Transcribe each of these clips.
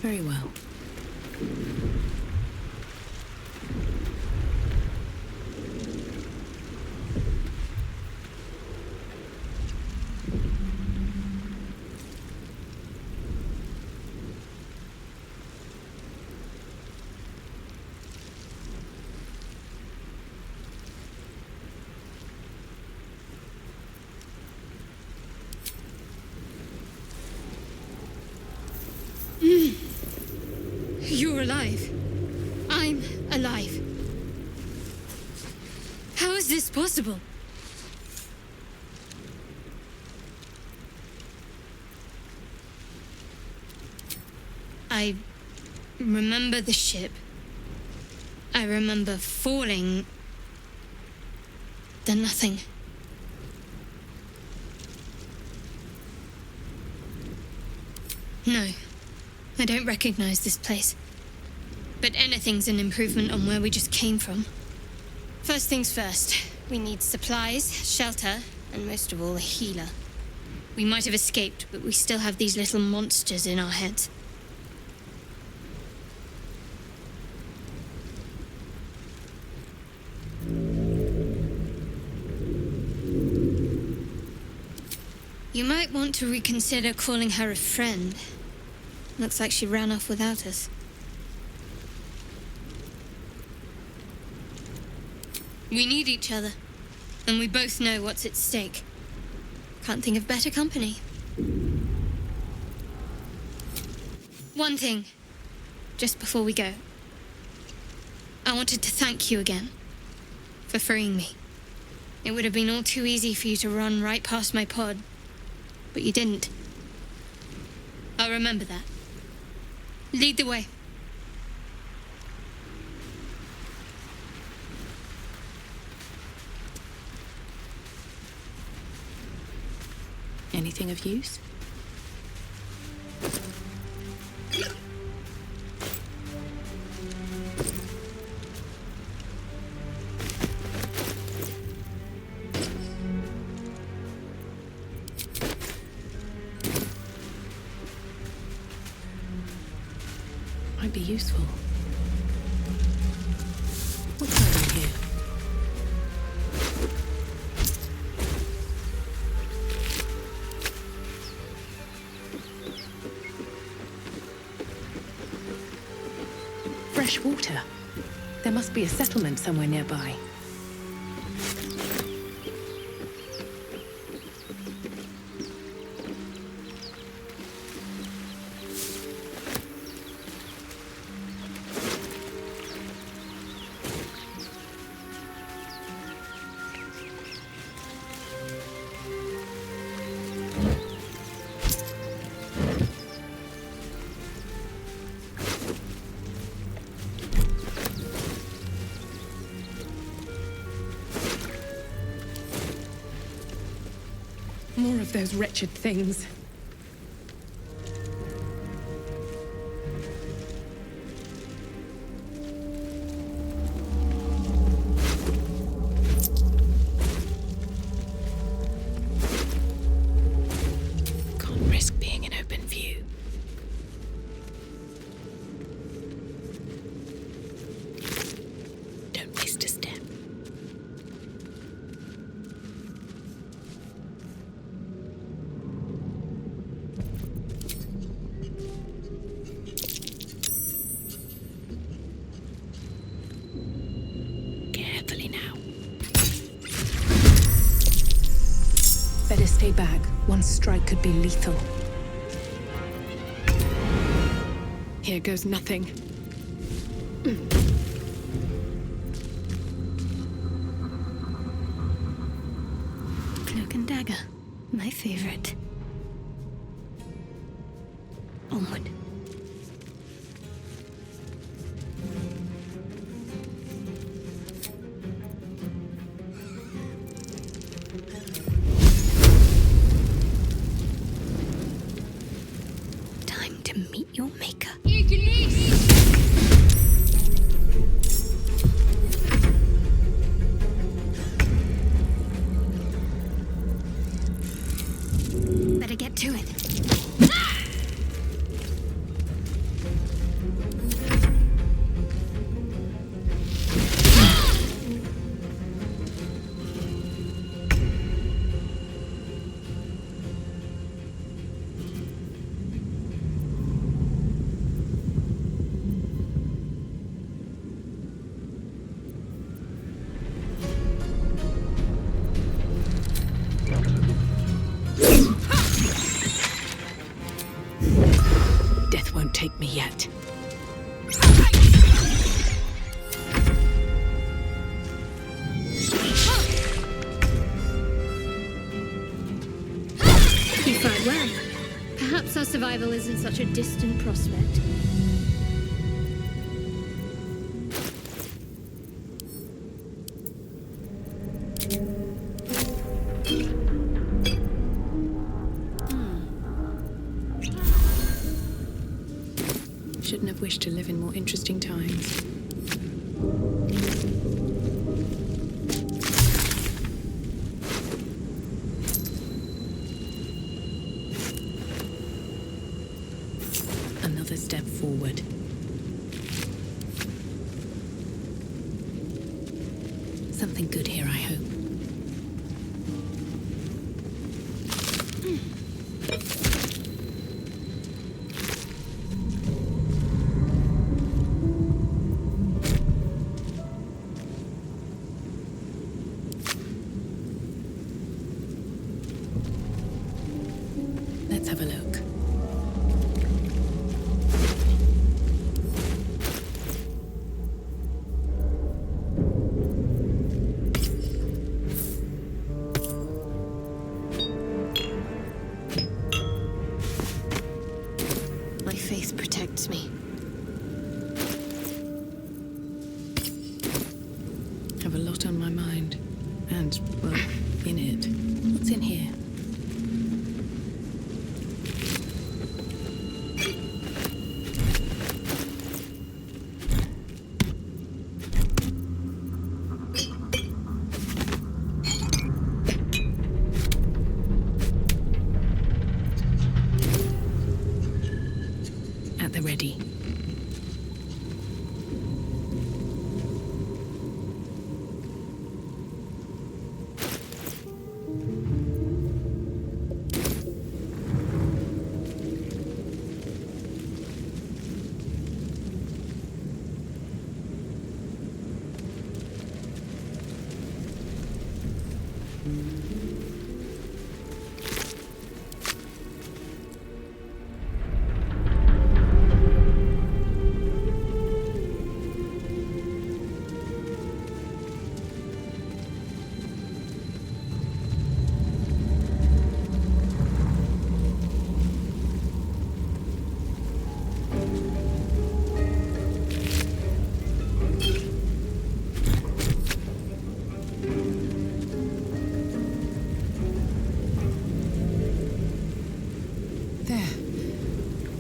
Very well. You're alive. I'm alive. How is this possible? I remember the ship. I remember falling. Then nothing. No, I don't recognize this place. But anything's an improvement on where we just came from. First things first, we need supplies, shelter, and most of all, a healer. We might have escaped, but we still have these little monsters in our heads. You might want to reconsider calling her a friend. Looks like she ran off without us. We need each other, and we both know what's at stake. Can't think of better company. One thing, just before we go. I wanted to thank you again for freeing me. It would have been all too easy for you to run right past my pod, but you didn't. I'll remember that. Lead the way. Anything of use? Might be useful. What's going on here? Fresh water. There must be a settlement somewhere nearby. More of those wretched things. Can't risk being in open view. Don't waste a step. Better stay back. One strike could be lethal. Here goes nothing. Cloak and dagger. My favorite. Onward. Time to meet your maker. Better get to it. Death won't take me yet. You fight well. Perhaps our survival isn't such a distant prospect. Shouldn't have wished to live in more interesting times. Another step forward. Something good here, I hope. Let's have a look. My faith protects me. Have a lot on my mind. And, well, in it. What's in here? At the ready.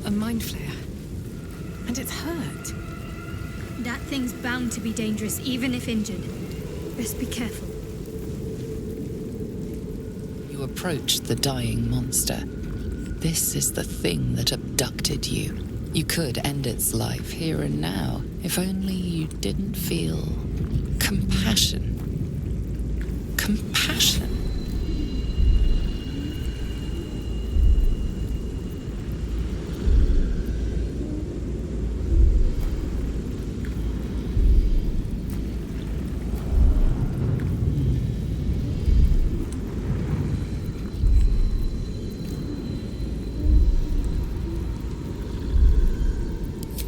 A mind flare. And it's hurt. That thing's bound to be dangerous, even if injured. Best be careful. You approach the dying monster. This is the thing that abducted you. You could end its life here and now, if only you didn't feel compassion. Compassion.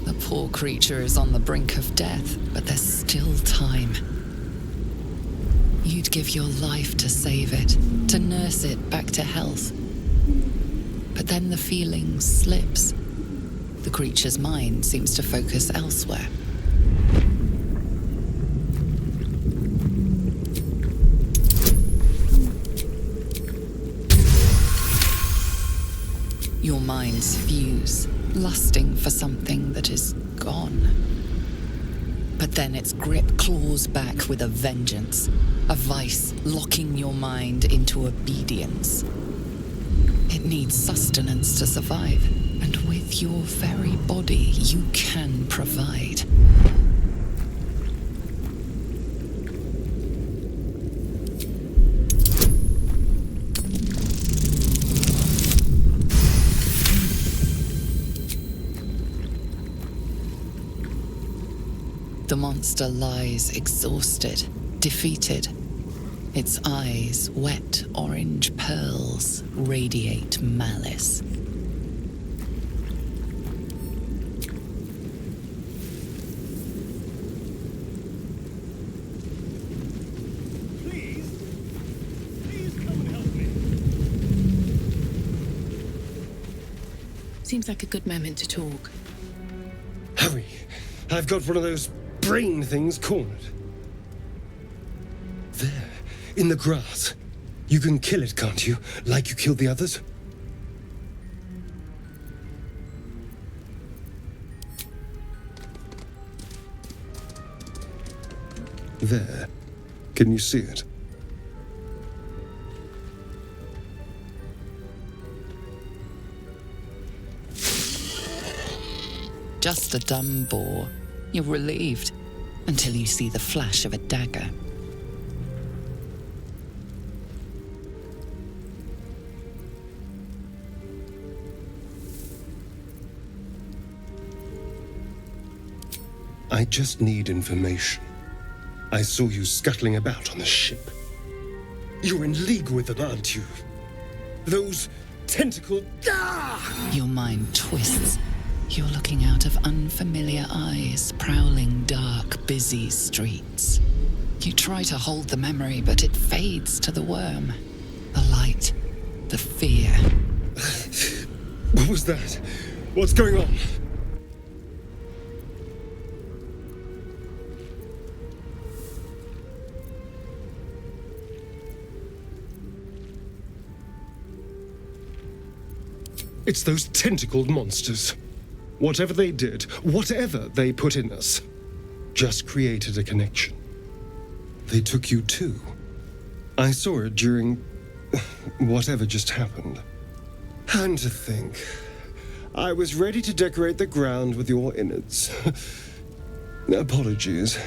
The poor creature is on the brink of death, but there's still time. You'd give your life to save it, to nurse it back to health. But then the feeling slips. The creature's mind seems to focus elsewhere. Your minds fuse, lusting for something that is gone. But then its grip claws back with a vengeance, a vice locking your mind into obedience. It needs sustenance to survive, and with your very body, you can provide. The monster lies exhausted, defeated. Its eyes, wet orange pearls, radiate malice. seems like a good moment to talk. Hurry. I've got one of those brain things cornered. There, in the grass. You can kill it, can't you? Like you killed the others? There. Can you see it? Just a dumb boar. You're relieved until you see the flash of a dagger. I just need information. I saw you scuttling about on the ship. You're in league with them, aren't you? Those tentacled... Ah! Your mind twists. You're looking out of unfamiliar eyes, prowling dark, busy streets. You try to hold the memory, but it fades to the worm. The light, the fear. What was that? What's going on? It's those tentacled monsters. Whatever they did, whatever they put in us, just created a connection. They took you too. I saw it during whatever just happened. And to think, I was ready to decorate the ground with your innards. Apologies.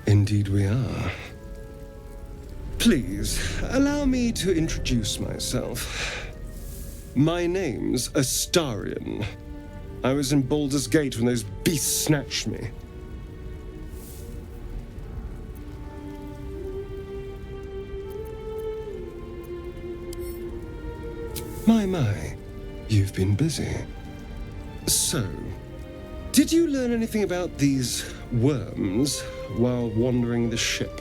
Indeed we are. Please, allow me to introduce myself. My name's Astarion. I was in Baldur's Gate when those beasts snatched me. My, you've been busy. So, did you learn anything about these worms while wandering the ship?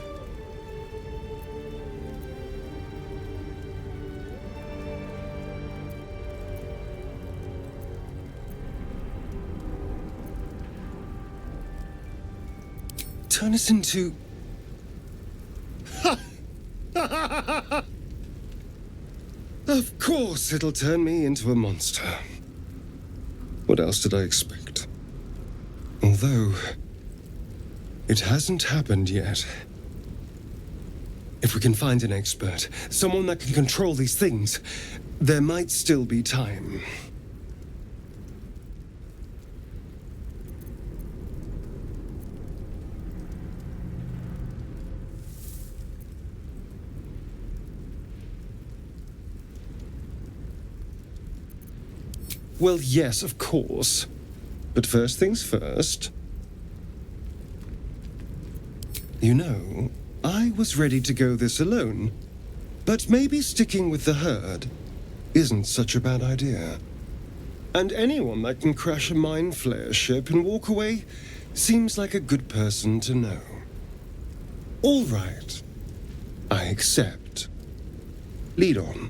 Turn us into... Of course it'll turn me into a monster. What else did I expect? Although, it hasn't happened yet. If we can find an expert, someone that can control these things, there might still be time. Well, yes, of course. But first things first. You know, I was ready to go this alone. But maybe sticking with the herd isn't such a bad idea. And anyone that can crash a mind flayer ship and walk away seems like a good person to know. All right. I accept. Lead on.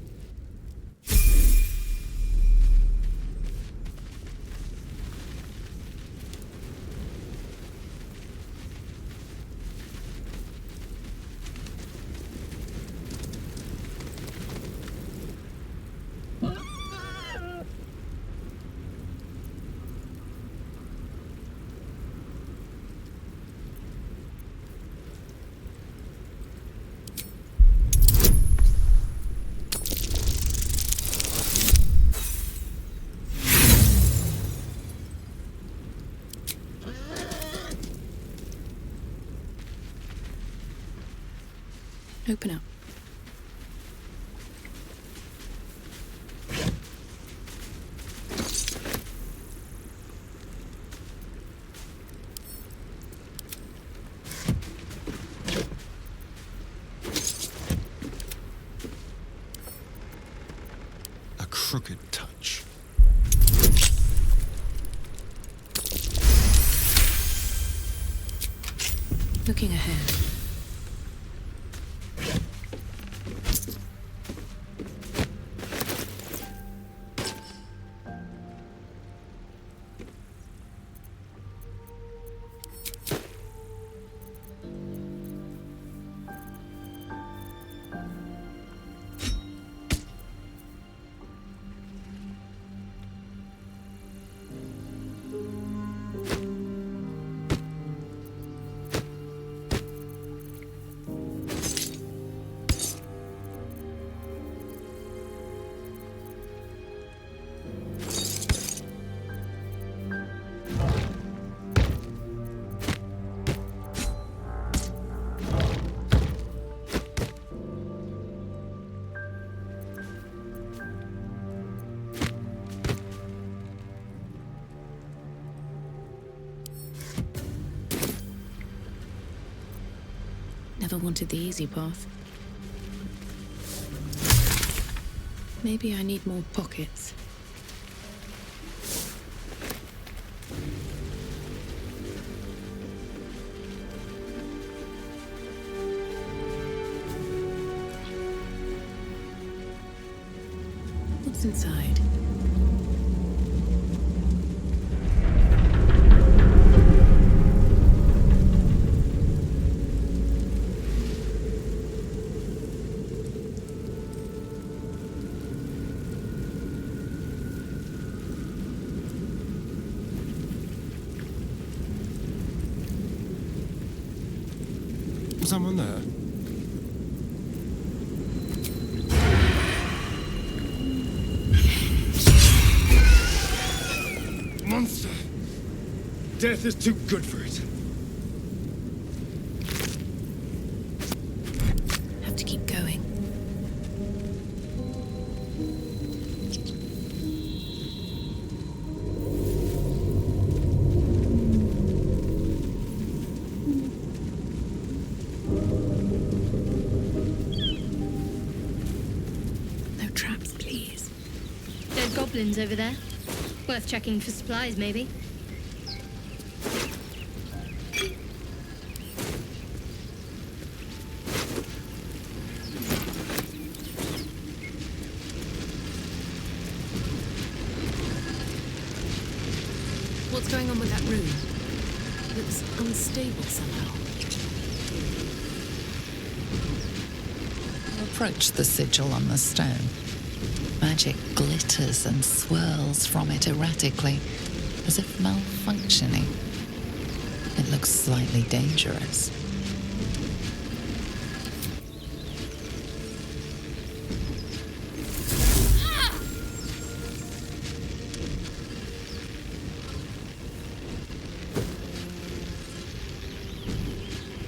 Open up. A crooked touch. Looking ahead. wanted the easy path. Maybe I need more pockets. What's inside? Someone there? Monster! Death is too good for it. Have to keep going. No traps, please. Dead goblins over there. Worth checking for supplies, maybe. What's going on with that room? Looks unstable somehow. Approach the sigil on the stone. Magic glitters and swirls from it erratically, as if malfunctioning. It looks slightly dangerous.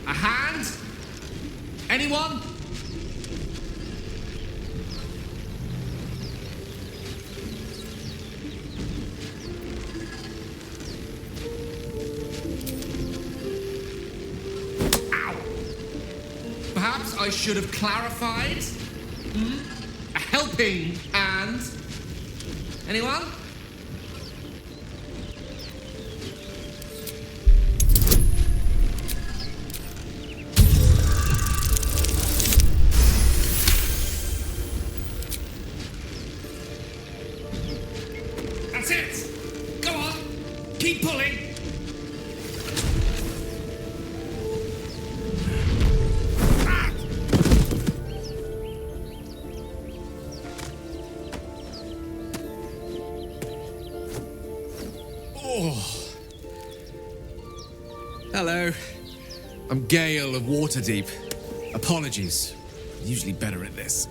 A hand? Anyone? Perhaps I should have clarified? A helping hand? Anyone? That's it! Go on! Keep pulling! Hello. I'm Gale of Waterdeep. Apologies. Usually better at this.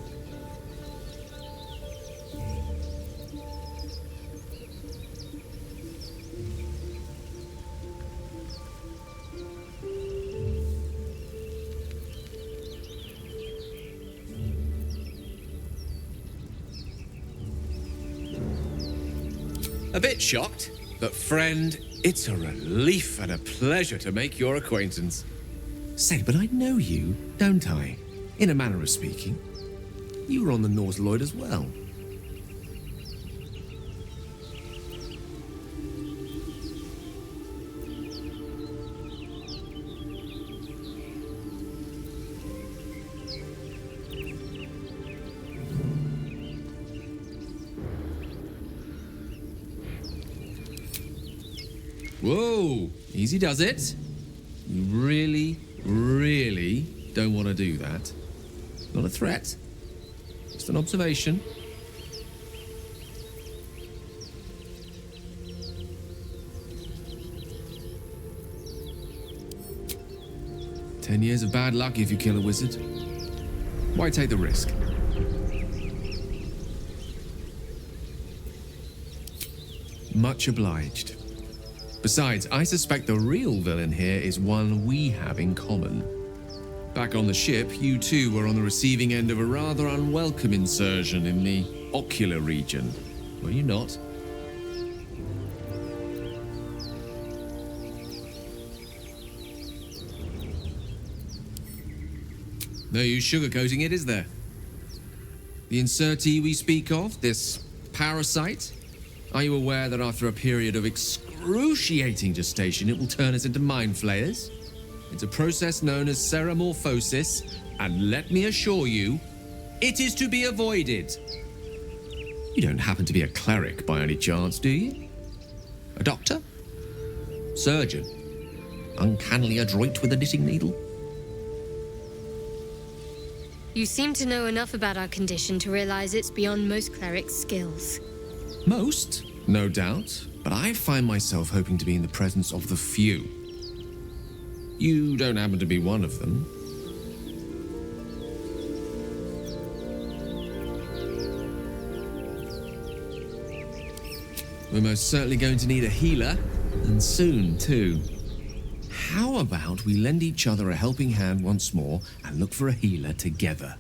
A bit shocked, but friend, it's a relief and a pleasure to make your acquaintance. Say, but I know you, don't I? In a manner of speaking. You were on the North Lloyd as well. Whoa, easy does it. You really, really don't want to do that. Not a threat, just an observation. "10 years of bad luck if you kill a wizard. Why take the risk?" Much obliged. Besides, I suspect the real villain here is one we have in common. Back on the ship, you two were on the receiving end of a rather unwelcome insursion in the ocular region, were you not? No use sugarcoating it, is there? The insertee we speak of, this parasite, are you aware that after a period of excruciating gestation, it will turn us into mind flayers? It's a process known as seromorphosis, and let me assure you, it is to be avoided. You don't happen to be a cleric by any chance, do you? A doctor? Surgeon? Uncannily adroit with a knitting needle? You seem to know enough about our condition to realize it's beyond most clerics' skills. Most, no doubt, but I find myself hoping to be in the presence of the few. You don't happen to be one of them. We're most certainly going to need a healer, and soon, too. How about we lend each other a helping hand once more and look for a healer together?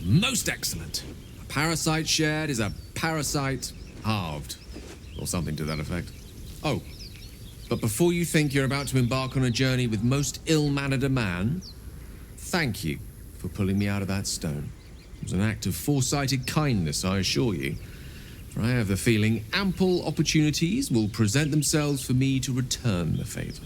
Most excellent. A parasite shared is a parasite halved, or something to that effect. Oh, but before you think you're about to embark on a journey with most ill-mannered a man, thank you for pulling me out of that stone. It was an act of foresighted kindness, I assure you. For I have the feeling ample opportunities will present themselves for me to return the favor.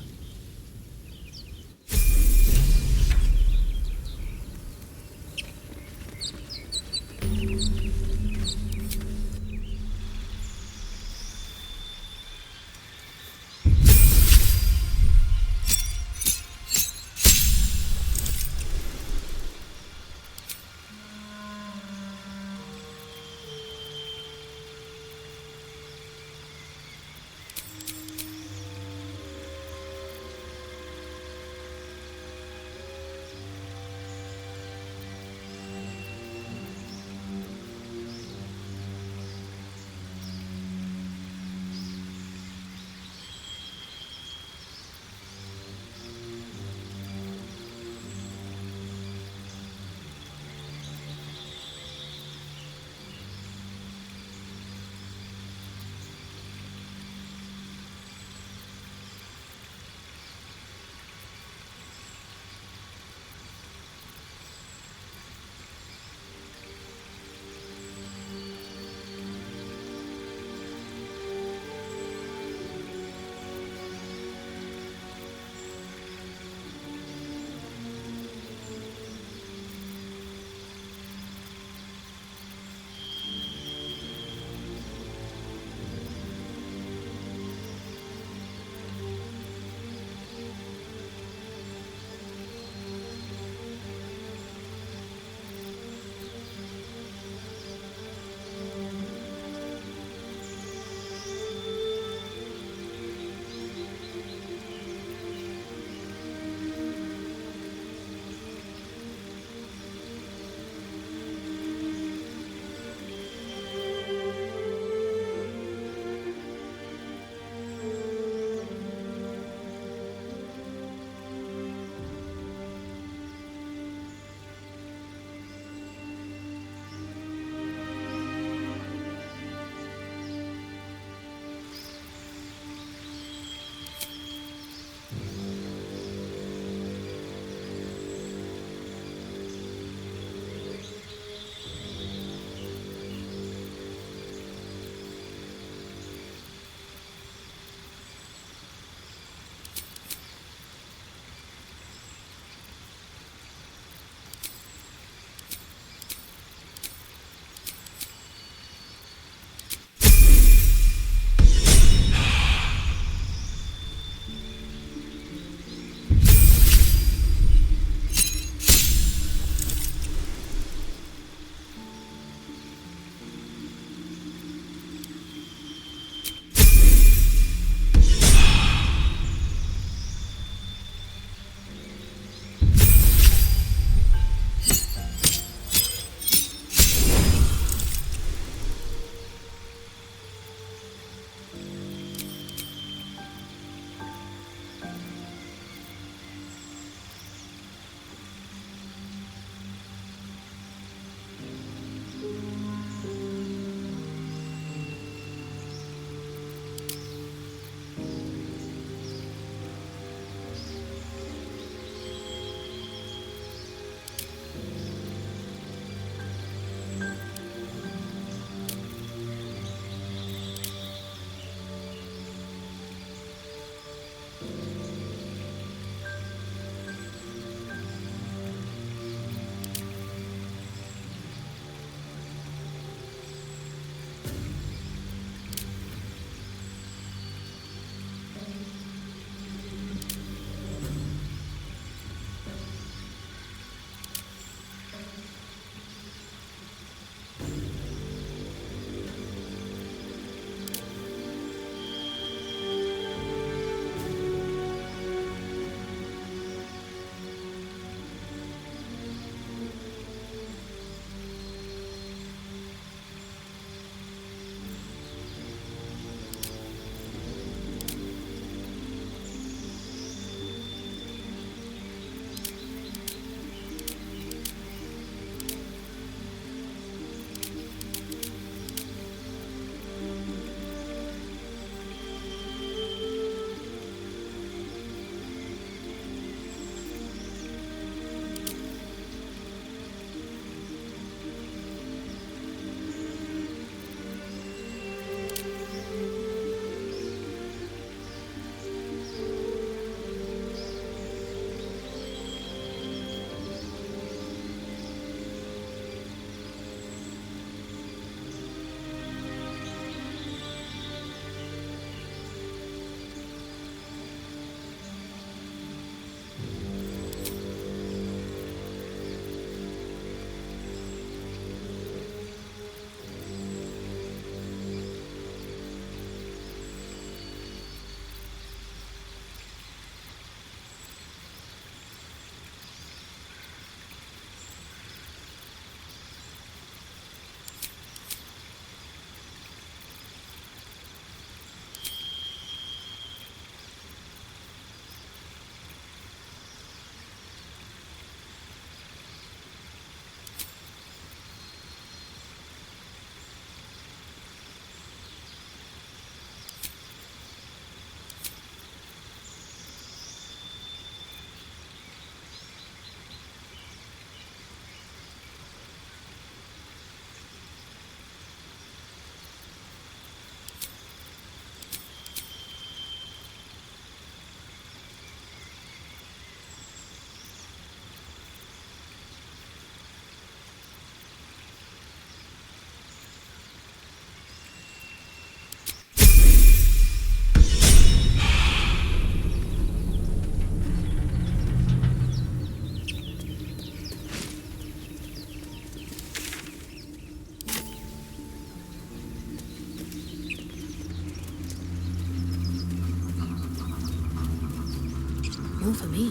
more for me.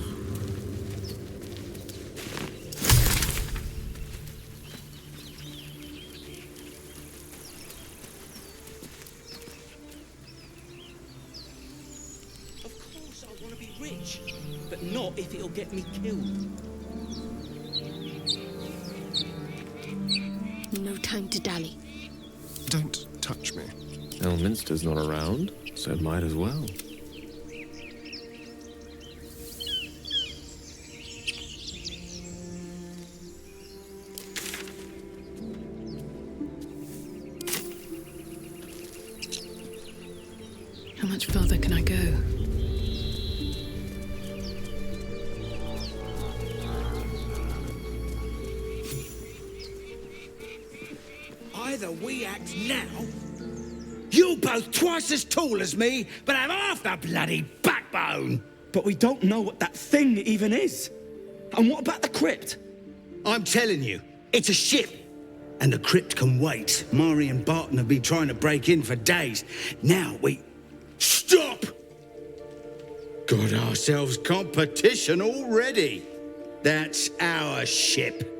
Of course I want to be rich, but not if it'll get me killed. No time to dally. Don't touch me. Elminster's not around, so might as well. How much farther can I go? Either we act now. You're both twice as tall as me, but have half the bloody backbone. But we don't know what that thing even is. And what about the crypt? I'm telling you, it's a ship. And the crypt can wait. Mari and Barton have been trying to break in for days. Now we... Stop! Got ourselves competition already. That's our ship.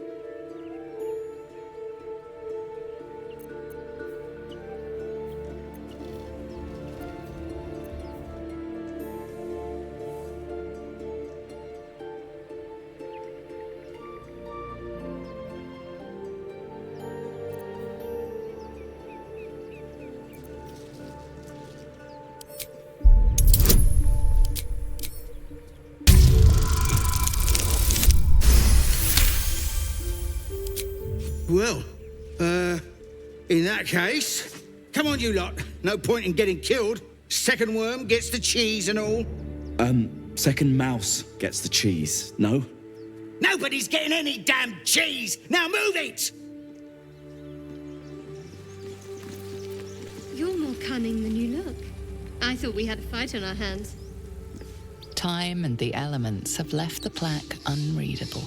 Well, in that case, come on you lot. No point in getting killed. Second worm gets the cheese and all. Second mouse gets the cheese, no? Nobody's getting any damn cheese! Now move it! You're more cunning than you look. I thought we had a fight on our hands. Time and the elements have left the plaque unreadable.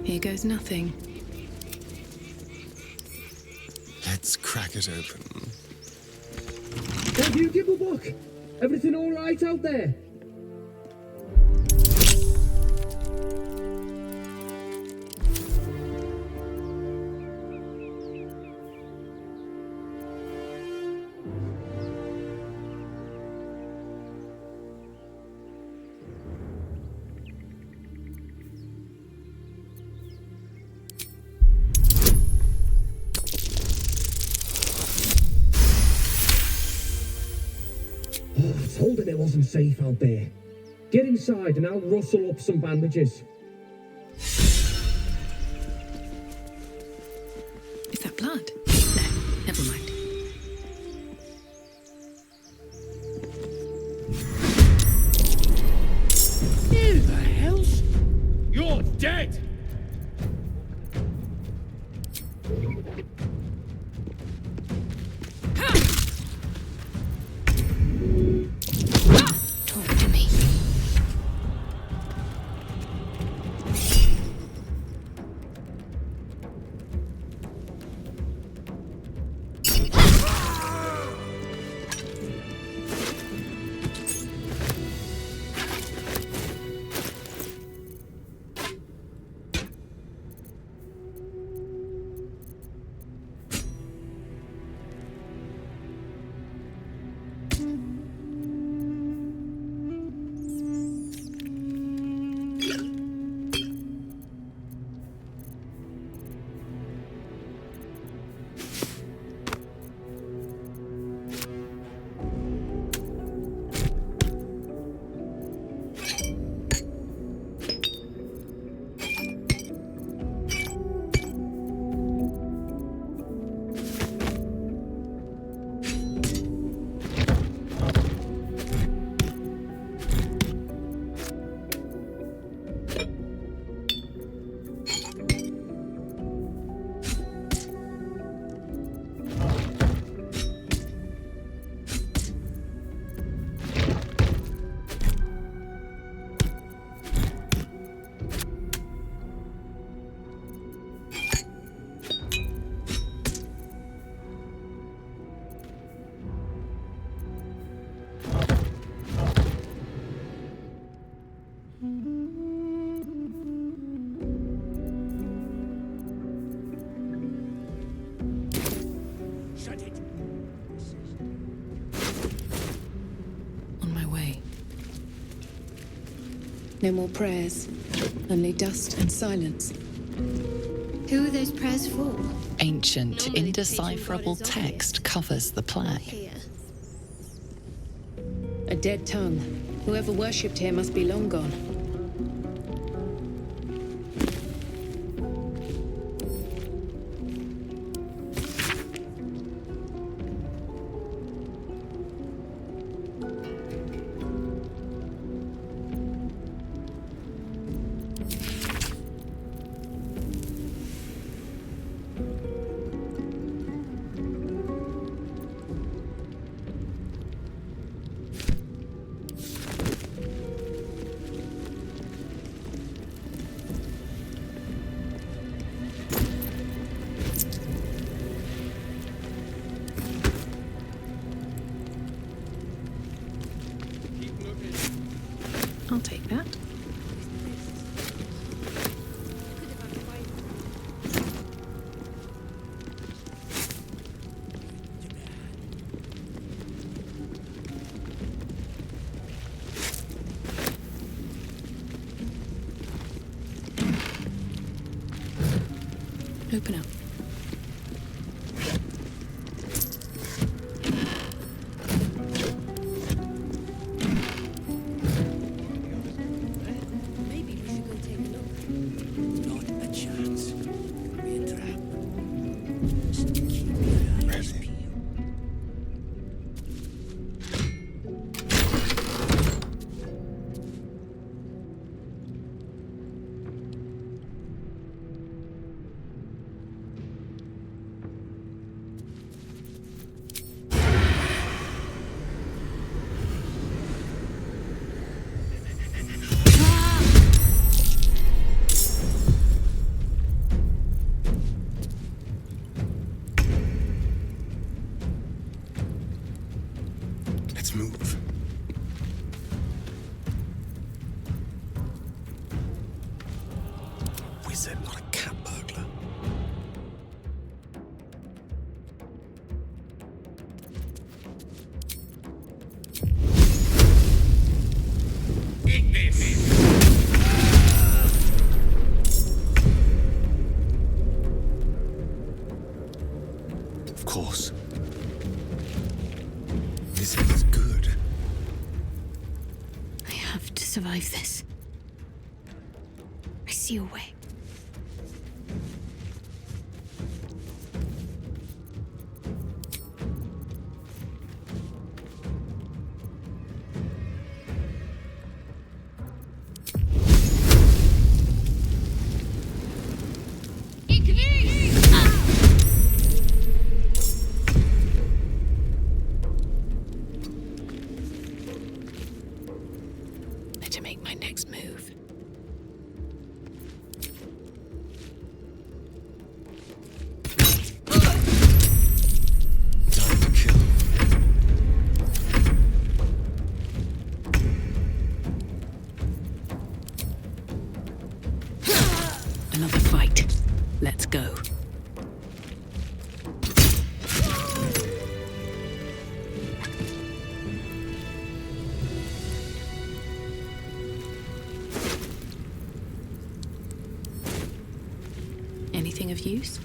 Here goes nothing. Let's crack it open. Have you give a book? Everything all right out there? I told him it wasn't safe out there. Get inside and I'll rustle up some bandages. Is that blood? No, never mind. Who the hell's... You're dead! Talk to me. No more prayers. Only dust and silence. Who are those prayers for? Ancient, Normally the indecipherable patron god is text obvious. covers the Not play. here. A dead tongue. Whoever worshipped here must be long gone. I'll take that. Open up. Maybe we should go take a look. Not a chance. We're a trap. Just keep your eyes peeled. Let's move. Wizard, not a cat burglar. Of course. This is good. I have to survive this. I see a way. Better make my next move. Time to kill. Another fight. Let's go. Anything of use?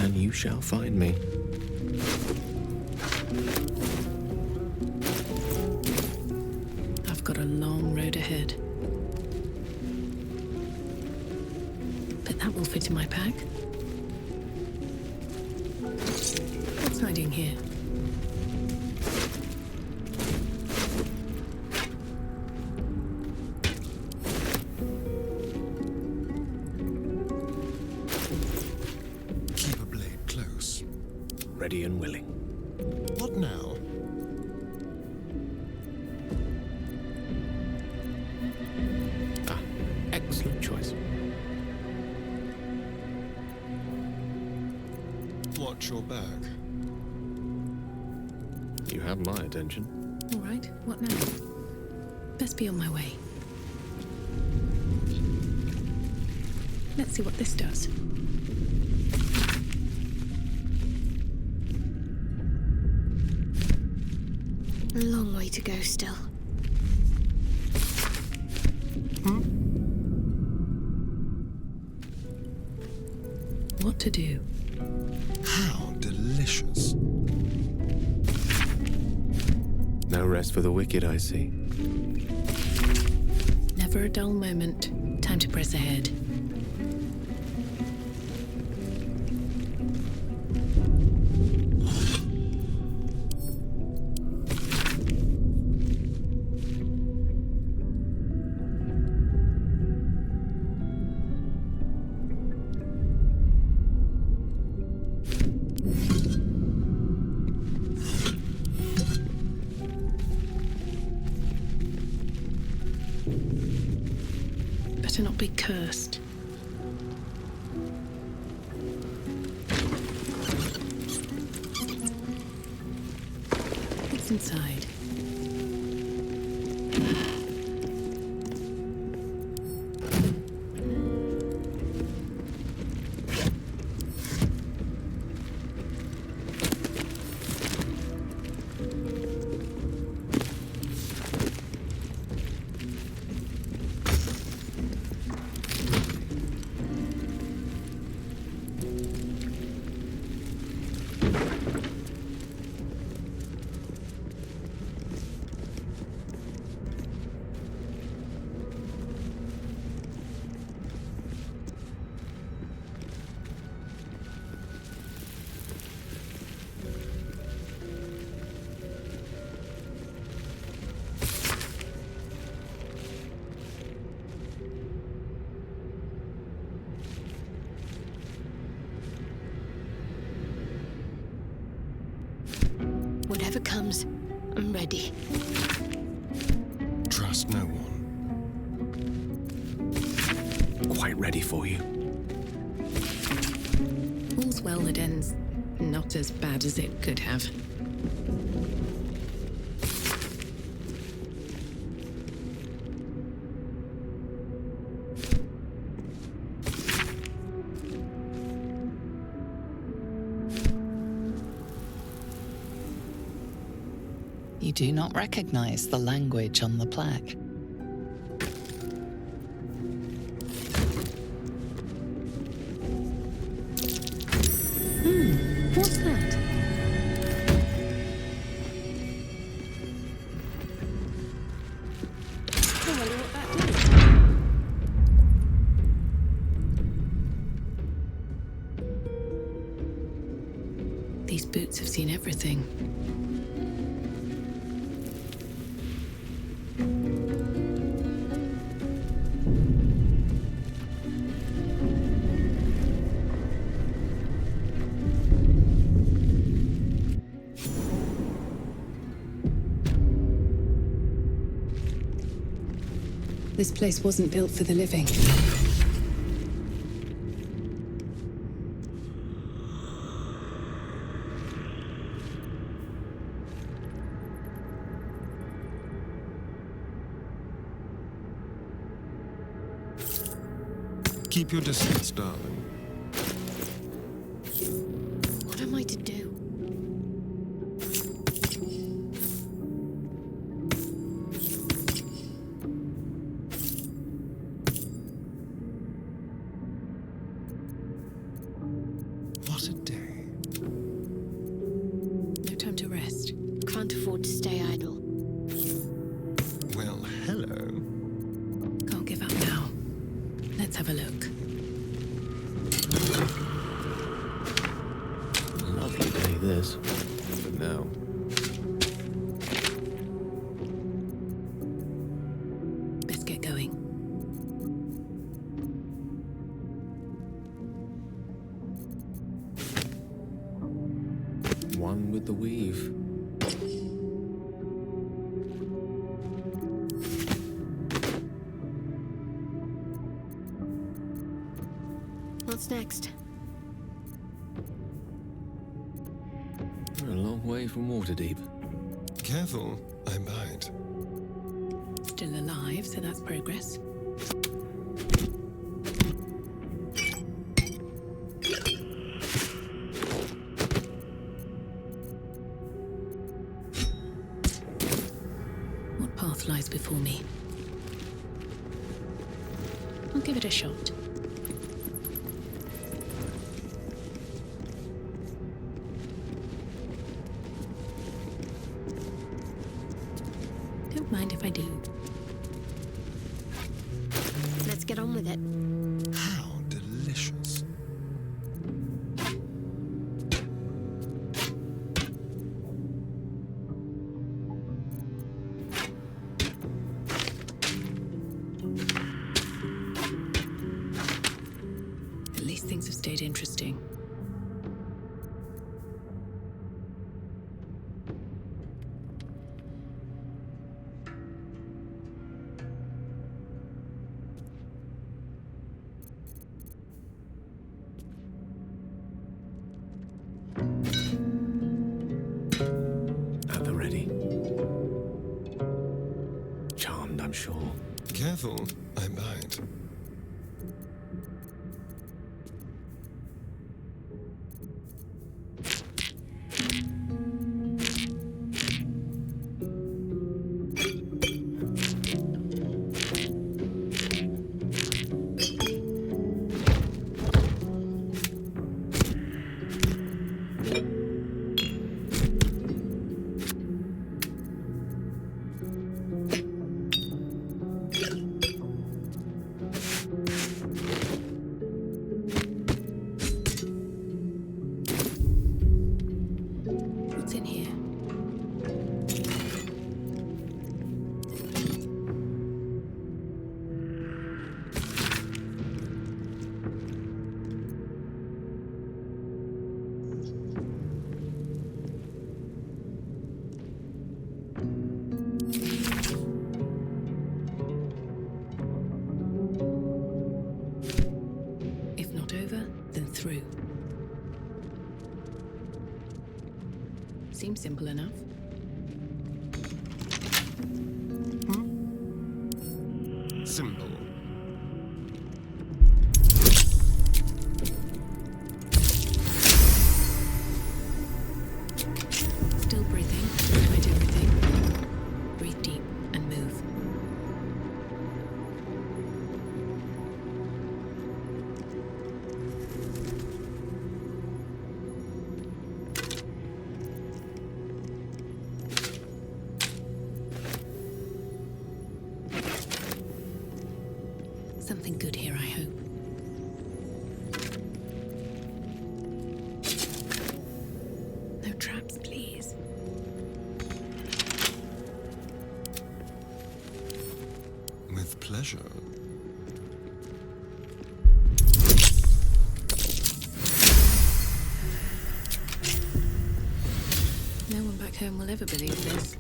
and you shall find me. I've got a long road ahead. But that will fit in my pack. What's hiding here? Keep a blade close. Ready and willing. What now? Ah, excellent choice. Watch your back. You have my attention. All right, what now? Best be on my way. Let's see what this does. A long way to go still. What to do? How delicious. No rest for the wicked, I see. Never a dull moment. Time to press ahead. Better not be cursed. What's inside? Whatever comes, I'm ready. Trust no one. Quite ready for you. All's well that ends not as bad as it could have. You do not recognize the language on the plaque. What's that? I wonder what that did. These boots have seen everything. This place wasn't built for the living. Keep your distance, darling. What am I to do? What a day. afford to stay idle. Well, hello. Can't give up now. Let's have a look. Lovely day, this. But no. Let's get going. One with the weave. What's next? We're a long way from Waterdeep. Careful, I bite. Still alive, so that's progress. What path lies before me? I'll give it a shot. Don't mind if I do. Let's get on with it. How delicious. At least things have stayed interesting. At the ready. Charmed, I'm sure. Careful, I bite. What's in here? If not over, then through. Seems simple enough. Simple. Still breathing, despite everything. Breathe deep and move. Something good here, I hope. No traps, please. With pleasure. No one back home will ever believe this.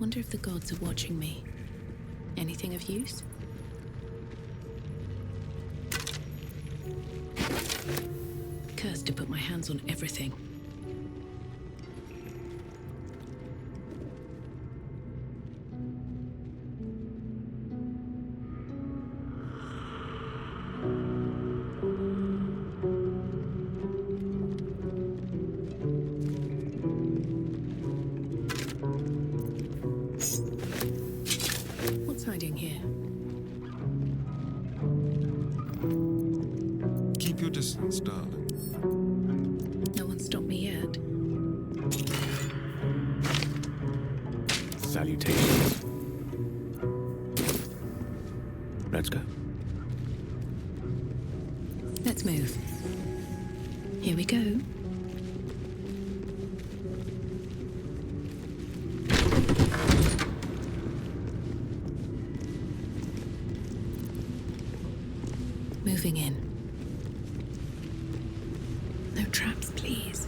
Wonder if the gods are watching me. Anything of use? Cursed to put my hands on everything. What's hiding here? Keep your distance, darling. No one's stopping salutations. Let's go. Let's move. Here we go. Moving in. No traps, please.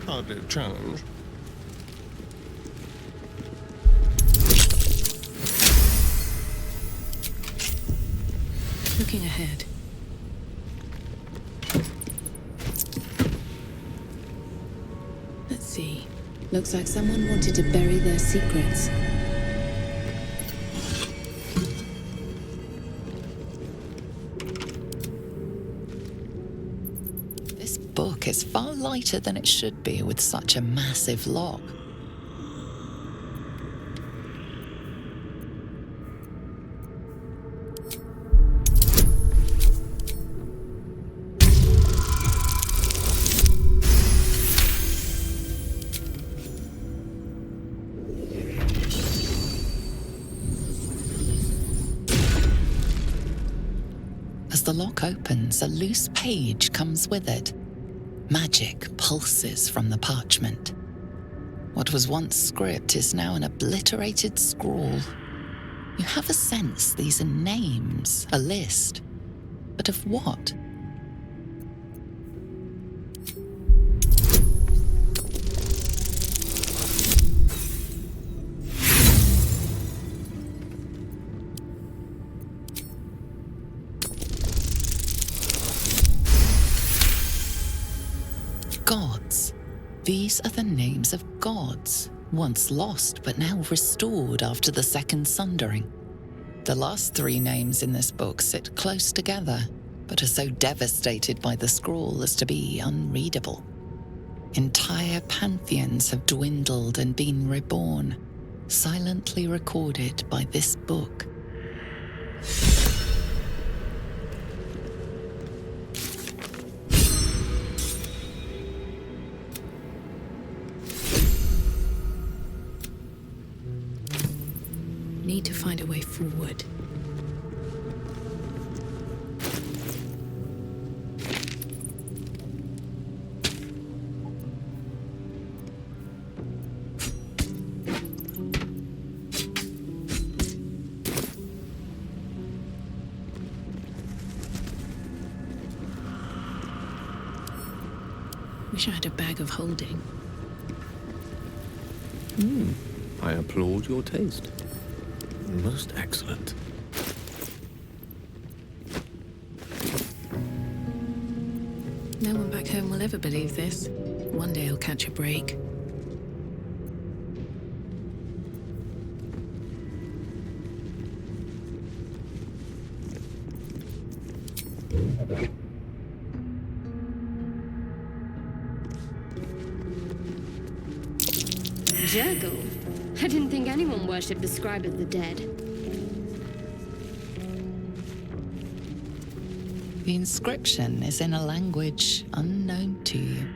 Hardly a challenge. Looking ahead. Let's see. Looks like someone wanted to bury their secrets. This book is far lighter than it should be with such a massive lock. As the lock opens, a loose page comes with it. Magic pulses from the parchment. What was once script is now an obliterated scrawl. You have a sense these are names, a list. But of what? Gods. These are the names of gods, once lost but now restored after the Second Sundering. The last three names in this book sit close together, but are so devastated by the scrawl as to be unreadable. Entire pantheons have dwindled and been reborn, silently recorded by this book. Need to find a way forward. Wish I had a bag of holding. I applaud your taste. Most excellent. No one back home will ever believe this. One day I'll catch a break. Jurgle? I didn't think anyone worshipped the scribe of the dead. The inscription is in a language unknown to you.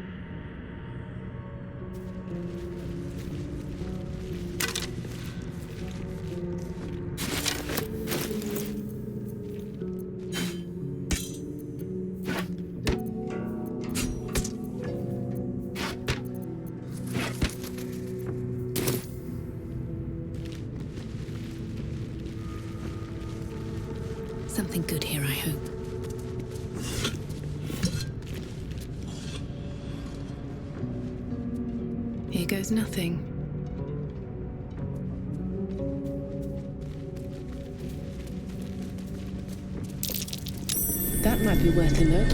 Something good here, I hope. Here goes nothing. That might be worth a look.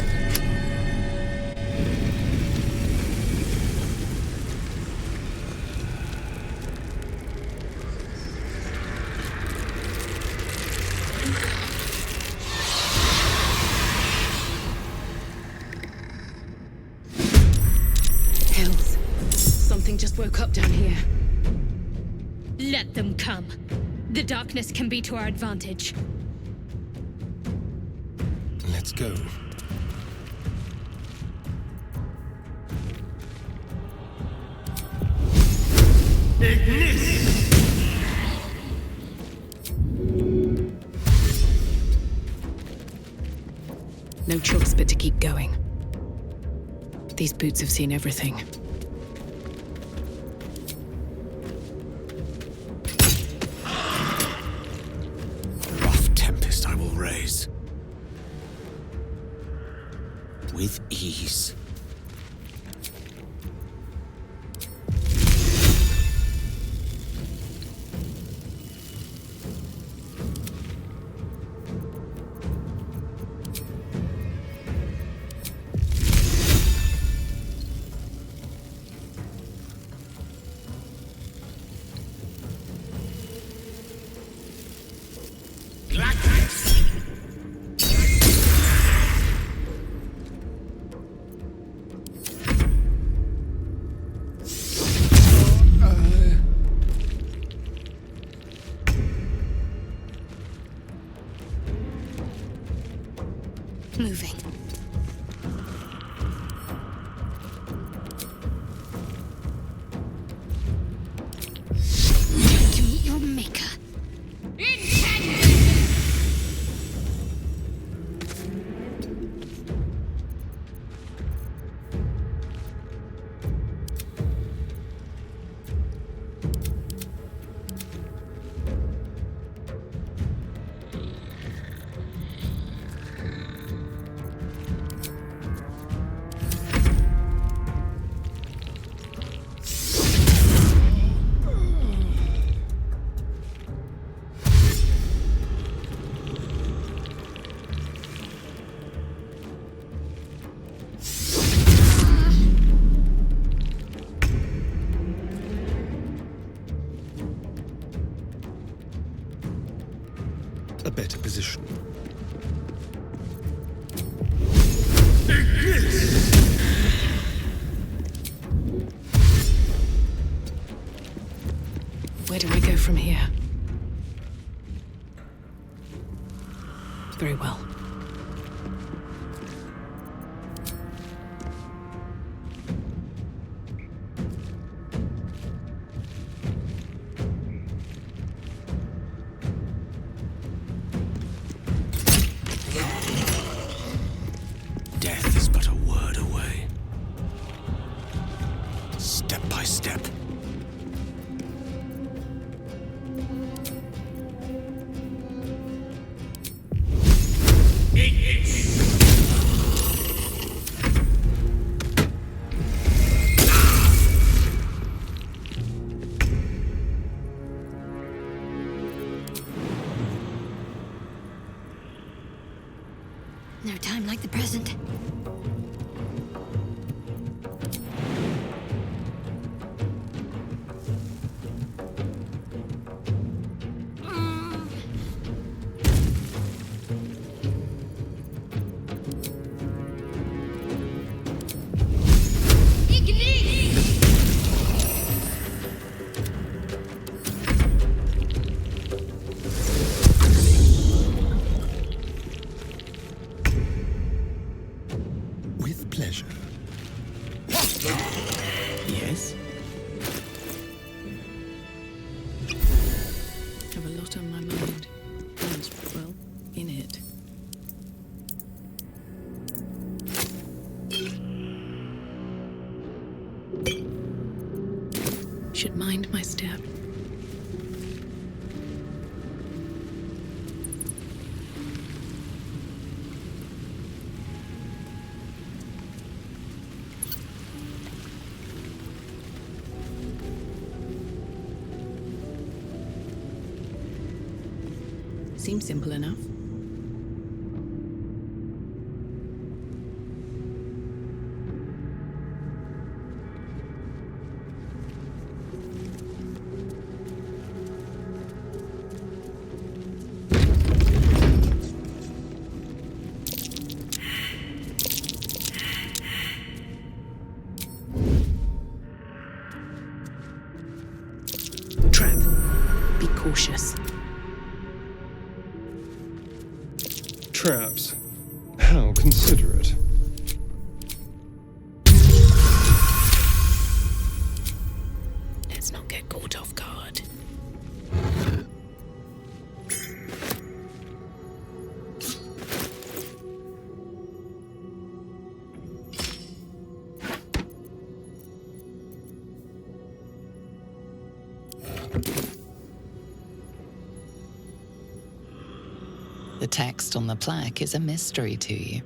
Hells. Something just woke up down here. Let them come. The darkness can be to our advantage. Let's go. No choice but to keep going. These boots have seen everything. Rough tempest I will raise. With ease. Moving. To meet your maker. A better position. Where do I go from here? Very well. Death is but a word away. Step by step. No time like the present. With pleasure. Yes? Have a lot on my mind. And, well, in it. Should mind my step. Seems simple enough. Trap. Be cautious. Traps. How considerate. Let's not get caught The text on the plaque is a mystery to you.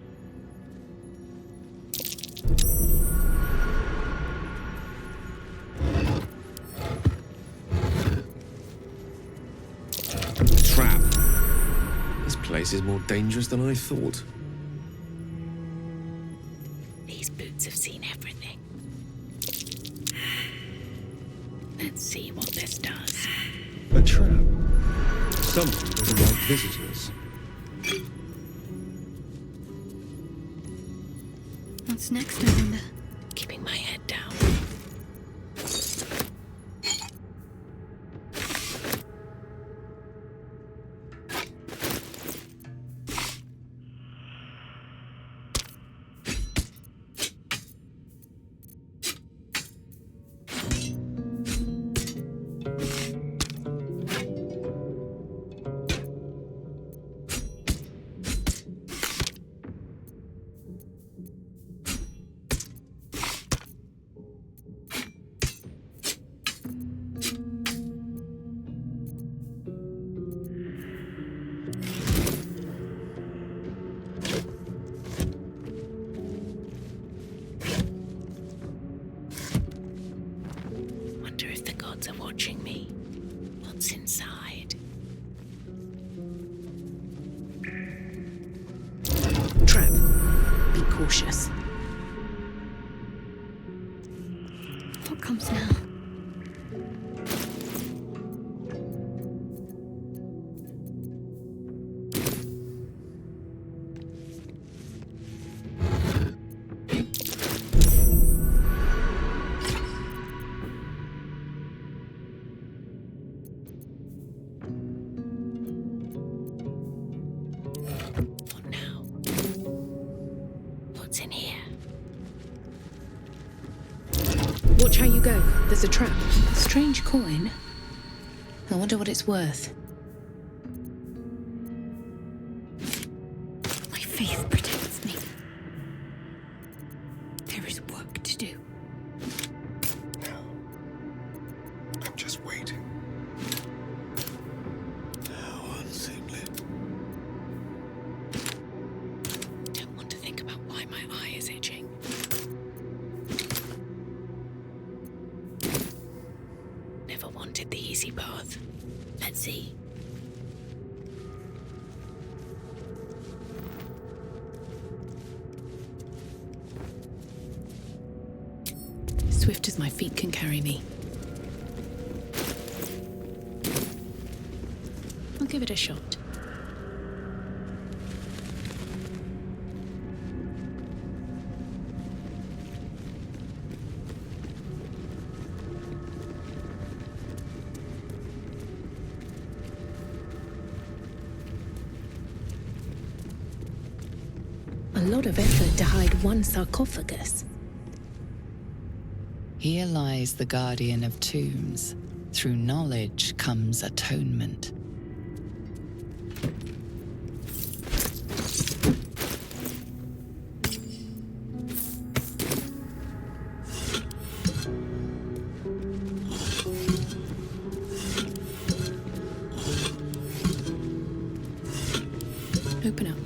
Trap. This place is more dangerous than I thought. These boots have seen everything. Let's see what this does. A trap. Someone doesn't like visitors. What's next, I wonder? Keeping my head down. Wonder if the gods are watching me. What's inside? Trap. Be cautious. What comes now? What now? What's in here? Watch how you go. There's a trap. Strange coin. I wonder what it's worth. My faith protects me. There is work to do. No. I'm just waiting. How unseemly. Don't want to think about why my eye is itching. Never wanted the easy path. Let's see. Swift as my feet can carry me. I'll give it a shot. A lot of effort to hide one sarcophagus. Here lies the guardian of tombs. Through knowledge comes atonement. Open up.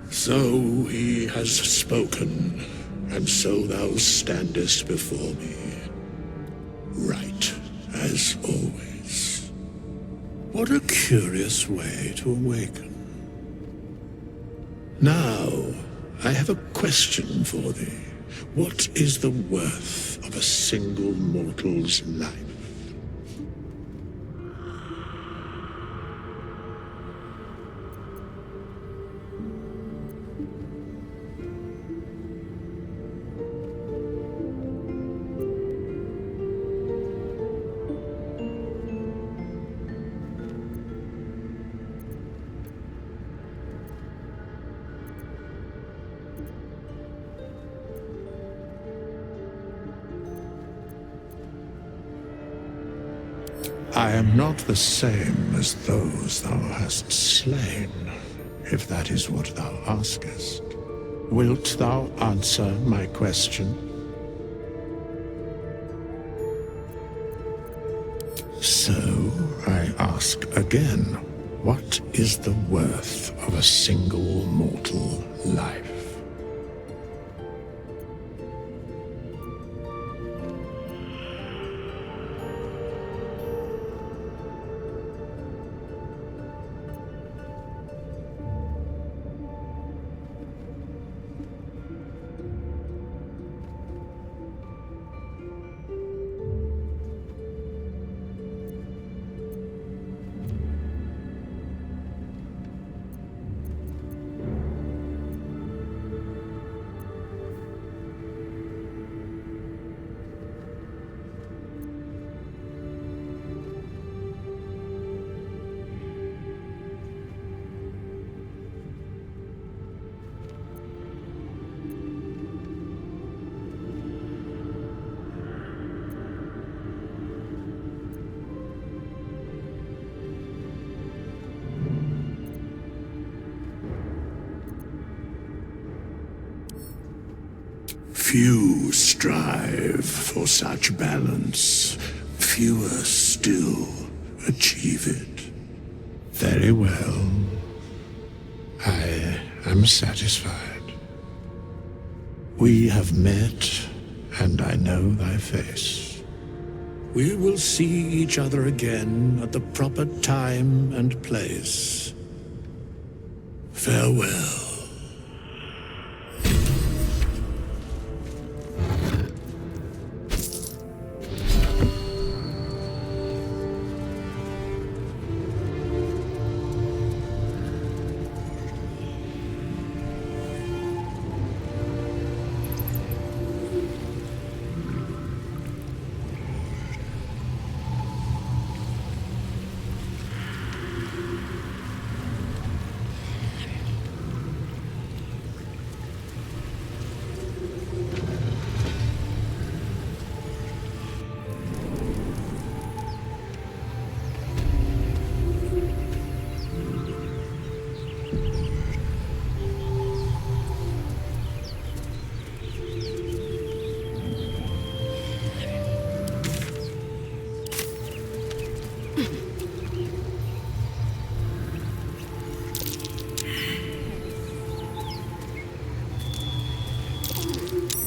So he has spoken, and so thou standest before me. Right, as always. What a curious way to awaken. Now, I have a question for thee. What is the worth of a single mortal's life? I am not the same as those thou hast slain, if that is what thou askest. Wilt thou answer my question? So, I ask again, what is the worth of a single mortal life? Few strive for such balance. Fewer still achieve it. Very well. I am satisfied. We have met, and I know thy face. We will see each other again at the proper time and place. Farewell.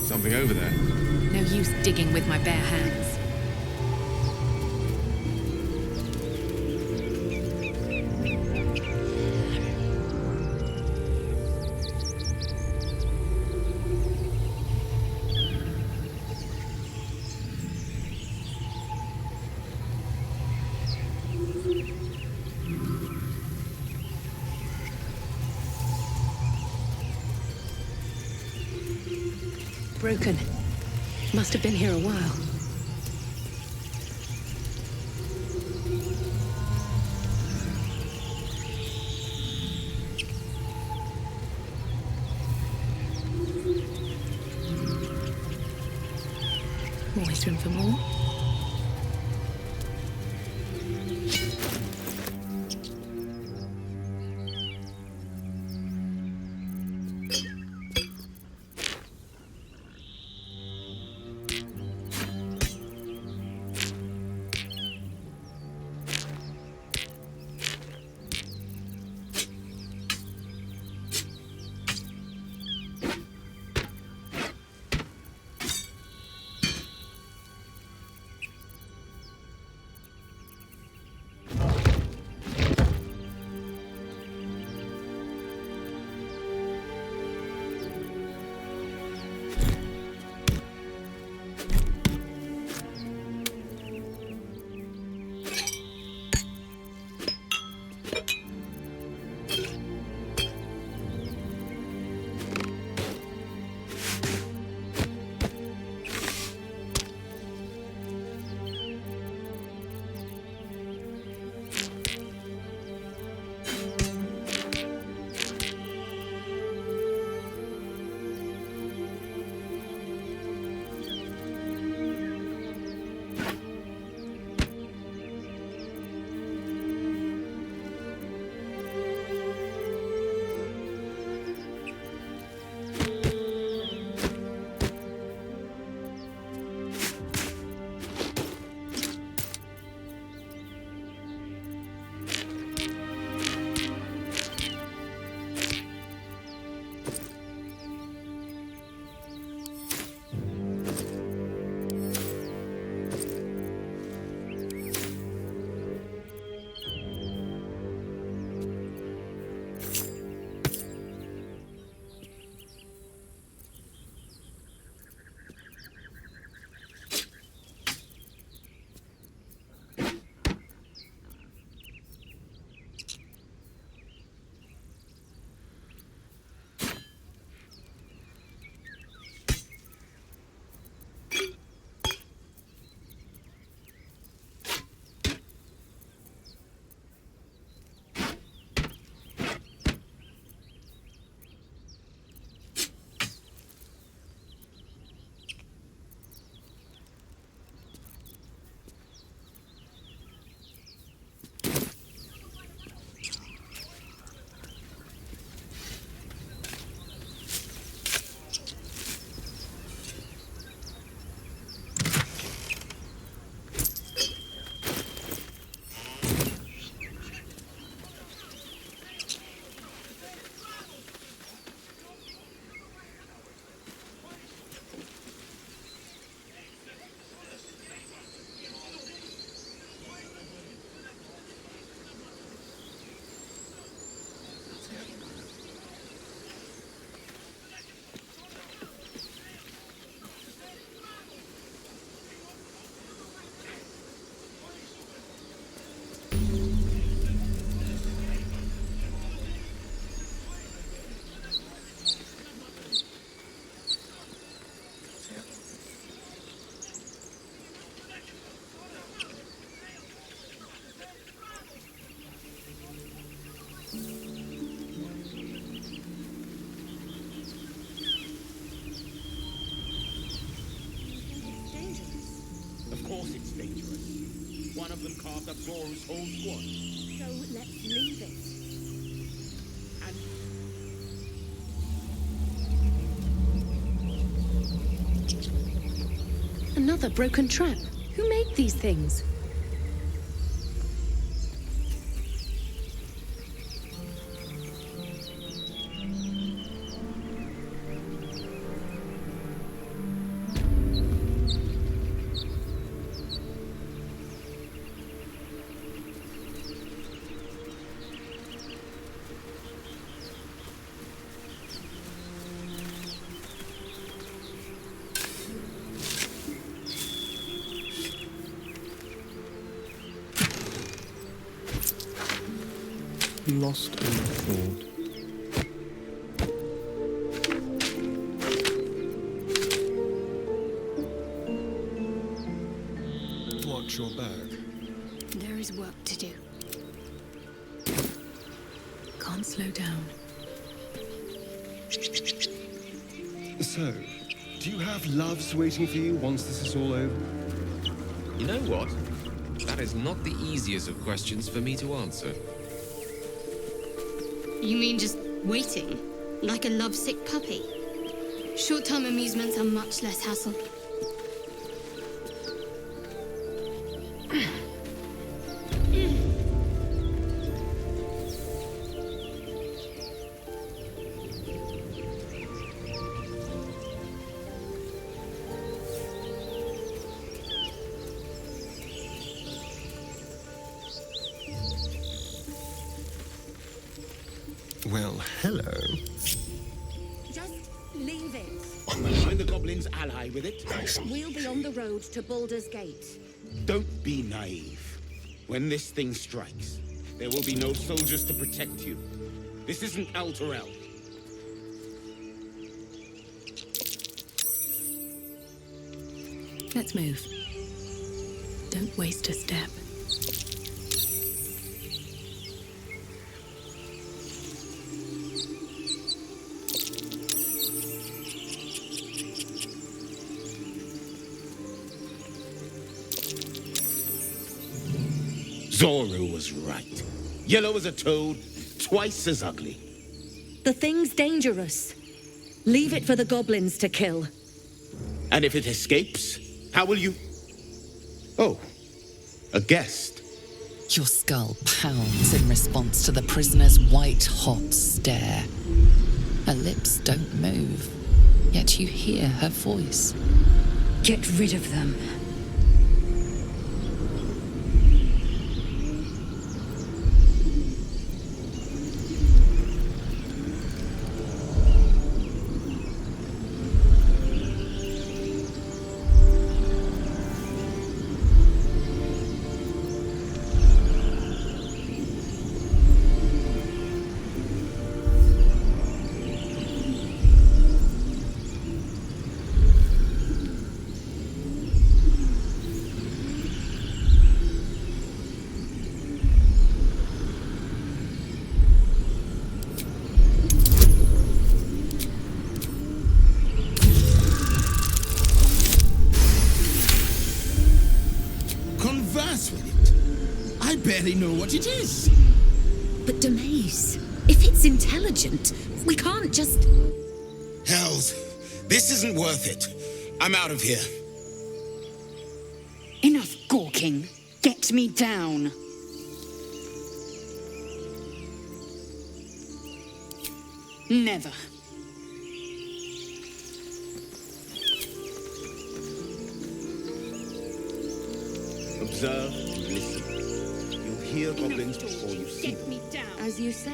Something over there. No use digging with my bare hands. Broken. Must have been here a while. Always room for more. Zor's whole squad. So let's leave it. Another broken trap. Who made these things? Lost in thought. Watch your back. There is work to do. Can't slow down. So, do you have loves waiting for you once this is all over? You know what? That is not the easiest of questions for me to answer. You mean just waiting? Like a lovesick puppy? Short-term amusements are much less hassle. Well, hello. Just leave it. Find the goblins' ally with it. We'll be on the road to Baldur's Gate. Don't be naive. When this thing strikes, there will be no soldiers to protect you. This isn't Alterel. Let's move. Don't waste a step. Zoru was right. Yellow as a toad, twice as ugly. The thing's dangerous. Leave it for the goblins to kill. And if it escapes, how will you... Oh, a guest. Your skull pounds in response to the prisoner's white-hot stare. Her lips don't move, yet you hear her voice. Get rid of them. Converse with it. I barely know what it is. But Demaze, if it's intelligent, we can't just... Hells, this isn't worth it. I'm out of here. Enough gawking. Get me down. Never. Observe and listen. You'll hear goblins before you see them. Get me down. As you say.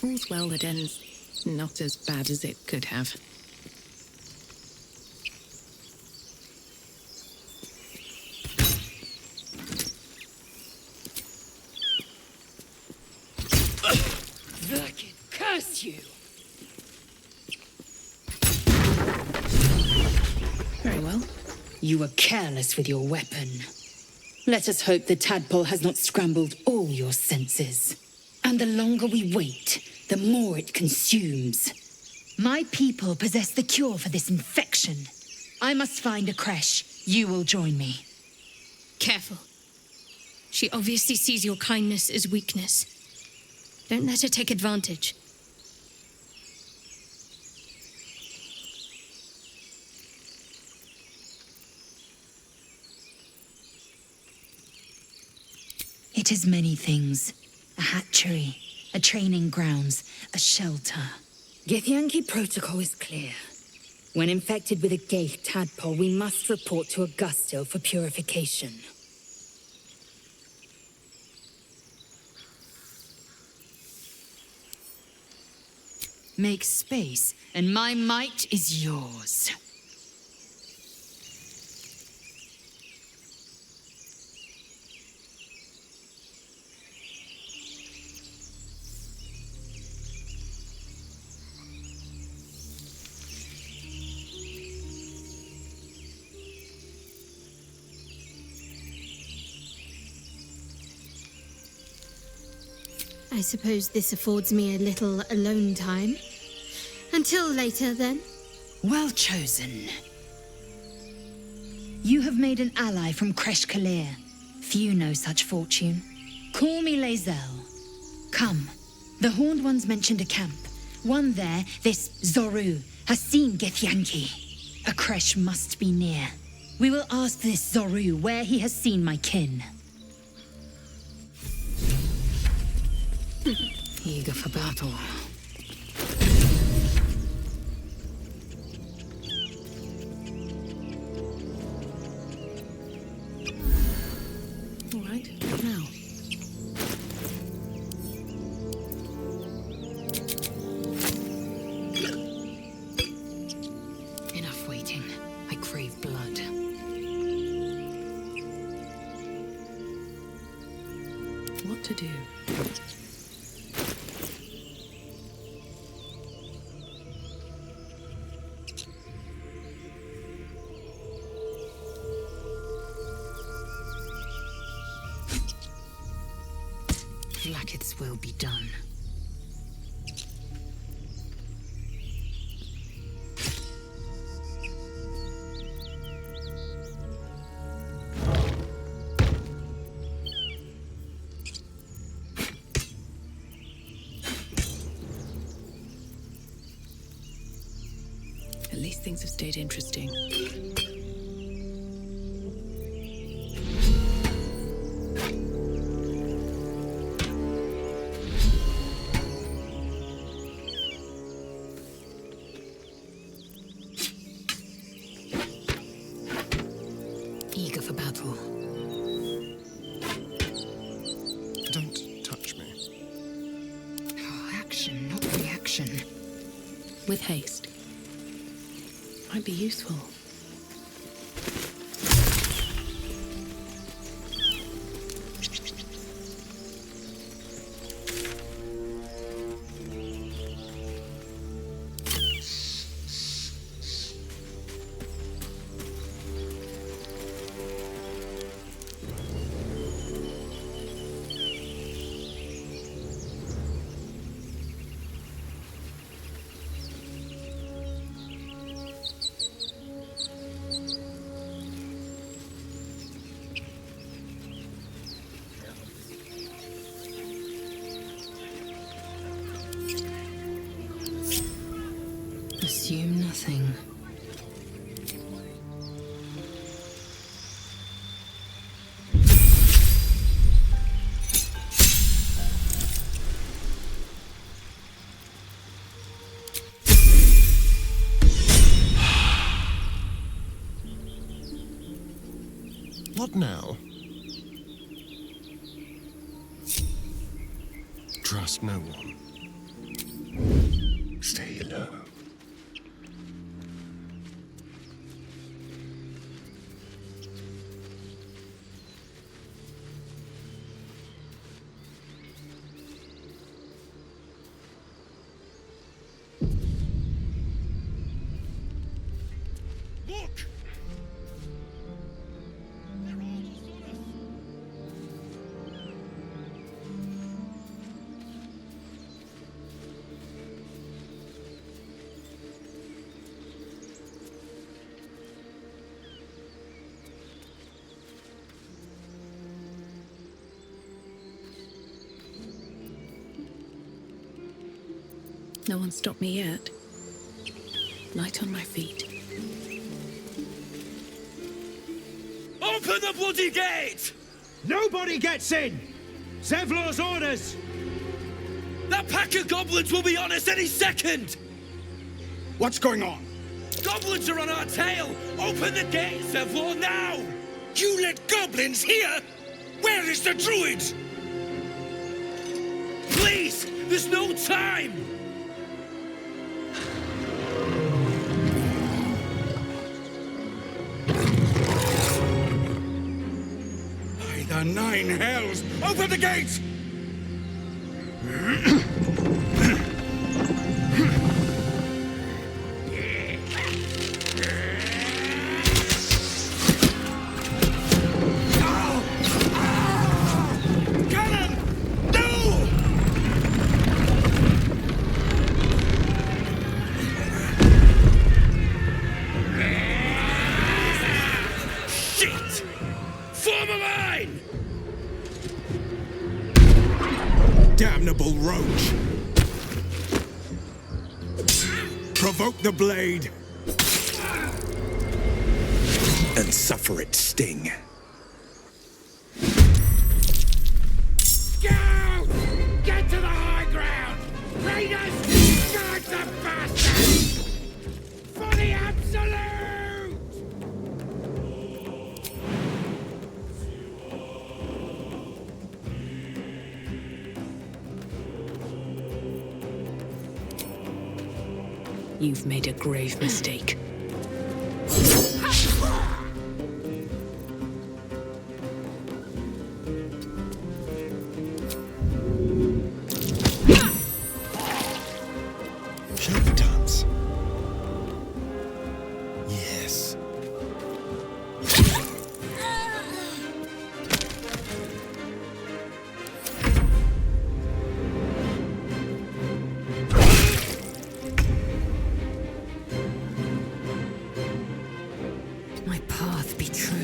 All's well that ends not as bad as it could have. Virgin, curse you! Very well. You were careless with your weapon. Let us hope the tadpole has not scrambled all your senses. And the longer we wait, the more it consumes. My people possess the cure for this infection. I must find a creche. You will join me. Careful. She obviously sees your kindness as weakness. Don't let her take advantage. It is many things. A hatchery, a training grounds, a shelter. Githyanki protocol is clear. When infected with a Gaith tadpole, we must report to Augustil for purification. Make space, and my might is yours. I suppose this affords me a little alone time. Until later, then. Well chosen. You have made an ally from Kresh Kalir. Few know such fortune. Call me Lae'zel. Come. The Horned Ones mentioned a camp. One there, this Zoru, has seen Githyanki. A Kresh must be near. We will ask this Zoru where he has seen my kin. Eager for battle. All right, now. Enough waiting. I crave blood. What to do? Blacketh's will be done. At least things have stayed interesting. Eager for battle. Don't touch me. Oh, action, not reaction. With haste. Might be useful. Assume nothing. What now? Trust no one. Stay low. Look! They're almost on us! No one stopped me yet. Light on my feet. Open the bloody gate! Nobody gets in! Zevlor's orders! That pack of goblins will be on us any second! What's going on? Goblins are on our tail! Open the gate, Zevlor, now! You let goblins here? Where is the druid? Please! There's no time! By the nine hells! Open the gate! Damnable roach! Provoke the blade! And suffer its sting. Scout! Get to the high ground! Raiders! Charge the bastards! For the absolute! You've made a grave mistake. Shall we dance? Yes. My path be true.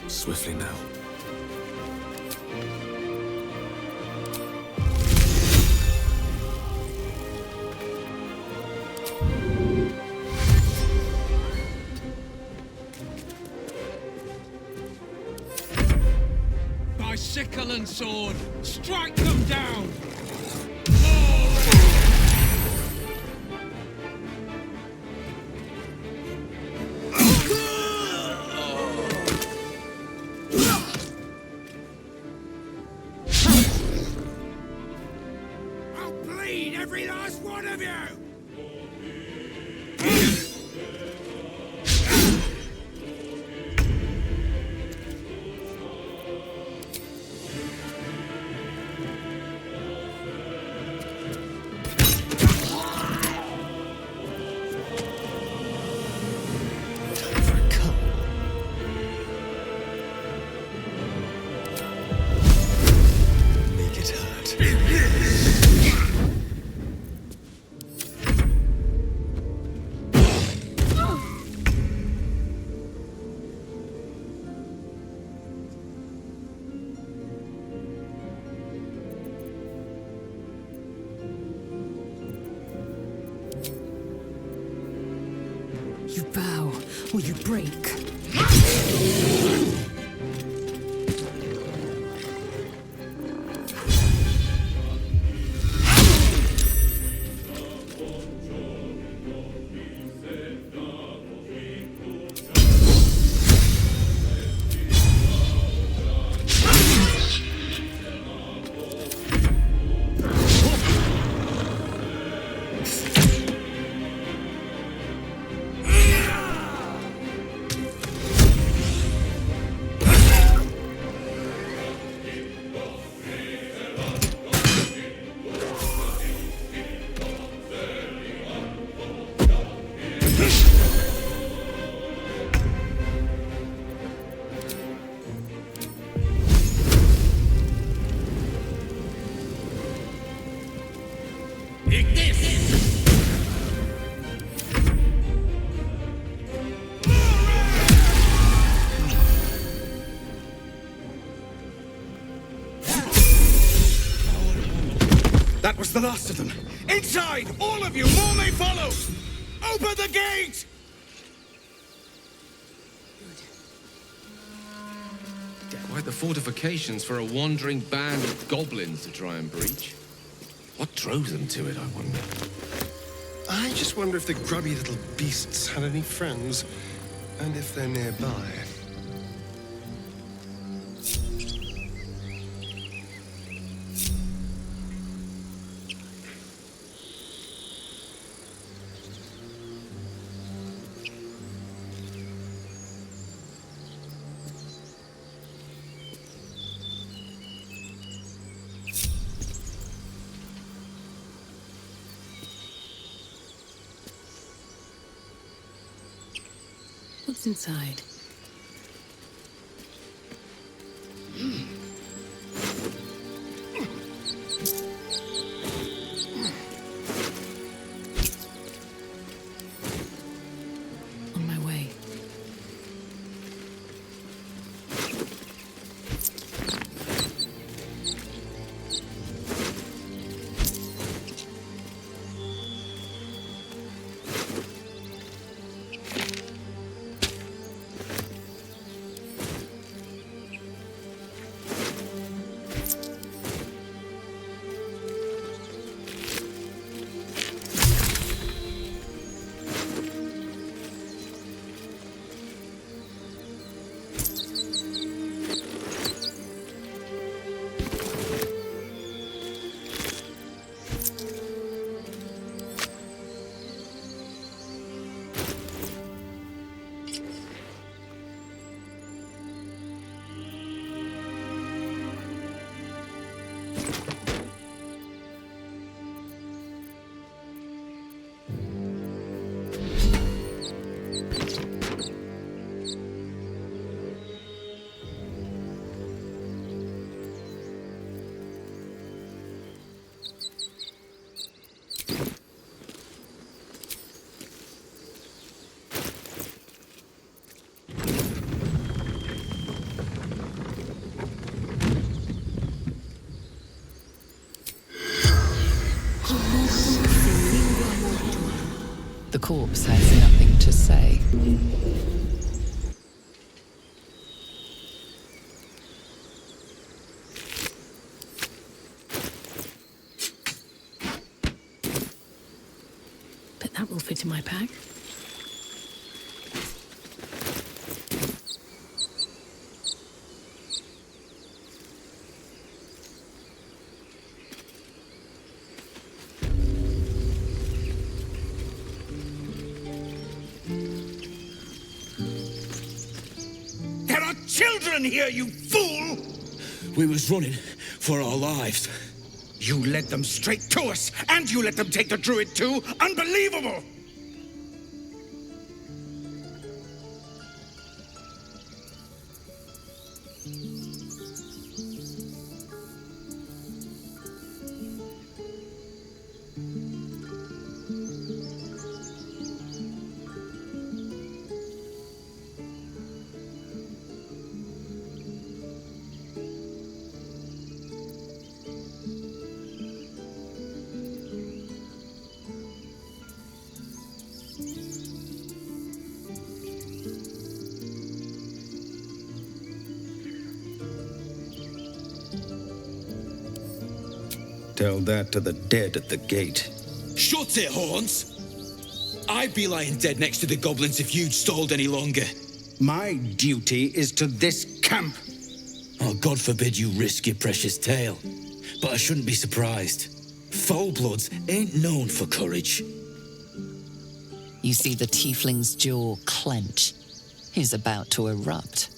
Swiftly now. By sickle and sword, strike them down! I'll bleed every last one of you! Make it hurt. You bow or you break. Take this! That was the last of them. Inside! All of you! More may follow! Open the gate! Quite the fortifications for a wandering band of goblins to try and breach. What drove them to it, I wonder? I just wonder if the grubby little beasts had any friends, and if they're nearby. What's inside? On my way. The corpse has nothing to say. Bet that will fit in my pack. There are children here, you fool! We was running for our lives. You led them straight to us, and you let them take the druid too? Unbelievable! Tell that to the dead at the gate. Shut it, Horns! I'd be lying dead next to the goblins if you'd stalled any longer. My duty is to this camp. Oh, God forbid you risk your precious tail. But I shouldn't be surprised. Foulbloods ain't known for courage. You see the tiefling's jaw clench. He's about to erupt.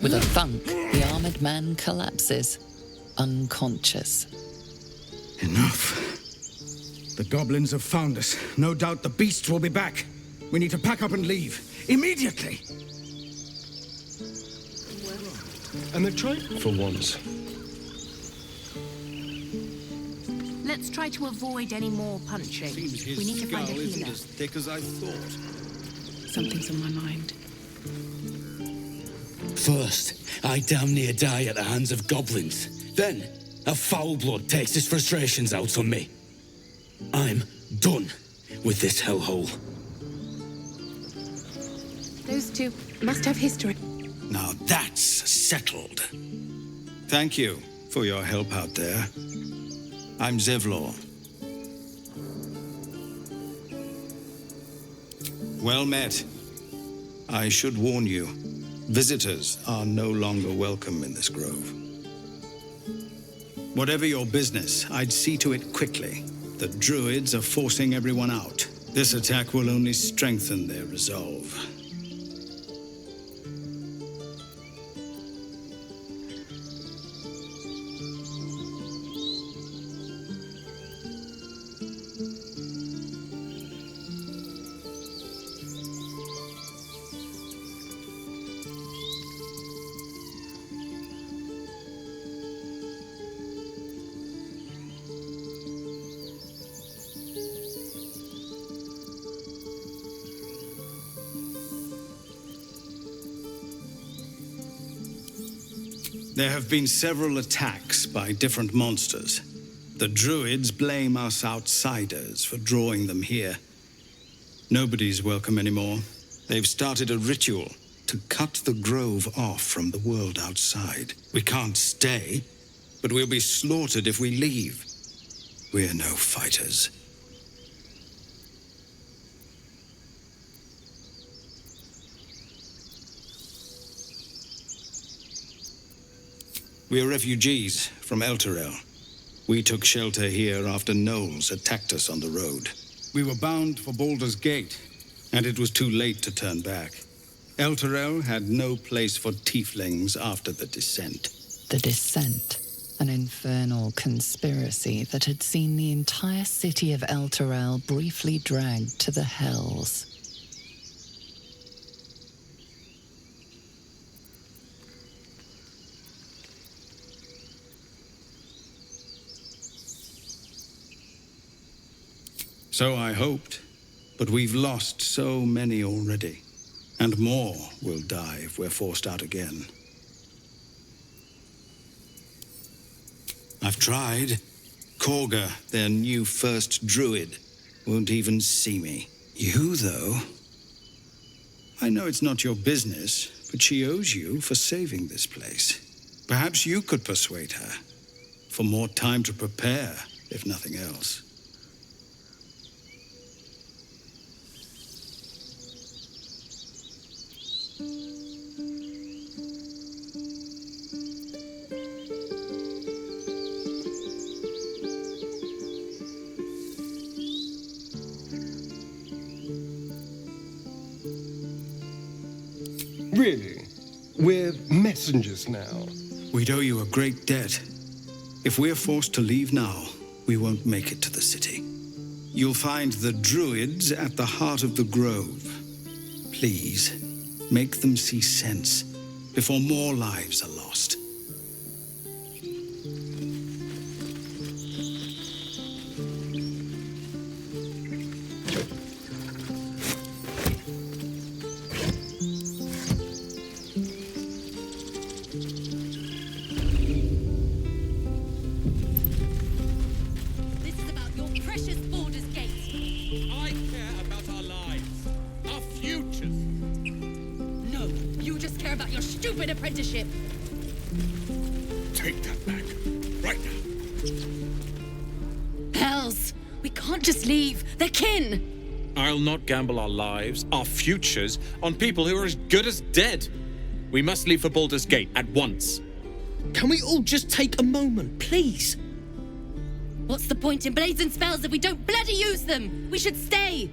With a thunk, the armored man collapses, unconscious. Enough. The goblins have found us. No doubt the beasts will be back. We need to pack up and leave. Immediately! And they're trying for once. Let's try to avoid any more punching. We need to find a isn't healer. as thick as I thought. Something's on my mind. First, I damn near die at the hands of goblins. Then, a foul blood takes his frustrations out on me. I'm done with this hellhole. Those two must have history. Now that's settled. Thank you for your help out there. I'm Zevlor. Well met. I should warn you, visitors are no longer welcome in this grove. Whatever your business, I'd see to it quickly. The druids are forcing everyone out. This attack will only strengthen their resolve. There have been several attacks by different monsters. The druids blame us outsiders for drawing them here. Nobody's welcome anymore. They've started a ritual to cut the grove off from the world outside. We can't stay, but we'll be slaughtered if we leave. We're no fighters. We're refugees from Elturel. We took shelter here after gnolls attacked us on the road. We were bound for Baldur's Gate, and it was too late to turn back. Elturel had no place for tieflings after the Descent. The Descent, an infernal conspiracy that had seen the entire city of Elturel briefly dragged to the Hells. So I hoped, but we've lost so many already. And more will die if we're forced out again. I've tried. Korga, their new first druid, won't even see me. You, though? I know it's not your business, but she owes you for saving this place. Perhaps you could persuade her. For more time to prepare, if nothing else. Really? We're messengers now. We'd owe you a great debt. If we're forced to leave now, we won't make it to the city. You'll find the druids at the heart of the grove. Please, make them see sense before more lives are lost. Apprenticeship. Take that back. Right now. Hells! We can't just leave. They're kin! I'll not gamble our lives, our futures, on people who are as good as dead. We must leave for Baldur's Gate at once. Can we all just take a moment, please? What's the point in blades and spells if we don't bloody use them? We should stay!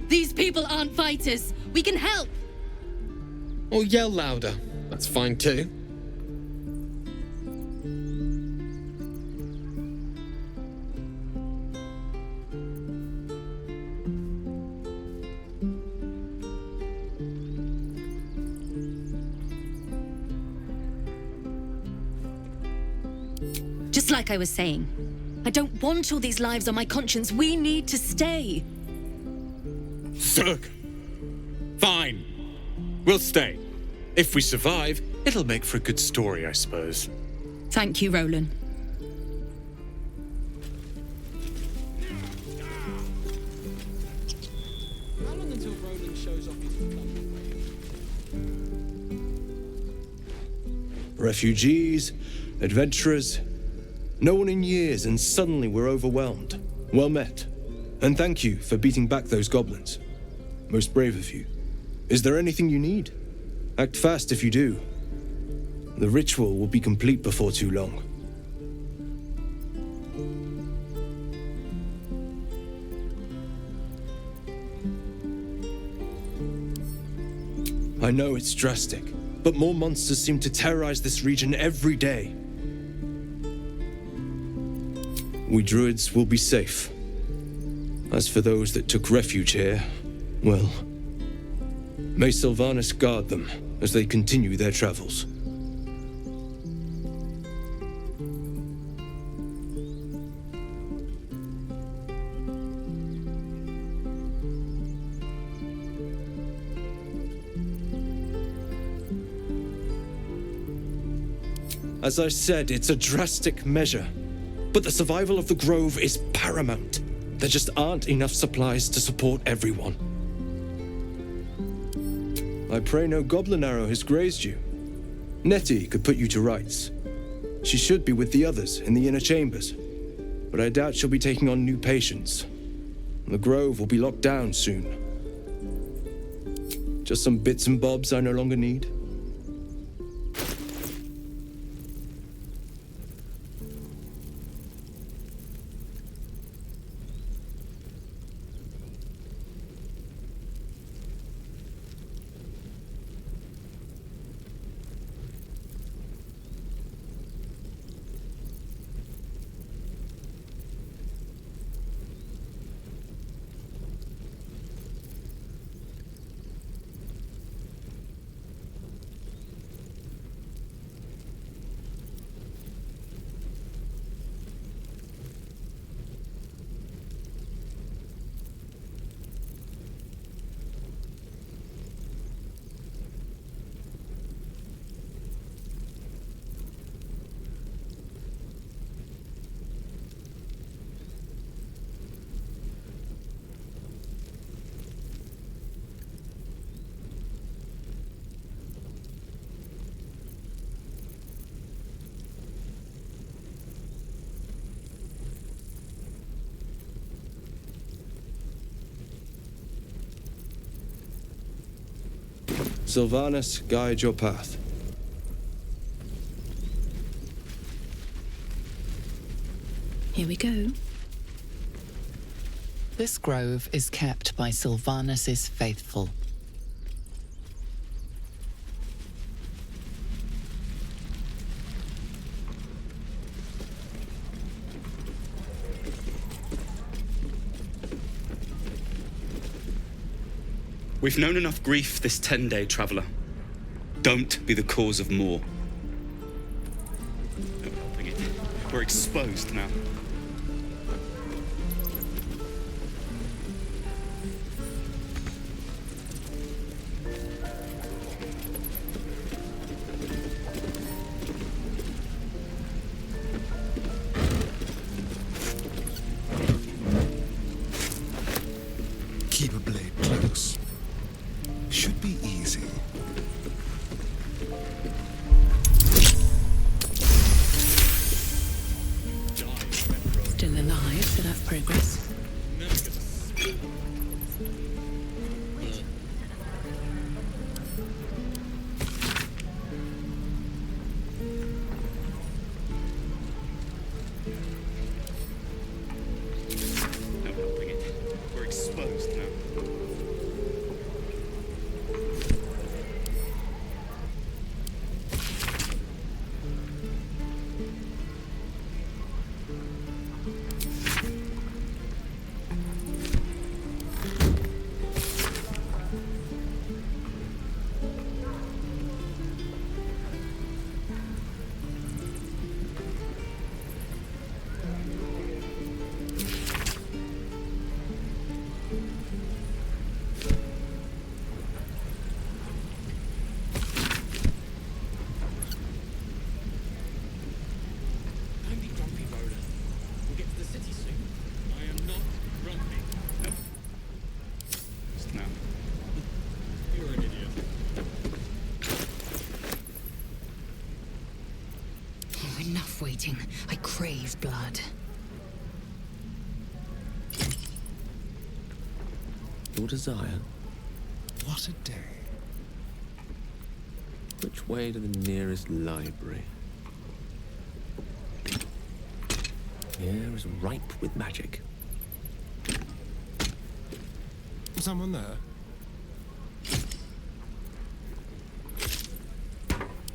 These people aren't fighters. We can help! Or yell louder. That's fine too. Just like I was saying, I don't want all these lives on my conscience. We need to stay. Zerg! Fine. We'll stay. If we survive, it'll make for a good story, I suppose. Thank you, Roland. How long until Roland shows off his Refugees, adventurers, no one in years, and suddenly we're overwhelmed. Well met. And thank you for beating back those goblins. Most brave of you. Is there anything you need? Act fast if you do. The ritual will be complete before too long. I know it's drastic, but more monsters seem to terrorize this region every day. We druids will be safe. As for those that took refuge here, well, may Sylvanas guard them as they continue their travels. As I said, it's a drastic measure, but the survival of the Grove is paramount. There just aren't enough supplies to support everyone. I pray no goblin arrow has grazed you. Nettie could put you to rights. She should be with the others in the inner chambers, but I doubt she'll be taking on new patients. The Grove will be locked down soon. Just some bits and bobs I no longer need. Sylvanas, guide your path. Here we go. This grove is kept by Sylvanas's faithful. We've known enough grief this 10-day traveler. Don't be the cause of more. No helping it. We're exposed now. Keep a blade close. Should be easy. Still alive, so that's progress. No helping it. We're exposed now. fighting. I crave blood. Your desire? What a day. Which way to the nearest library? The air is ripe with magic. Someone there?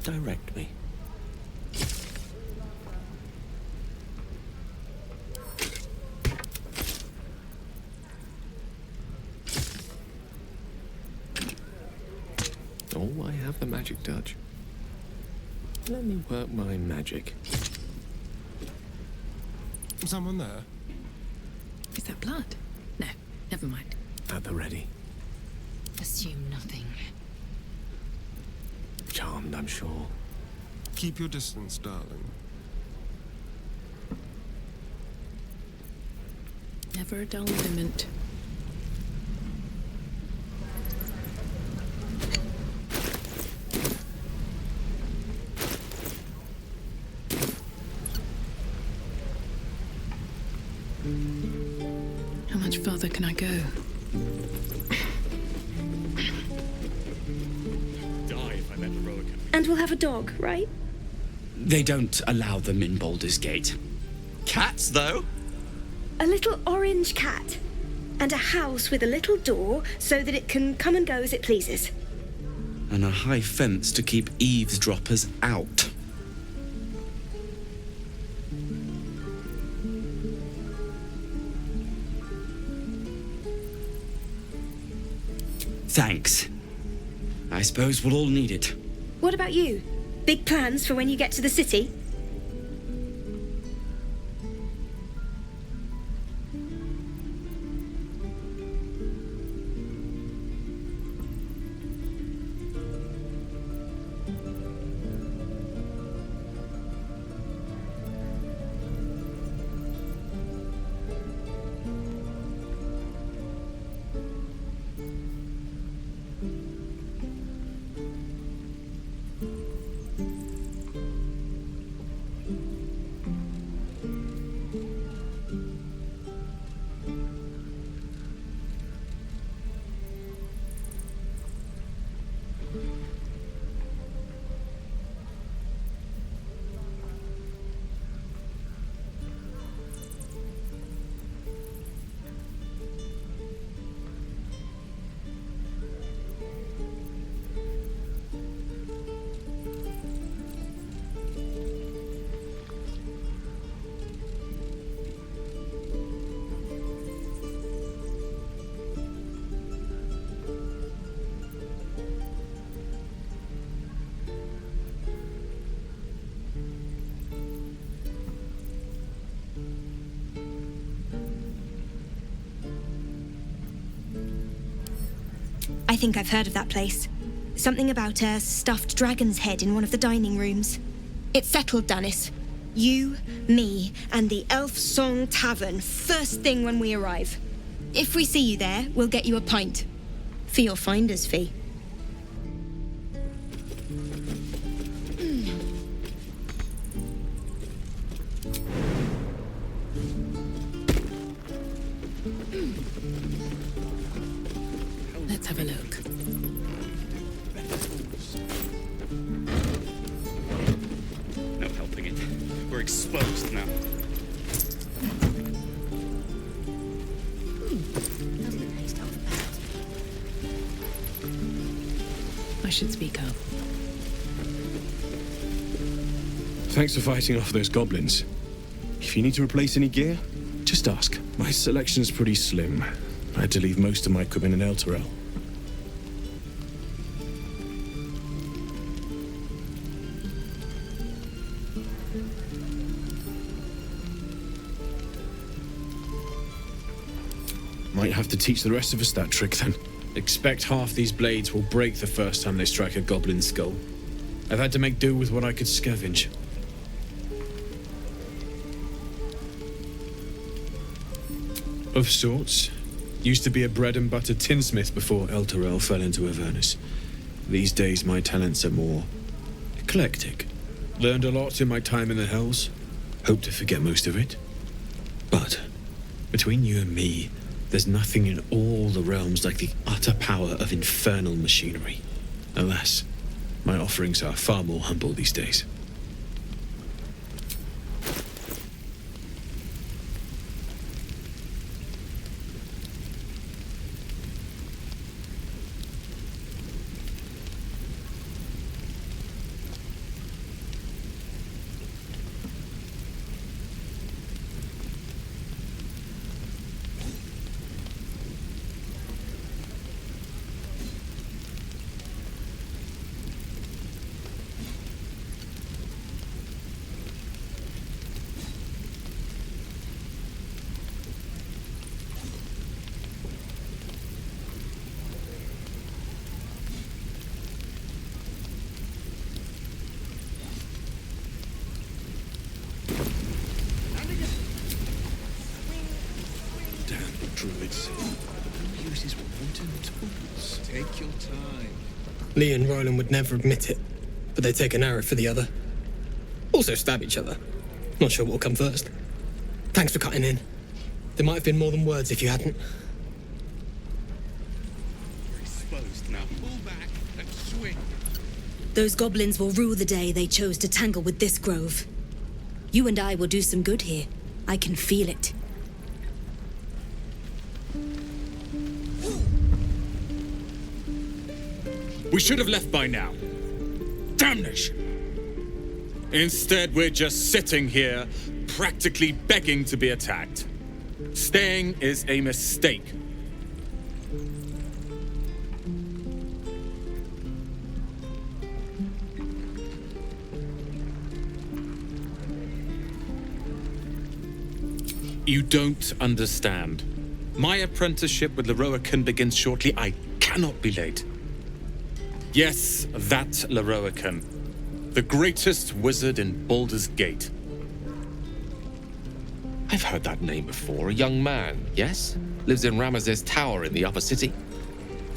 Direct me. Oh, I have the magic touch. Let me work my magic. Someone there? Is that blood? No, never mind. At the ready. Assume nothing. Charmed, I'm sure. Keep your distance, darling. Never a dull moment. How much farther can I go? Die if I met Heroica. And we'll have a dog, right? They don't allow them in Baldur's Gate. Cats, though? A little orange cat. And a house with a little door so that it can come and go as it pleases. And a high fence to keep eavesdroppers out. Thanks. I suppose we'll all need it. What about you? Big plans for when you get to the city? I think I've heard of that place. Something about a stuffed dragon's head in one of the dining rooms. It's settled, Danis. You, me, and the Elf Song Tavern first thing when we arrive. If we see you there, we'll get you a pint. For your finder's fee. Let's have a look. No helping it. We're exposed now. I should speak up. Thanks for fighting off those goblins. If you need to replace any gear, just ask. My selection's pretty slim. I had to leave most of my equipment in Elturel. Might have to teach the rest of us that trick then. Expect half these blades will break the first time they strike a goblin skull. I've had to make do with what I could scavenge. Of sorts. Used to be a bread and butter tinsmith before Elturel fell into Avernus. These days my talents are more eclectic. Learned a lot in my time in the Hells. Hope to forget most of it. But between you and me, there's nothing in all the realms like the utter power of infernal machinery. Alas, my offerings are far more humble these days. Druids. Who uses wooden tools? Take your time. Lee and Roland would never admit it, but they'd take an arrow for the other. Also stab each other. Not sure what'll come first. Thanks for cutting in. There might have been more than words if you hadn't. You're exposed now. Pull back and swing. Those goblins will rue the day they chose to tangle with this grove. You and I will do some good here. I can feel it. We should have left by now. Damnation! Instead, we're just sitting here, practically begging to be attacked. Staying is a mistake. You don't understand. My apprenticeship with Leroican begins shortly. I cannot be late. Yes, that Leroican. The greatest wizard in Baldur's Gate. I've heard that name before. A young man, yes? Lives in Ramaz's tower in the upper city.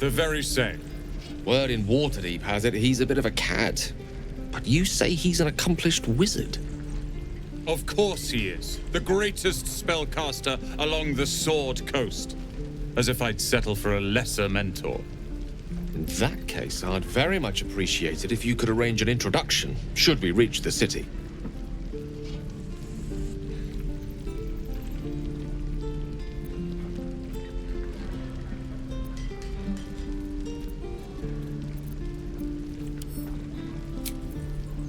The very same. Word in Waterdeep has it he's a bit of a cad. But you say he's an accomplished wizard. Of course he is. The greatest spellcaster along the Sword Coast. As if I'd settle for a lesser mentor. In that case, I'd very much appreciate it if you could arrange an introduction, should we reach the city.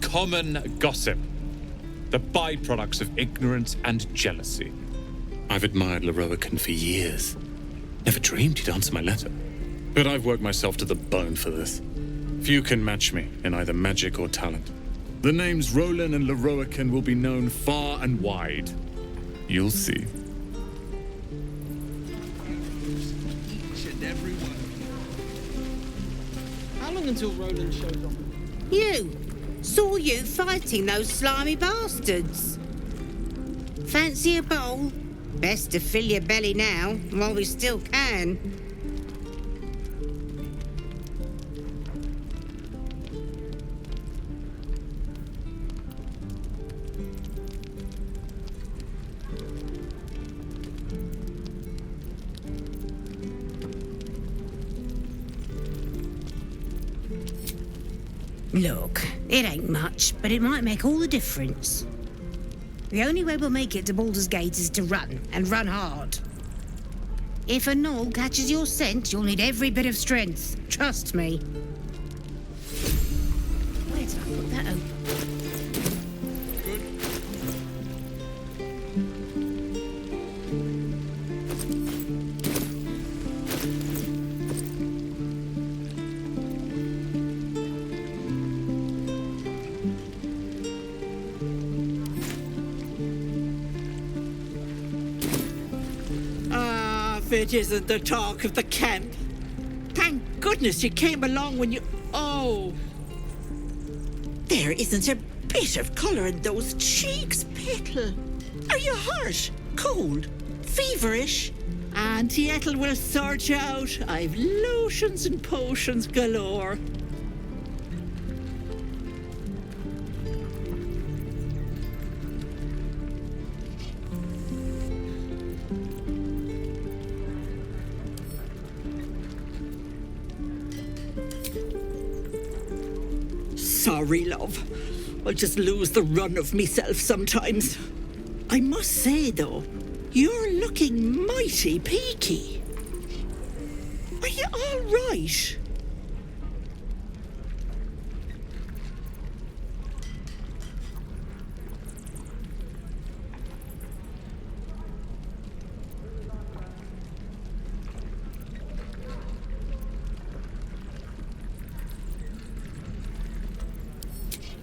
Common gossip. The byproducts of ignorance and jealousy. I've admired Leroican for years. Never dreamed he'd answer my letter. But I've worked myself to the bone for this. Few can match me in either magic or talent. The names Roland and Leroican will be known far and wide. You'll see. Each and every one. How long until Roland shows up? You! Saw you fighting those slimy bastards. Fancy a bowl? Best to fill your belly now, while we still can. Look, it ain't much, but it might make all the difference. The only way we'll make it to Baldur's Gate is to run, and run hard. If a gnoll catches your scent, you'll need every bit of strength. Trust me. Where did I put that open? It isn't the talk of the camp. Thank goodness you came along when you... Oh! There isn't a bit of colour in those cheeks, Petal. Are you hurt? Cold? Feverish? Auntie Ethel will sort you out. I've lotions and potions galore. sorry, love. I just lose the run of myself sometimes. I must say, though, you're looking mighty peaky. Are you all right?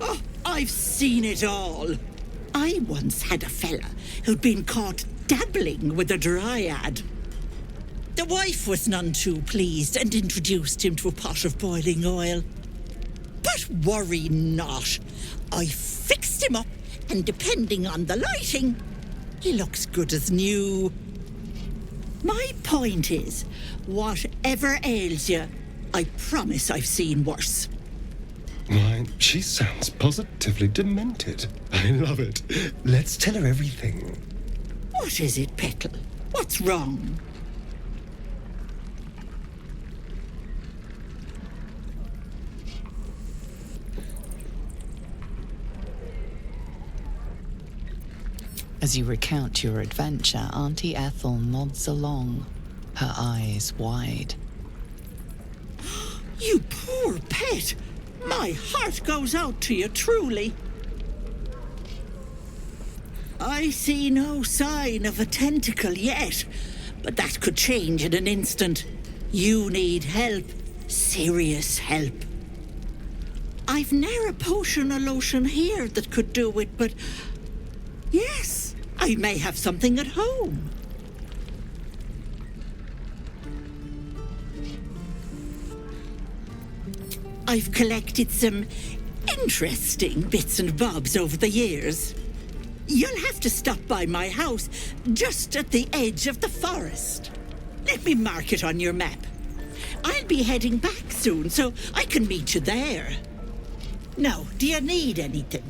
Oh, I've seen it all. I once had a fella who'd been caught dabbling with a dryad. The wife was none too pleased and introduced him to a pot of boiling oil. But worry not. I fixed him up, and depending on the lighting, he looks good as new. My point is, whatever ails you, I promise I've seen worse. Why, she sounds positively demented. I love it. Let's tell her everything. What is it, Petal? What's wrong? As you recount your adventure, Auntie Ethel nods along, her eyes wide. You poor pet! My heart goes out to you, truly. I see no sign of a tentacle yet, but that could change in an instant. You need help. Serious help. I've ne'er a potion or lotion here that could do it, but yes, I may have something at home. I've collected some interesting bits and bobs over the years. You'll have to stop by my house, just at the edge of the forest. Let me mark it on your map. I'll be heading back soon, so I can meet you there. Now, do you need anything?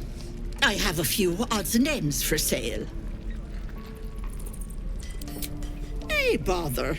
I have a few odds and ends for sale. Hey, bother.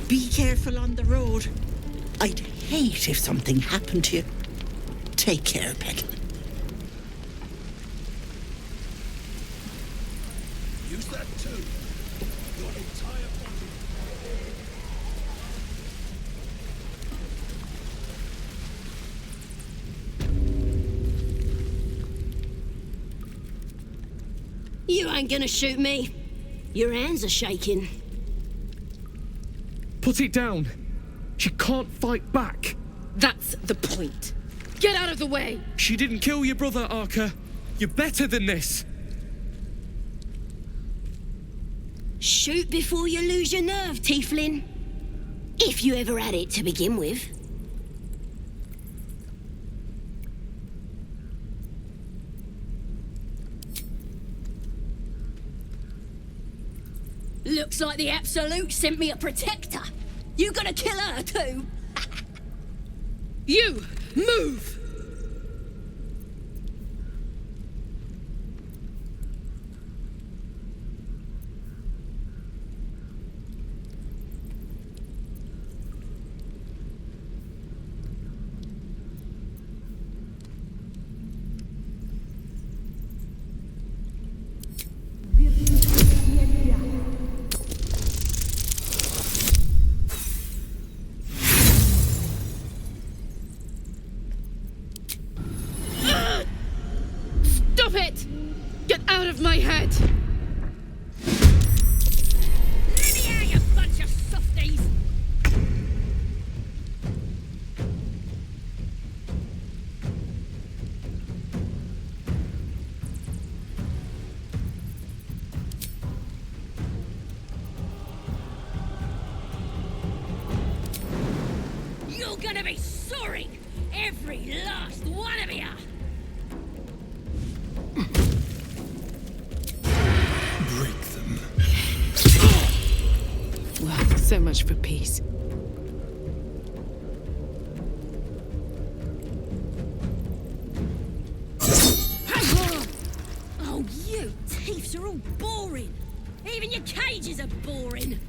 Be careful on the road. I'd hate if something happened to you. Take care, Petal. Use that too. Your entire body. You ain't gonna shoot me. Your hands are shaking. Put it down. She can't fight back. That's the point. Get out of the way! She didn't kill your brother, Arca. You're better than this. Shoot before you lose your nerve, Tiefling. If you ever had it to begin with. Looks like the Absolute sent me a protector. You gonna kill her too? You! Move! Stop it! Get out of my head! Lydia! gonna be sorry! Every last one of you! Break them. Well, so much for peace. Oh, you thieves are all boring! Even your cages are boring!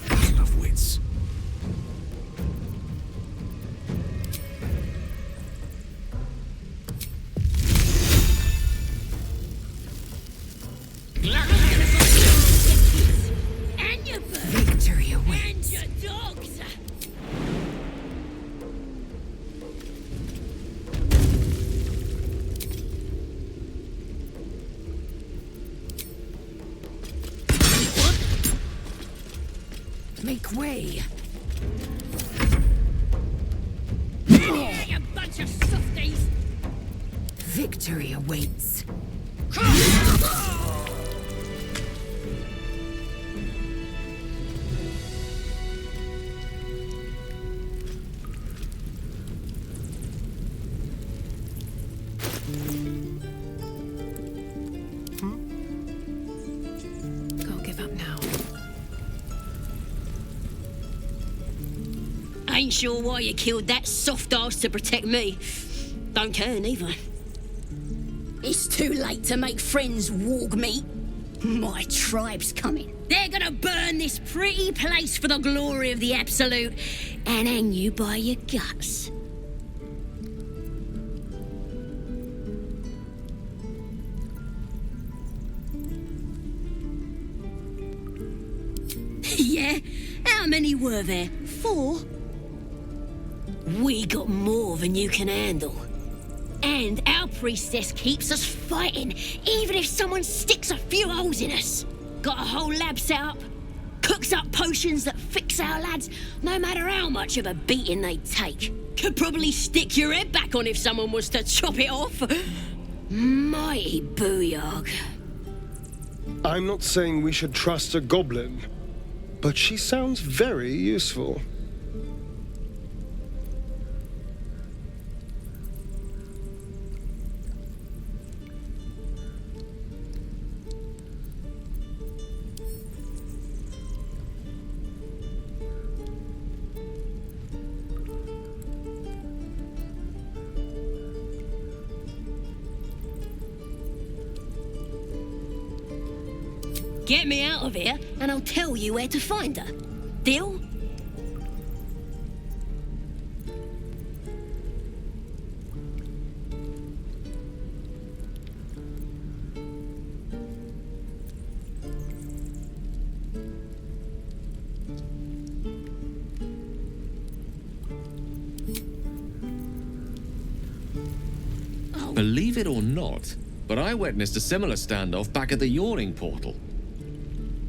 Battle of wits. And your birds! Victory awaits. And your dogs! Make way. Yeah, you bunch of softies! Victory awaits. Can't give up now. Ain't sure why you killed that soft ass to protect me. Don't care neither. It's too late to make friends, warg meat. My tribe's coming. They're gonna burn this pretty place for the glory of the Absolute and hang you by your guts. Yeah? How many were there? 4? We got more than you can handle. And our priestess keeps us fighting, even if someone sticks a few holes in us. Got a whole lab set up, cooks up potions that fix our lads, no matter how much of a beating they take. Could probably stick your head back on if someone was to chop it off. Mighty booyog. I'm not saying we should trust a goblin, but she sounds very useful. Get me out of here, and I'll tell you where to find her. Deal? Believe it or not, but I witnessed a similar standoff back at the Yawning Portal.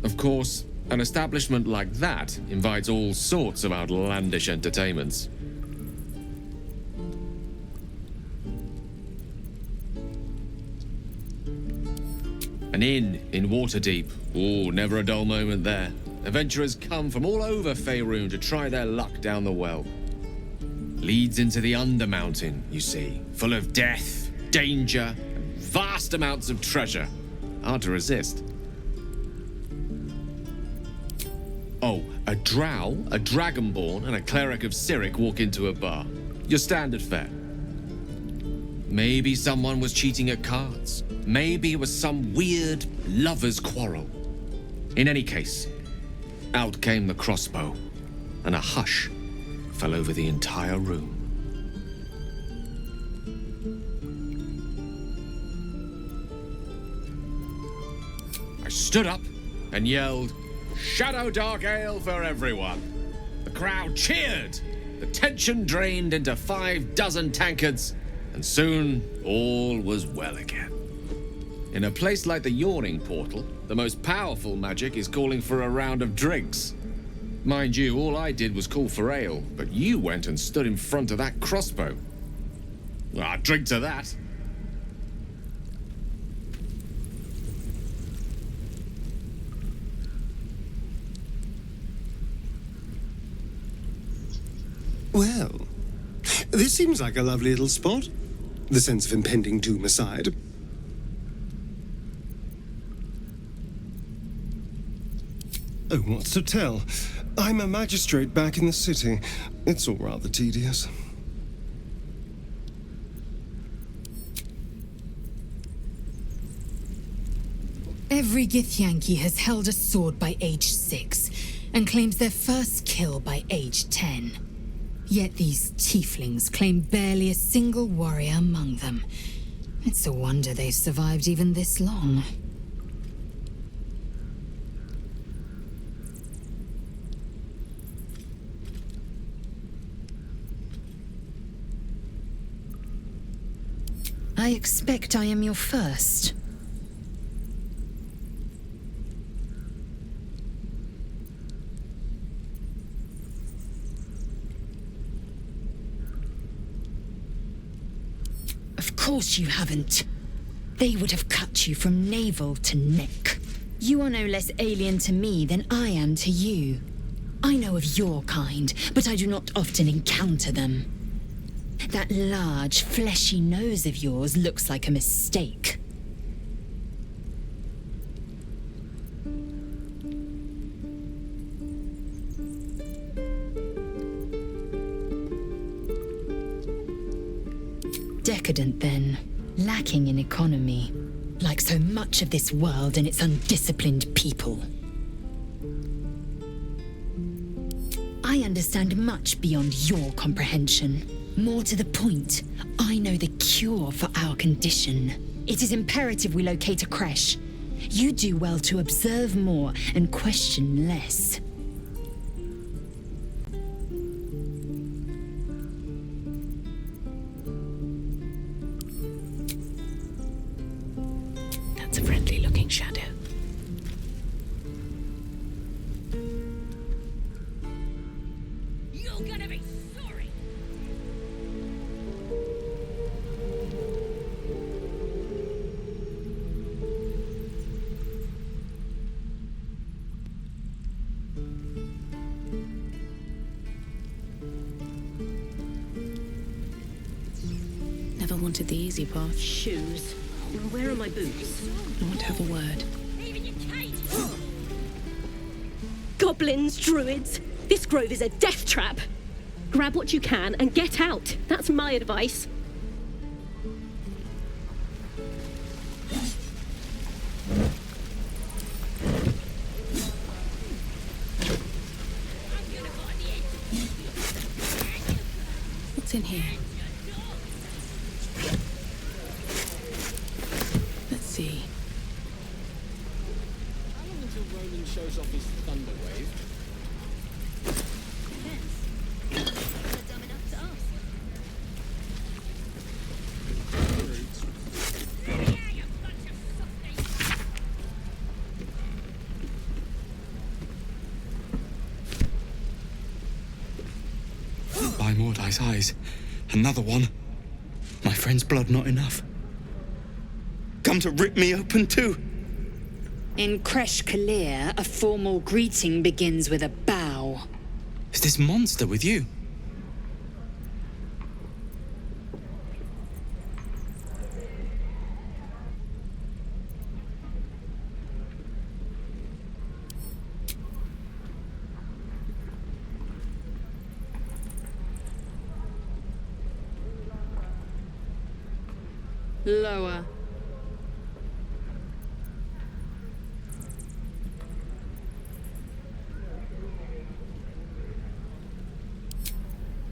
Of course, an establishment like that invites all sorts of outlandish entertainments. An inn in Waterdeep. Oh, never a dull moment there. Adventurers come from all over Faerun to try their luck down the well. Leads into the Undermountain, you see, full of death, danger, and vast amounts of treasure. Hard to resist. Oh, a drow, a dragonborn, and a cleric of Cyric walk into a bar. Your standard fare. Maybe someone was cheating at cards. Maybe it was some weird lover's quarrel. In any case, out came the crossbow, and a hush fell over the entire room. I stood up and yelled, "Shadow Dark Ale for everyone!" The crowd cheered. The tension drained into 6 tankards, and soon all was well again. In a place like the Yawning Portal, the most powerful magic is calling for a round of drinks. Mind you, all I did was call for ale, but you went and stood in front of that crossbow. Well, I'd drink to that. Well, this seems like a lovely little spot. The sense of impending doom aside. Oh, what's to tell? I'm a magistrate back in the city. It's all rather tedious. Every Githyanki has held a sword by age 6 and claims their first kill by age 10. Yet these tieflings claim barely a single warrior among them. It's a wonder they've survived even this long. I expect I am your first. Of course you haven't. They would have cut you from navel to neck. You are no less alien to me than I am to you. I know of your kind, but I do not often encounter them. That large, fleshy nose of yours looks like a mistake. Decadent, then. Lacking in economy. Like so much of this world and its undisciplined people. I understand much beyond your comprehension. More to the point, I know the cure for our condition. It is imperative we locate a creche. You do well to observe more and question less. That's a friendly-looking shadow. You're gonna be sorry. Never wanted the easy path. Shoes. Where are my boots? I want to have a word. Goblins, druids. This grove is a death trap. Grab what you can and get out. That's my advice. What's in here? Let's see. How long until Roland shows off his thunder wave? By Mordai's eyes, another one. My friend's blood not enough. Come to rip me open too. In Kresh Kalir, a formal greeting begins with a bow. Is this monster with you? Lower.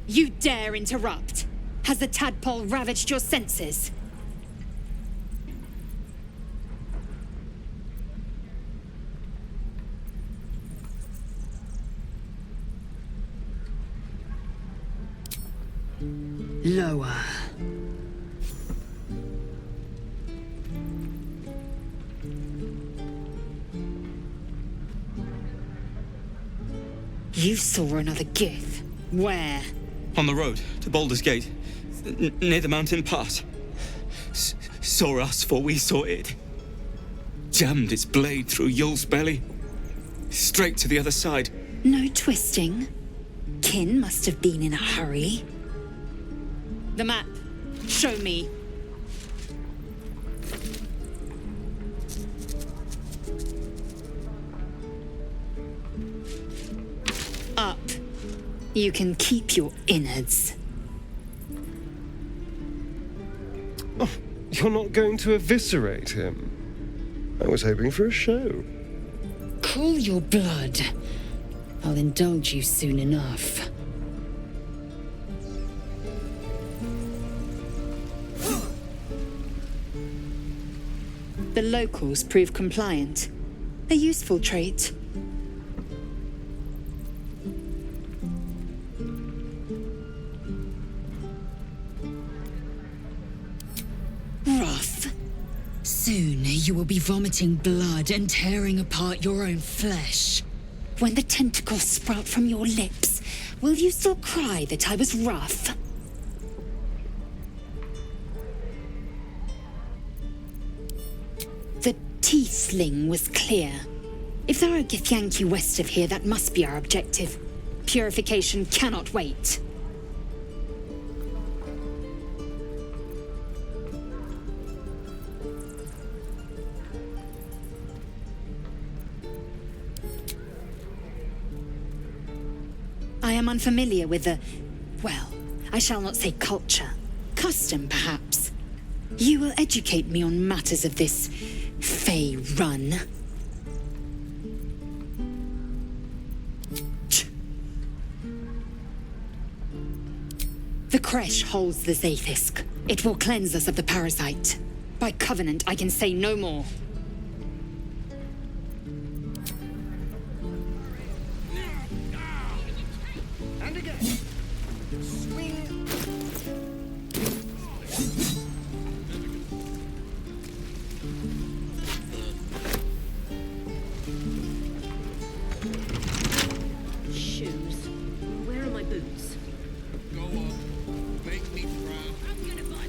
You dare interrupt? Has the tadpole ravaged your senses? Lower. You saw another Gith. Where? On the road to Baldur's Gate, near the mountain pass. Saw us, for we saw it. Jammed its blade through Yul's belly, straight to the other side. No twisting. Kin must have been in a hurry. The map. Show me. Up. You can keep your innards. Oh, you're not going to eviscerate him? I was hoping for a show. Cool your blood. I'll indulge you soon enough. The locals prove compliant. A useful trait. Rough. Soon you will be vomiting blood and tearing apart your own flesh. When the tentacles sprout from your lips, will you still cry that I was rough? The teeth sling was clear. If there are Githyanki west of here, that must be our objective. Purification cannot wait. I am unfamiliar with the, well, I shall not say culture. Custom, perhaps. You will educate me on matters of this Fey run. The Kresh holds the Zaithisk. It will cleanse us of the parasite. By covenant, I can say no more. And again. Swing. Shoes. Where are my boots? Go on. Make me proud. I'm gonna buy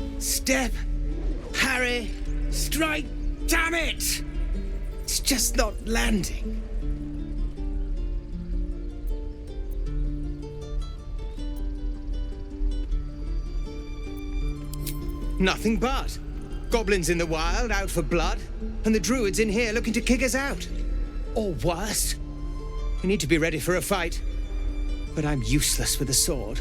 the. Step. Harry. Strike. Damn it! It's just not landing. Nothing but. Goblins in the wild, out for blood, and the druids in here looking to kick us out. Or worse. We need to be ready for a fight. But I'm useless with a sword.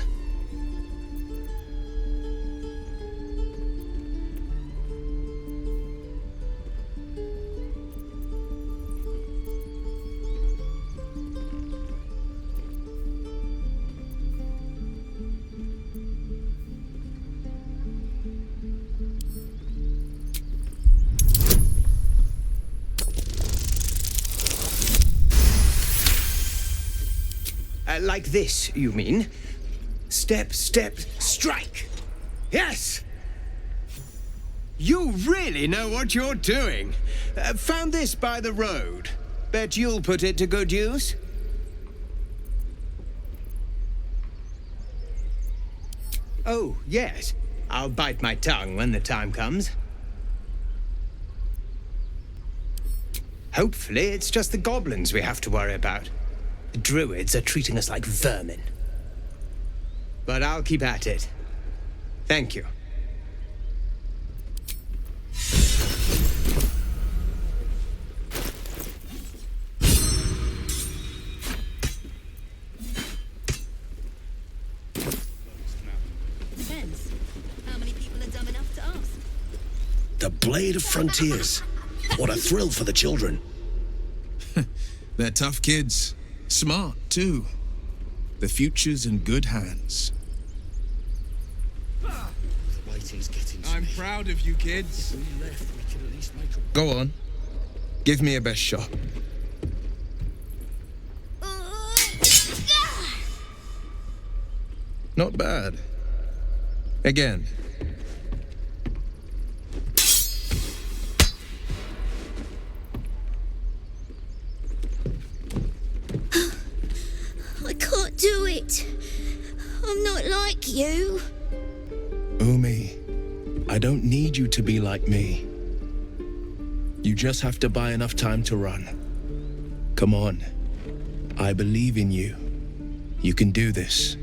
Like this, you mean? Step, step, strike! Yes! You really know what you're doing. Found this by the road. Bet you'll put it to good use. Oh, yes. I'll bite my tongue when the time comes. Hopefully, it's just the goblins we have to worry about. The druids are treating us like vermin. But I'll keep at it. Thank you. Depends. How many people are dumb enough to ask? The Blade of Frontiers. What a thrill for the children. They're tough kids. Smart, too. The future's in good hands. I'm proud of you, kids. Go on. Give me a best shot. Not bad. Again. I can't do it. I'm not like you. Umi, I don't need you to be like me. You just have to buy enough time to run. Come on. I believe in you. You can do this.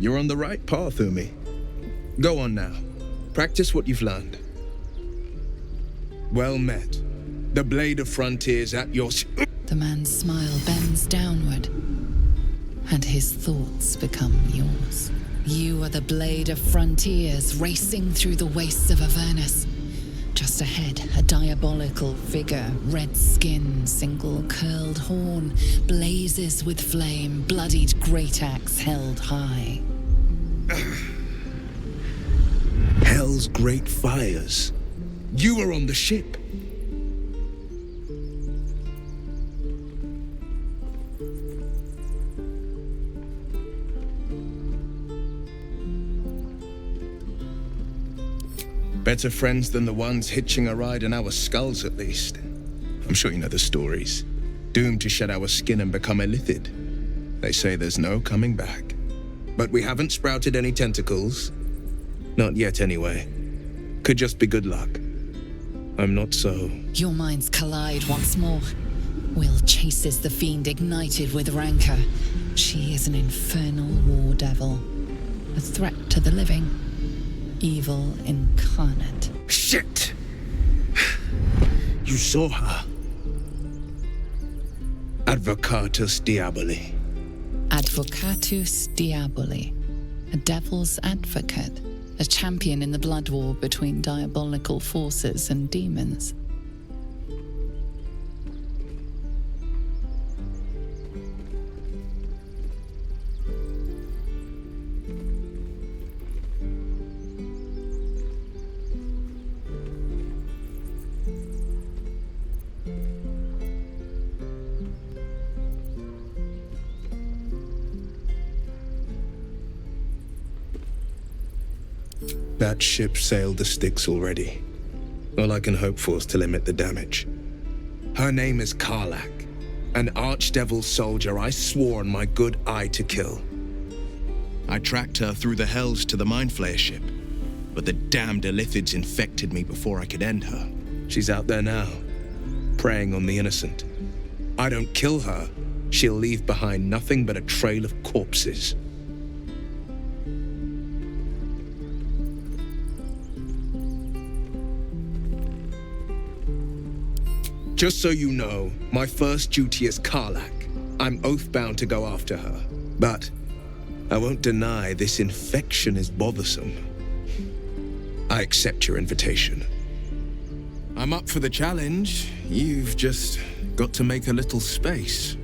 You're on the right path, Umi. Go on now. Practice what you've learned. Well met. The blade of frontiers at your... The man's smile bends downward, and his thoughts become yours. You are the blade of frontiers racing through the wastes of Avernus. Just ahead, a diabolical figure, red skin, single curled horn, blazes with flame, bloodied great axe held high. Hell's great fires. You were on the ship. Better friends than the ones hitching a ride in our skulls, at least. I'm sure you know the stories. Doomed to shed our skin and become illithid. They say there's no coming back. But we haven't sprouted any tentacles. Not yet, anyway. Could just be good luck. I'm not so... Your minds collide once more. Will chases the fiend ignited with rancor. She is an infernal war devil. A threat to the living. Evil incarnate. Shit! You saw her. Advocatus Diaboli. Advocatus Diaboli. A devil's advocate. A champion in the blood war between diabolical forces and demons. That ship sailed the Styx already. All I can hope for is to limit the damage. Her name is Karlak, an archdevil soldier I swore on my good eye to kill. I tracked her through the hells to the Mindflayer ship, but the damned Illithids infected me before I could end her. She's out there now, preying on the innocent. I don't kill her, she'll leave behind nothing but a trail of corpses. Just so you know, my first duty is Karlak. I'm oath-bound to go after her. But I won't deny this infection is bothersome. I accept your invitation. I'm up for the challenge. You've just got to make a little space.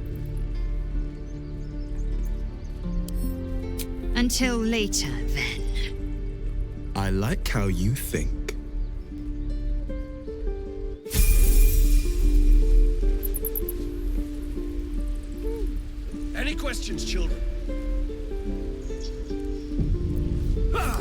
Until later, then. I like how you think. Any questions, children? Ah!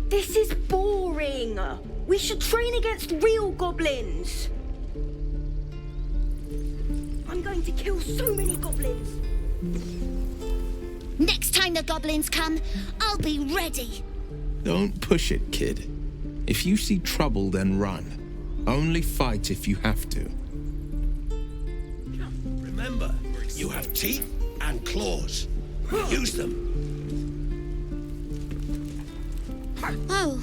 This is boring. We should train against real goblins. I'm going to kill so many goblins. Next time the goblins come, I'll be ready. Don't push it, kid. If you see trouble, then run. Only fight if you have to. Remember, you have teeth and claws. Use them. Oh,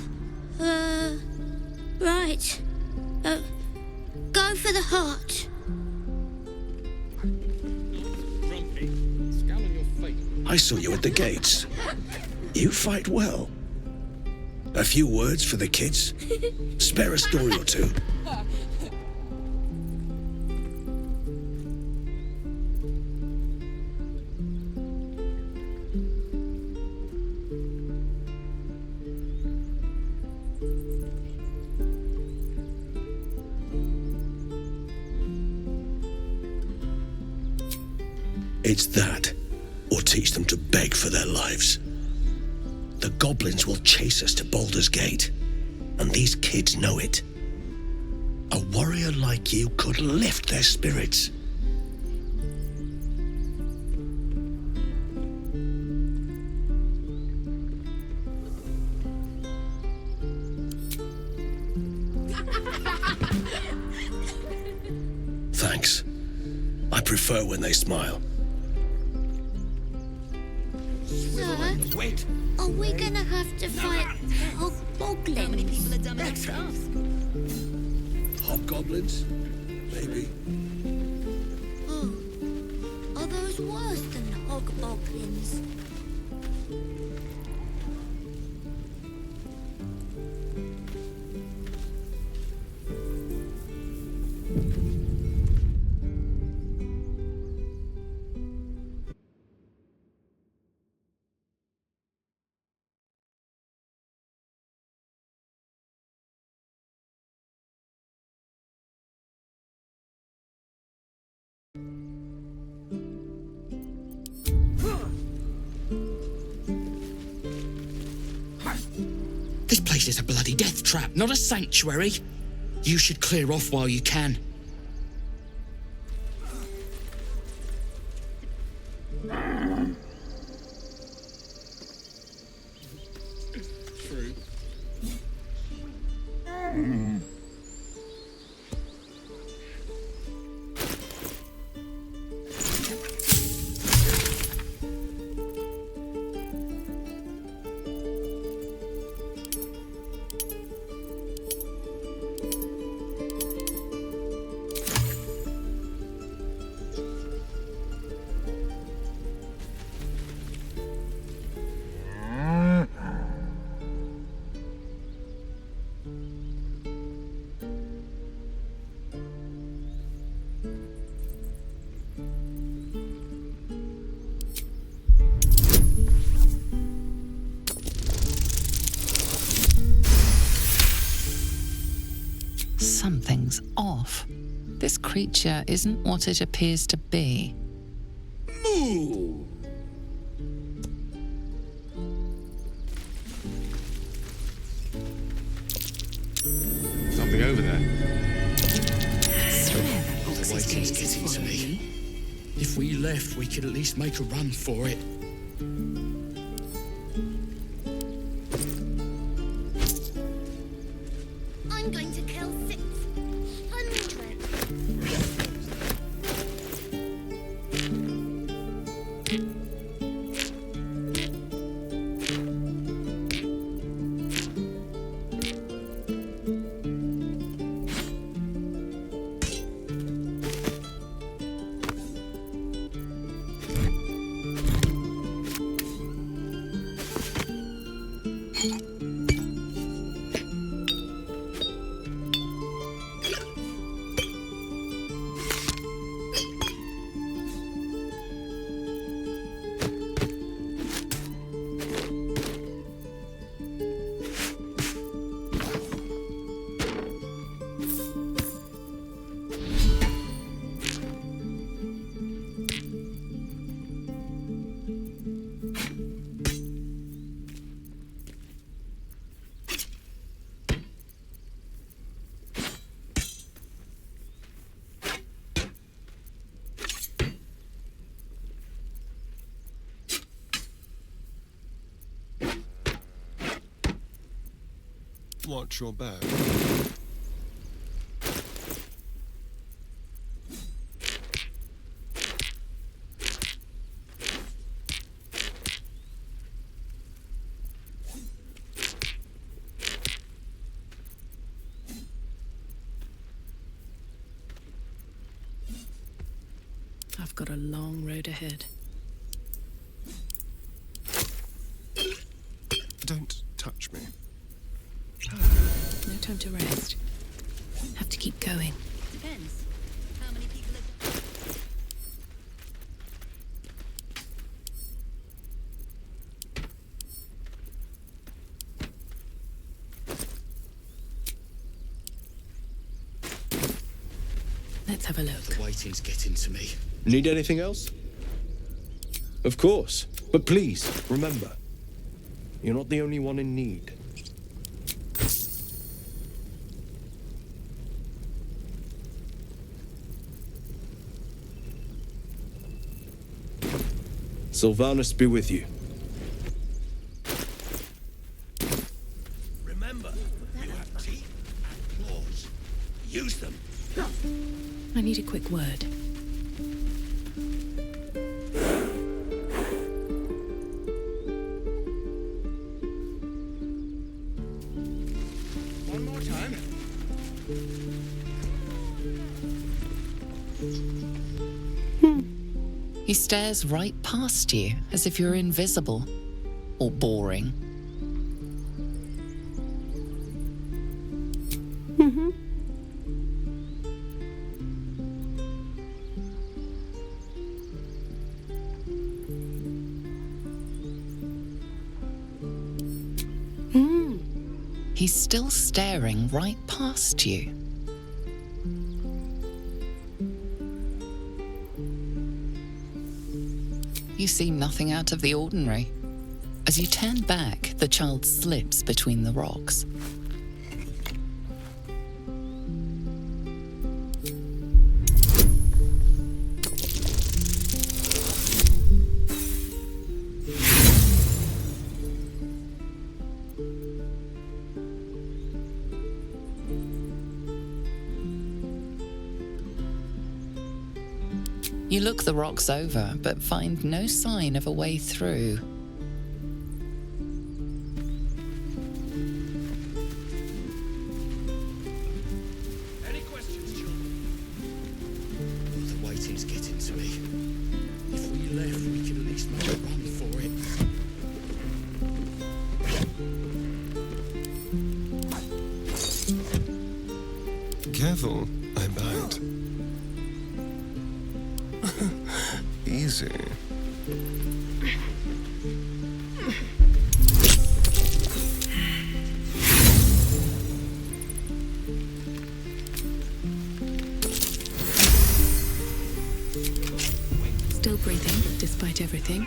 right. Go for the heart. I saw you at the gates. You fight well. A few words for the kids? Spare a story or two. It's that, or teach them to beg for their lives. The goblins will chase us to Baldur's Gate, and these kids know it. A warrior like you could lift their spirits. Thanks. I prefer when they smile. Sir, wait. Are we gonna have to fight hobgoblins? How many people have done that? Hobgoblins? Maybe. Oh, are those worse than hobgoblins? This place is a bloody death trap, not a sanctuary. You should clear off while you can. True. Something's off. This creature isn't what it appears to be. Moo! Something over there. Waiting's getting to me. If we left, we could at least make a run for it. I'm going to kill 600. Watch your back. I've got a long road ahead. Don't touch me. rest. Have to keep going. Depends. How many people are... Let's have a look. The waiting's getting to me. Need anything else? Of course. But please, remember, you're not the only one in need. Sylvanus be with you. Remember, you have teeth and claws. Use them. I need a quick word. One more time. He stares right past you as if you're invisible or boring. Mm-hmm. He's still staring right past you. You see nothing out of the ordinary. As you turn back, the child slips between the rocks. You look the rocks over, but find no sign of a way through. Any questions, children? The waiting's getting to me. If we left, we could at least make a run for it. Careful, I bite. Easy. Still breathing, despite everything.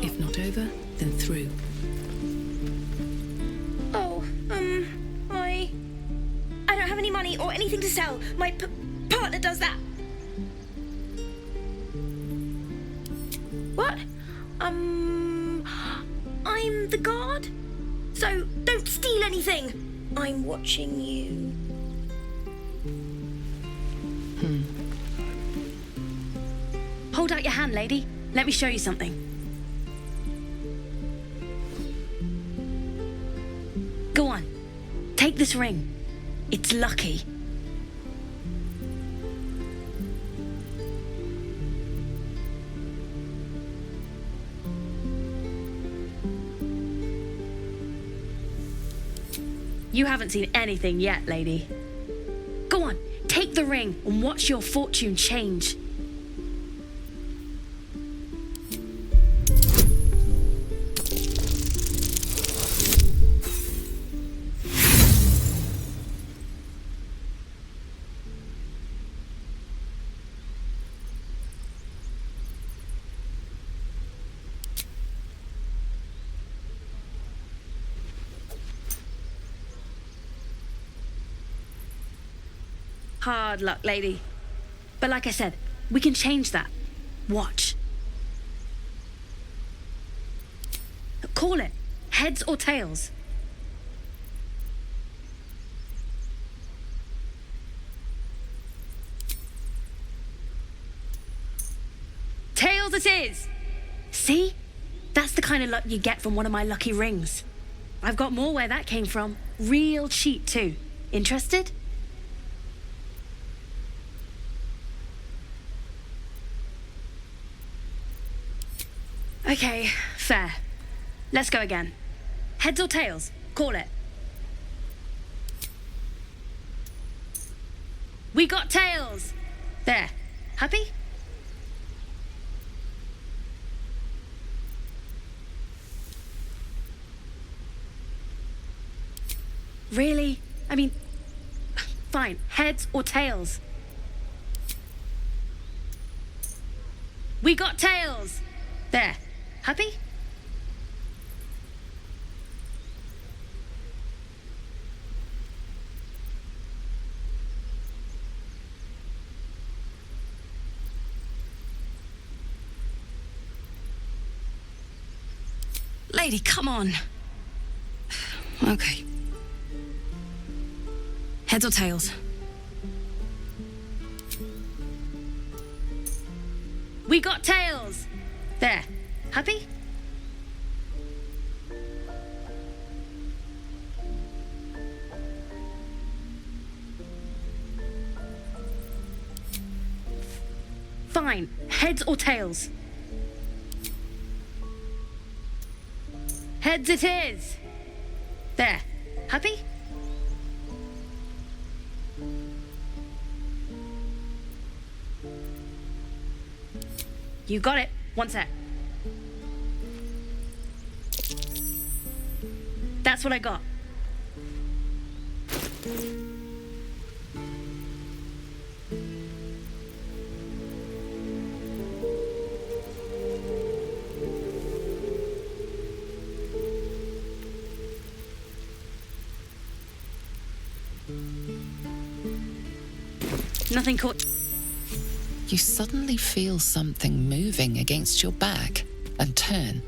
If not over, then through. Oh, I don't have any money or anything to sell. My partner does that. What? I'm the guard. So don't steal anything. I'm watching you. Hold out your hand, lady. Let me show you something. Go on. Take this ring. It's lucky. You haven't seen anything yet, lady. Go on, take the ring and watch your fortune change. Hard luck, lady. But like I said, we can change that. Watch. Call it. Heads or tails? Tails it is! See? That's the kind of luck you get from one of my lucky rings. I've got more where that came from. Real cheap, too. Interested? Okay, fair. Let's go again. Heads or tails? Call it. We got tails! There. Happy? Really? I mean, fine. Heads or tails? We got tails! There. Happy? Lady, come on. Okay. Heads or tails? We got tails! There. Happy? Fine. Heads or tails? Heads it is! There. Happy? You got it. One sec. That's what I got. Nothing caught. You suddenly feel something moving against your back and turn.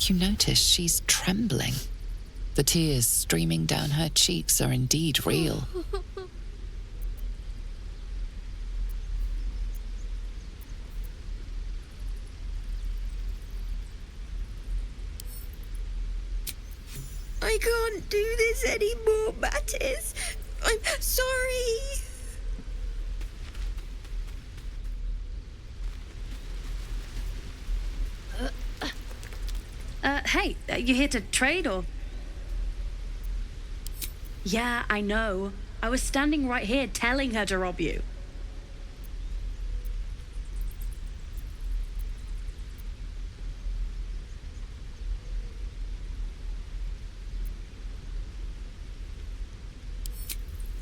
You notice she's trembling. The tears streaming down her cheeks are indeed real. I can't do this anymore, Mattis. I'm sorry. Hey, you here to trade or? Yeah, I know. I was standing right here telling her to rob you.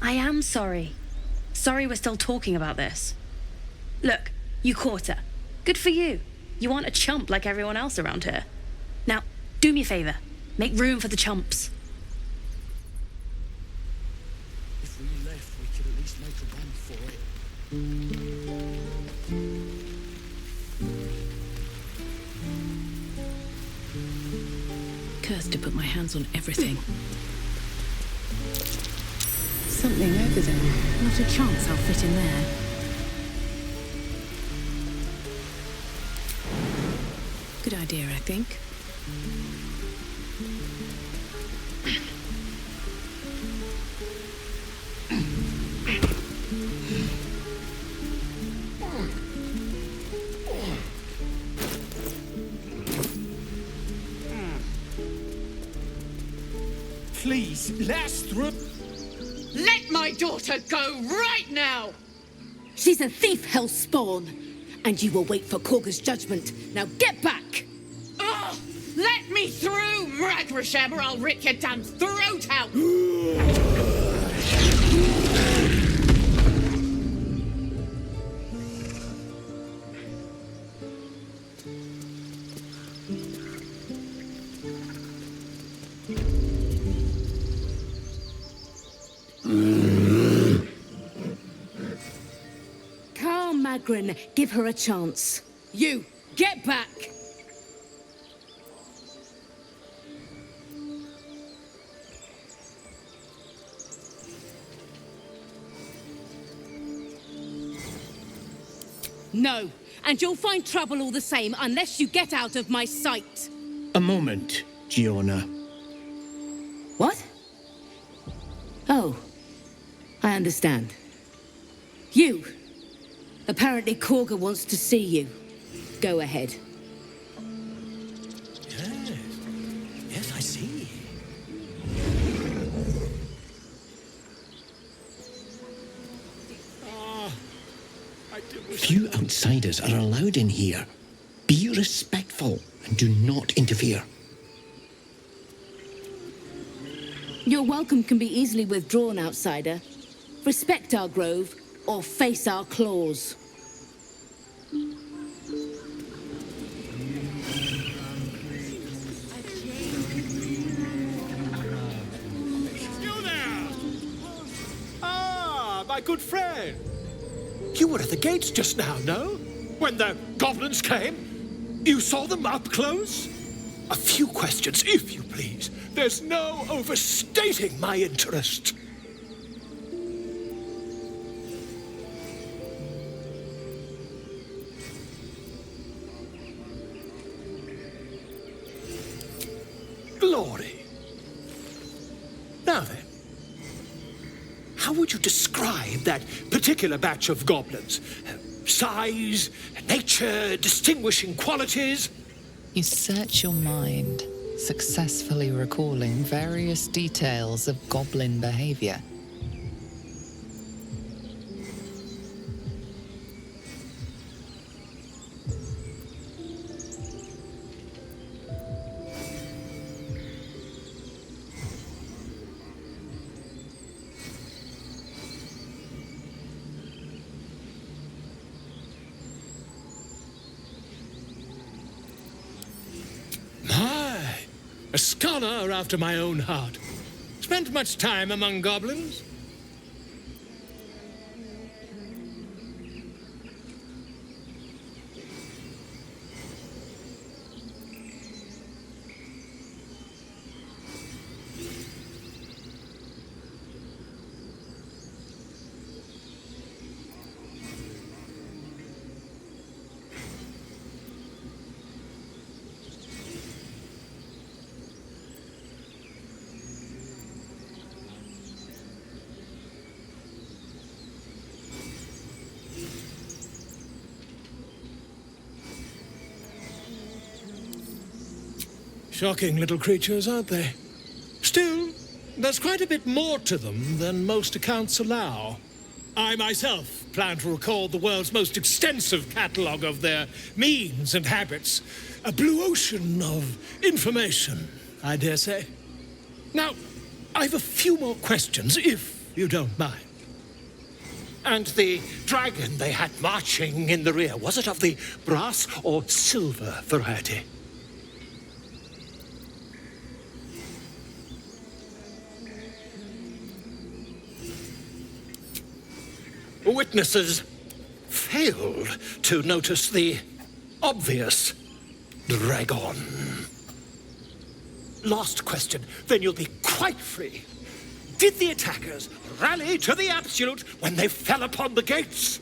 I am sorry. Sorry we're still talking about this. Look, you caught her. Good for you. You aren't a chump like everyone else around here. Now, do me a favor. Make room for the chumps. If we left, we could at least make a run for it. Cursed to put my hands on everything. Something over there. Not a chance I'll fit in there. Good idea, I think. please, let us through. Let my daughter go right now! She's a thief, hellspawn, and you will wait for Korga's judgment. Now get back! Oh, let me through, Mragrasham, or I'll rip your damn throat out! Calm, Magrin. Give her a chance. You, get back! No, and you'll find trouble all the same unless you get out of my sight. A moment, Giona. What? Oh, I understand. You. Apparently Korga wants to see you. Go ahead. Yes. Yes, I see. Few outsiders are allowed in here. Be respectful and do not interfere. Your welcome can be easily withdrawn, outsider. Respect our grove, or face our claws. You there! Ah, my good friend. You were at the gates just now, no? When the goblins came? You saw them up close? A few questions, if you please. There's no overstating my interest. Glory. Now then, how would you describe that particular batch of goblins? Size, nature, distinguishing qualities? You search your mind, successfully recalling various details of goblin behavior. A scholar after my own heart. Spent much time among goblins? Shocking little creatures, aren't they? Still, there's quite a bit more to them than most accounts allow. I myself plan to record the world's most extensive catalogue of their means and habits. A blue ocean of information, I dare say. Now, I've a few more questions, if you don't mind. And the dragon they had marching in the rear, was it of the brass or silver variety? Witnesses failed to notice the obvious dragon. Last question, then you'll be quite free. Did the attackers rally to the absolute when they fell upon the gates?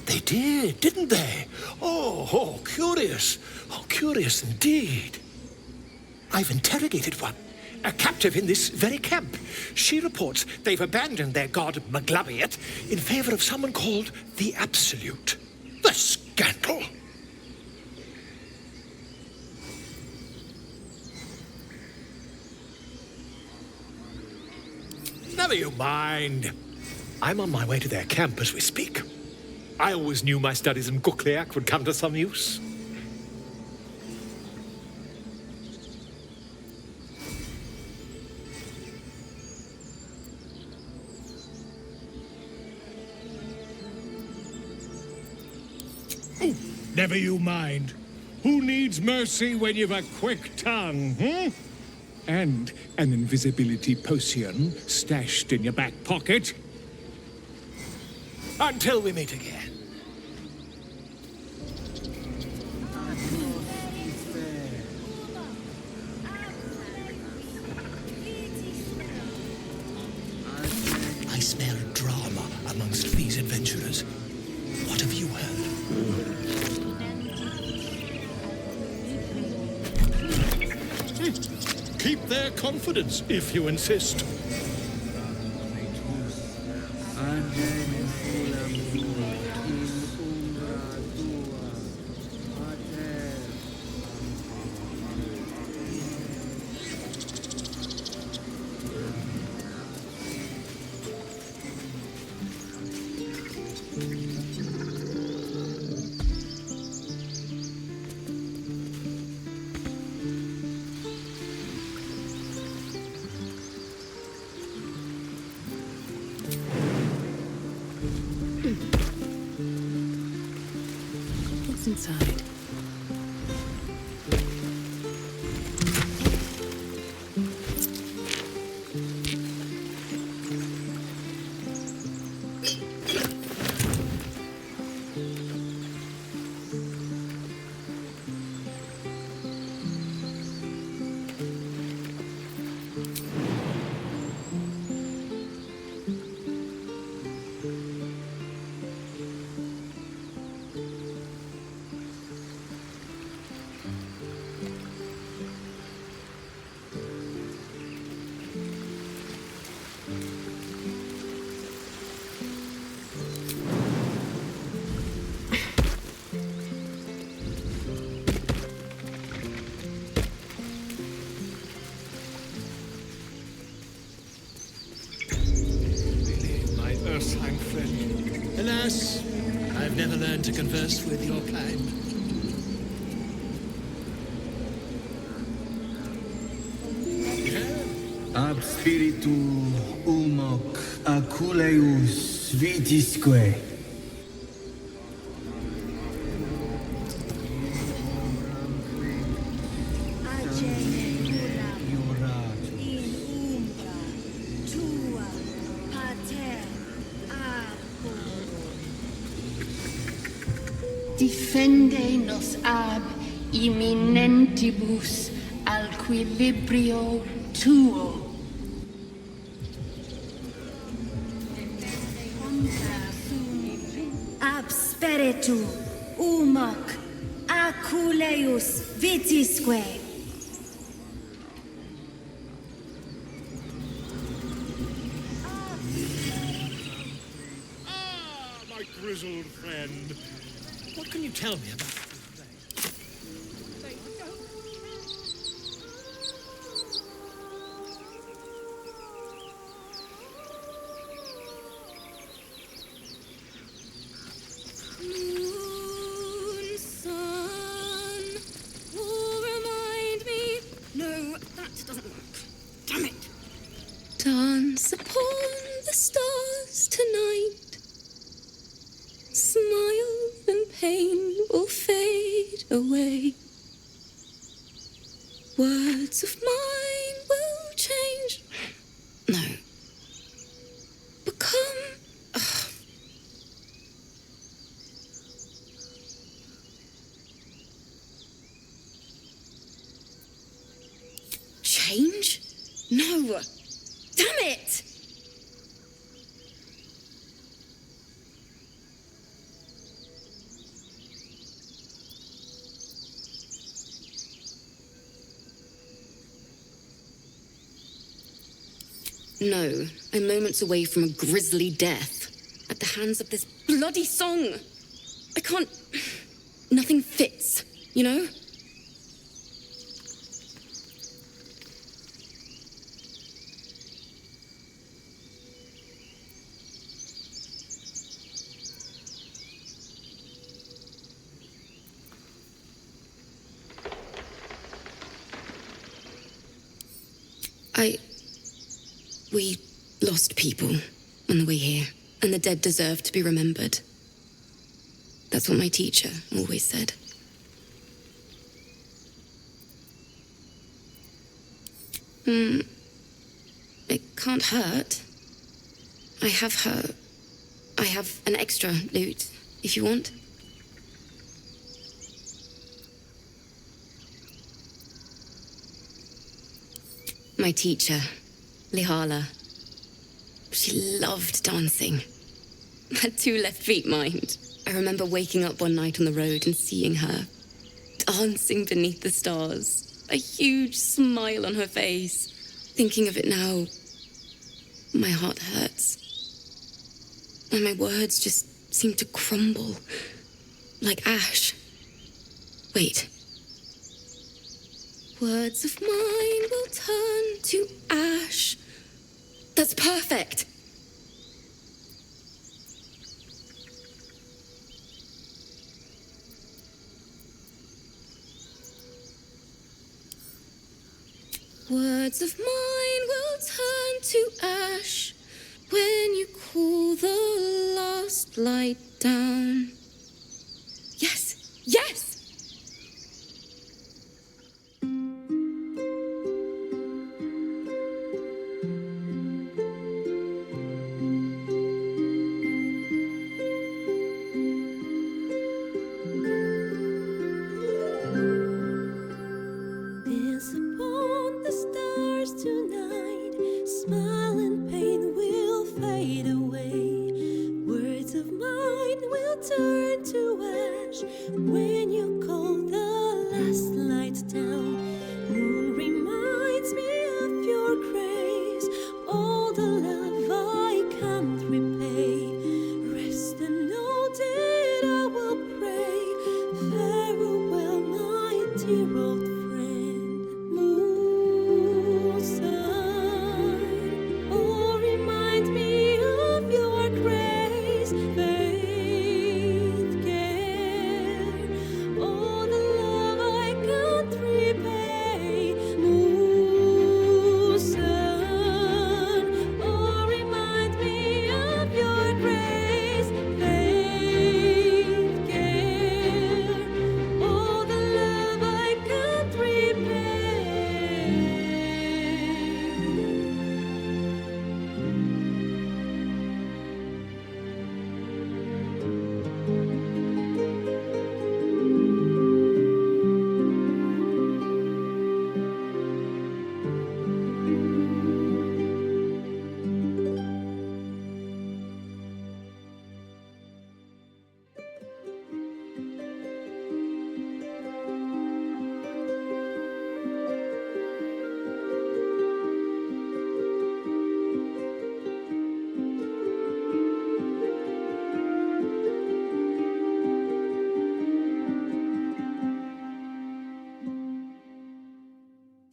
They did, didn't they? Oh, curious. Oh, curious indeed. I've interrogated one, a captive in this very camp. She reports they've abandoned their god Maglabiat in favor of someone called the Absolute. The scandal! Never you mind. I'm on my way to their camp as we speak. I always knew my studies in Gukliak would come to some use. Never you mind. Who needs mercy when you've a quick tongue, And an invisibility potion stashed in your back pocket? Until we meet again. I smell drama amongst these adventurers. What have you heard? Keep their confidence, if you insist. What's inside? Earthsang friend. Alas, I've never learned to converse with your kind. Ab spiritu ulmoc aculeus vitisque. Defende nos ab imminentibus alquilibrio tuo. Ab spiritu ulmoc aculeus vitisque. My grizzled friend. What can you tell me about this Moon, sun, will remind me. No, that doesn't work. Damn it. Dance upon the stars tonight. Smile and pain will fade away. Words of mine will change. No. Become. Change? No. Damn it! No, I'm moments away from a grisly death at the hands of this bloody song. I can't... Nothing fits, you know? We lost people on the way here, and the dead deserve to be remembered. That's what my teacher always said. It can't hurt. I have an extra loot, if you want. My teacher, Lihala. She loved dancing. Had 2 left feet, mind. I remember waking up one night on the road and seeing her, dancing beneath the stars, a huge smile on her face. Thinking of it now, my heart hurts. And my words just seem to crumble, like ash. Wait. Words of mine will turn to ash. That's perfect. Words of mine will turn to ash when you cool the last light down. Yes, yes! Dance upon the stars tonight. Smile and pain will fade away. Words of mine will turn to ash when you call the last light down. Moon reminds me of your grace. All the love I can't repay. Rest and know that I will pray. Farewell, my dear old friend. Moon, sun, oh, remind me of your grace. Faith, care, all the love I can't repay. Moon, sun, oh, remind me of your grace. Faith, care, all the love I can't repay.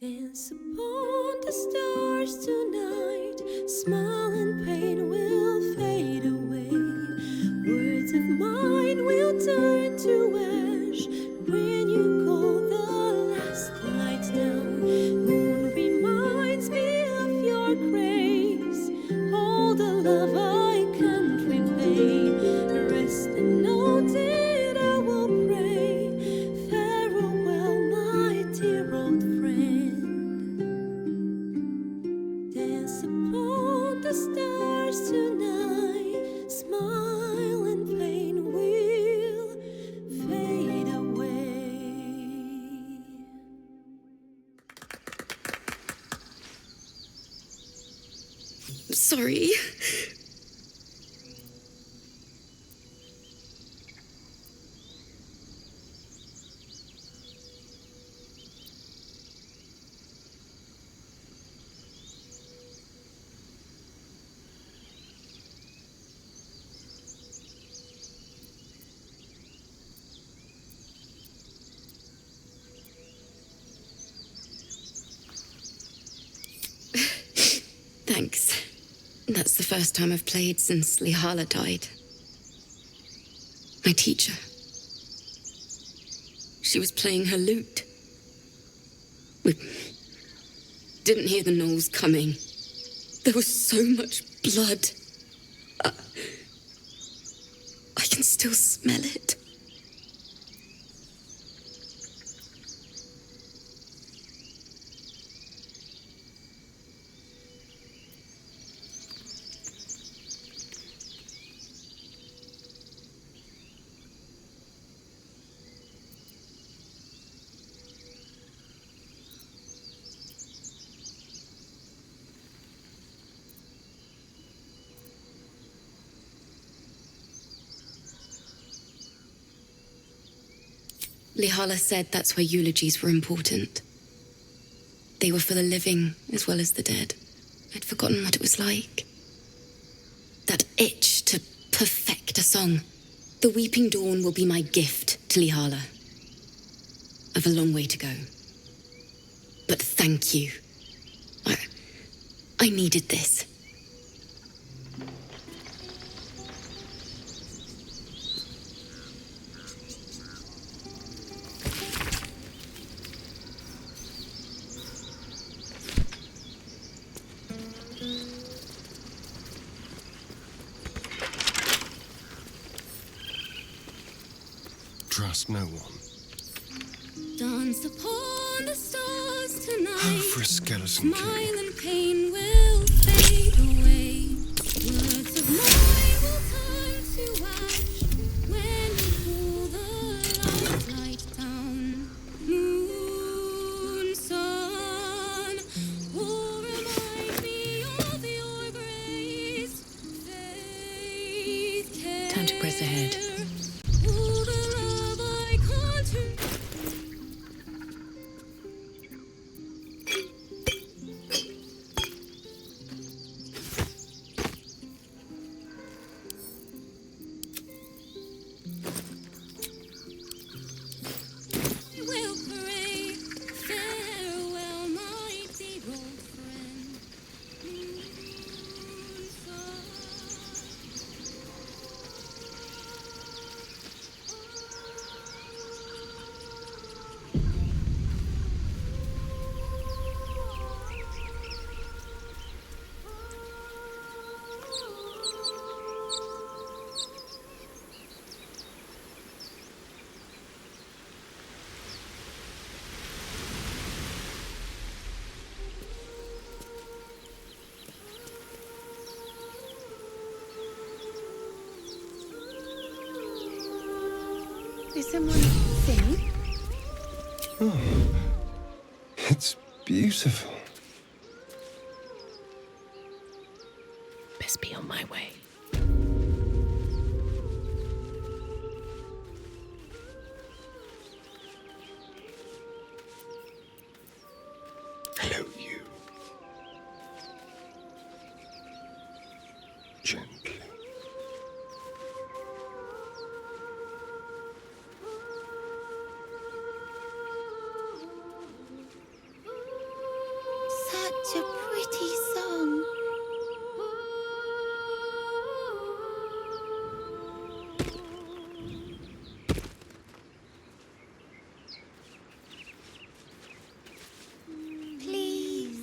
Dance upon the stars tonight. Smile and pain will fade away. Words of mine will turn to ash when you call the last light down. Moon reminds me of your grace. All the love I can't repay. Rest and know that I will pray. Farewell, my dear old friend. Dance upon the stars tonight. Smile and pain will fade away. Sorry. That's the first time I've played since Lihala died. My teacher. She was playing her lute. We didn't hear the gnolls coming. There was so much blood. I can still smell it. Lihala said that's why eulogies were important. They were for the living as well as the dead. I'd forgotten what it was like. That itch to perfect a song. The Weeping Dawn will be my gift to Lihala. I've a long way to go. But thank you. I needed this. Trust no one. Dance upon the stars tonight. Oh, for a skeleton king. Smile and pain will fade away. Words of mine will turn to ash when you pull the light down. Moon, sun, will remind me of your grace. Faith, care. Time to press ahead. All the love I can't. Will pray farewell, my dear old friend. Is someone singing? Oh, it's beautiful. Best be on my way. Hello, you. Gently. Such a pretty song. Please.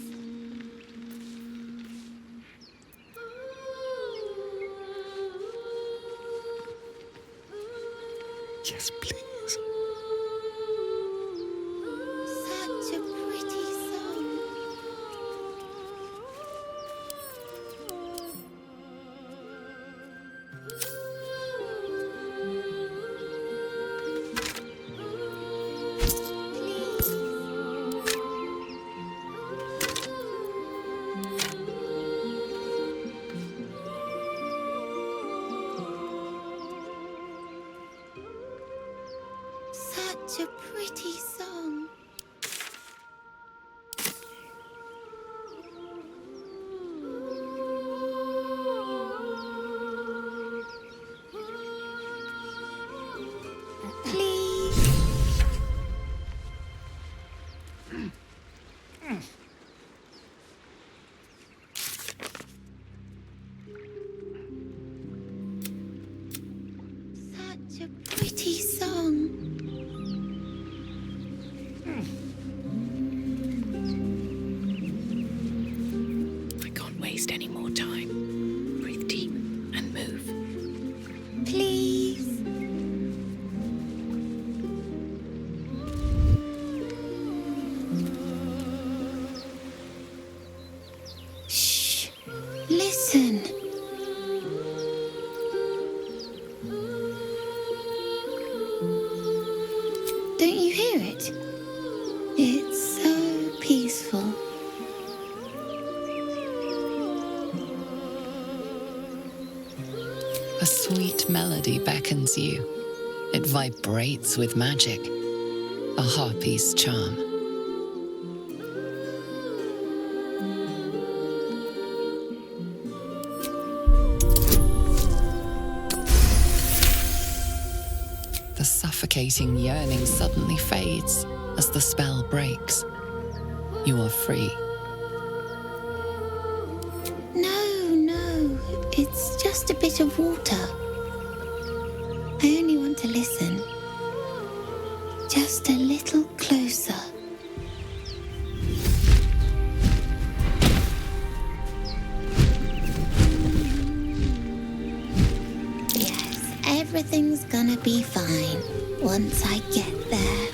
Yes, please. Such a pretty song. Such a pretty song. Please. pretty song. I can't waste any more time. Breathe deep and move. Please. Shh. Listen. Don't you hear it? It's so peaceful. A sweet melody beckons you. It vibrates with magic. A harpy's charm. The suffocating yearning suddenly fades as the spell breaks. You are free. No, it's just a bit of water. I only want to listen. Just a little closer. Yes, everything's gonna be fine once I get there.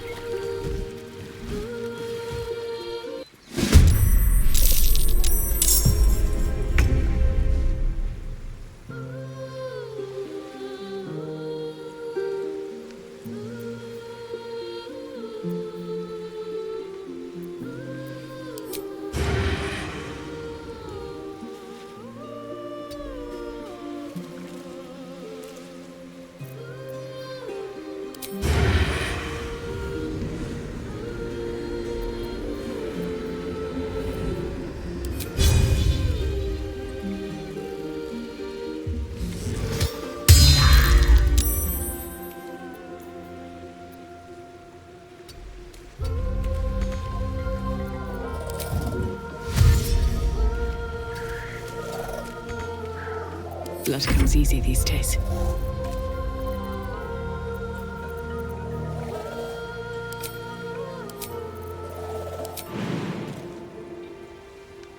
Blood comes easy these days.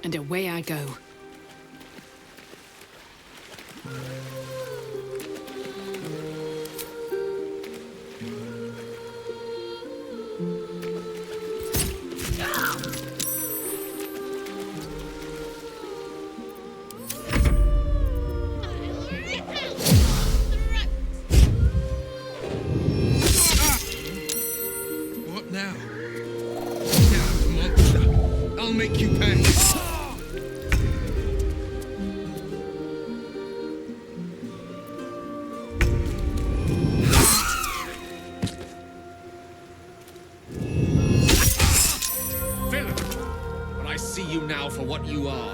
And away I go. What now? Damn monster! I'll make you pay! Villain! But I see you now for what you are.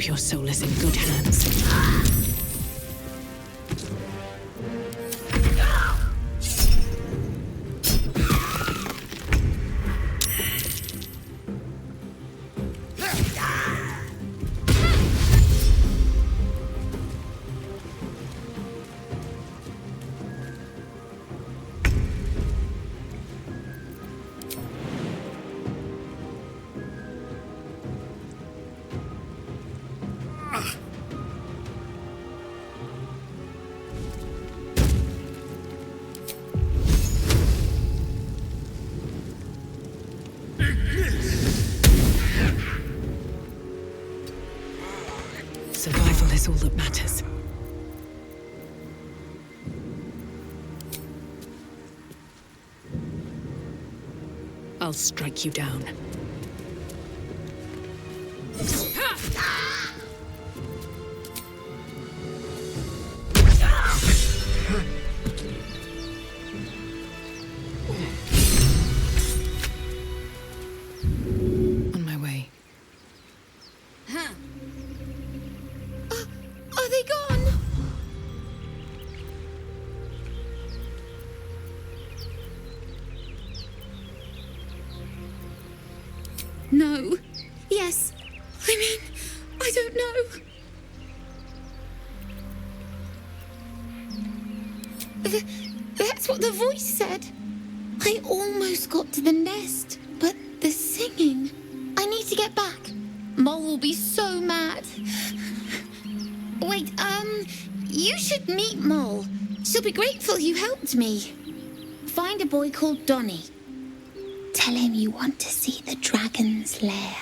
hope your soul is in good hands. Survival is all that matters. I'll strike you down. On my way. Are they gone? No. Yes. I mean, I don't know. That's what the voice said. I almost got to the nest, but the singing. I need to get back. Mole will be so mad. Wait, you should meet Mole. She'll be grateful you helped me. Find a boy called Donny. Tell him you want to see the dragon's lair.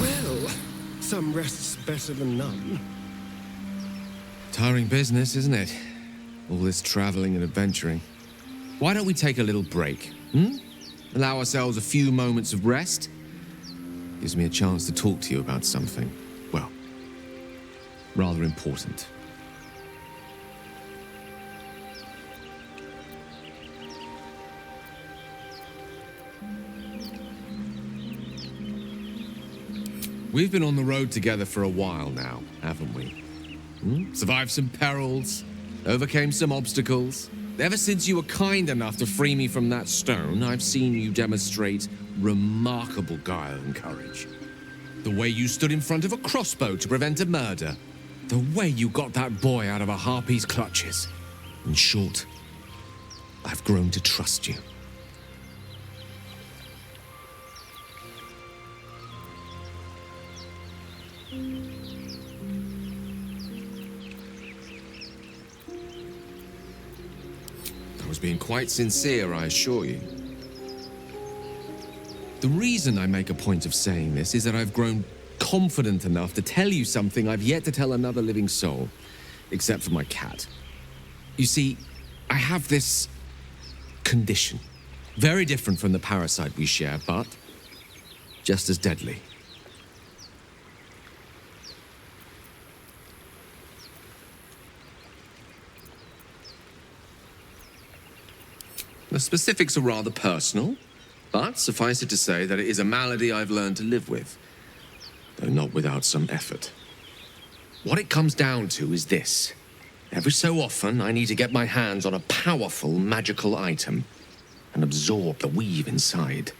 Well, some rest's better than none. Tiring business, isn't it? All this traveling and adventuring. Why don't we take a little break? Allow ourselves a few moments of rest? Gives me a chance to talk to you about something, well, rather important. We've been on the road together for a while now, haven't we? Survived some perils, overcame some obstacles. Ever since you were kind enough to free me from that stone, I've seen you demonstrate remarkable guile and courage. The way you stood in front of a crossbow to prevent a murder. The way you got that boy out of a harpy's clutches. In short, I've grown to trust you. I was being quite sincere, I assure you. The reason I make a point of saying this is that I've grown confident enough to tell you something I've yet to tell another living soul, except for my cat. You see, I have this condition. Very different from the parasite we share, but just as deadly. The specifics are rather personal, but suffice it to say that it is a malady I've learned to live with, though not without some effort. What it comes down to is this. Every so often, I need to get my hands on a powerful magical item and absorb the weave inside.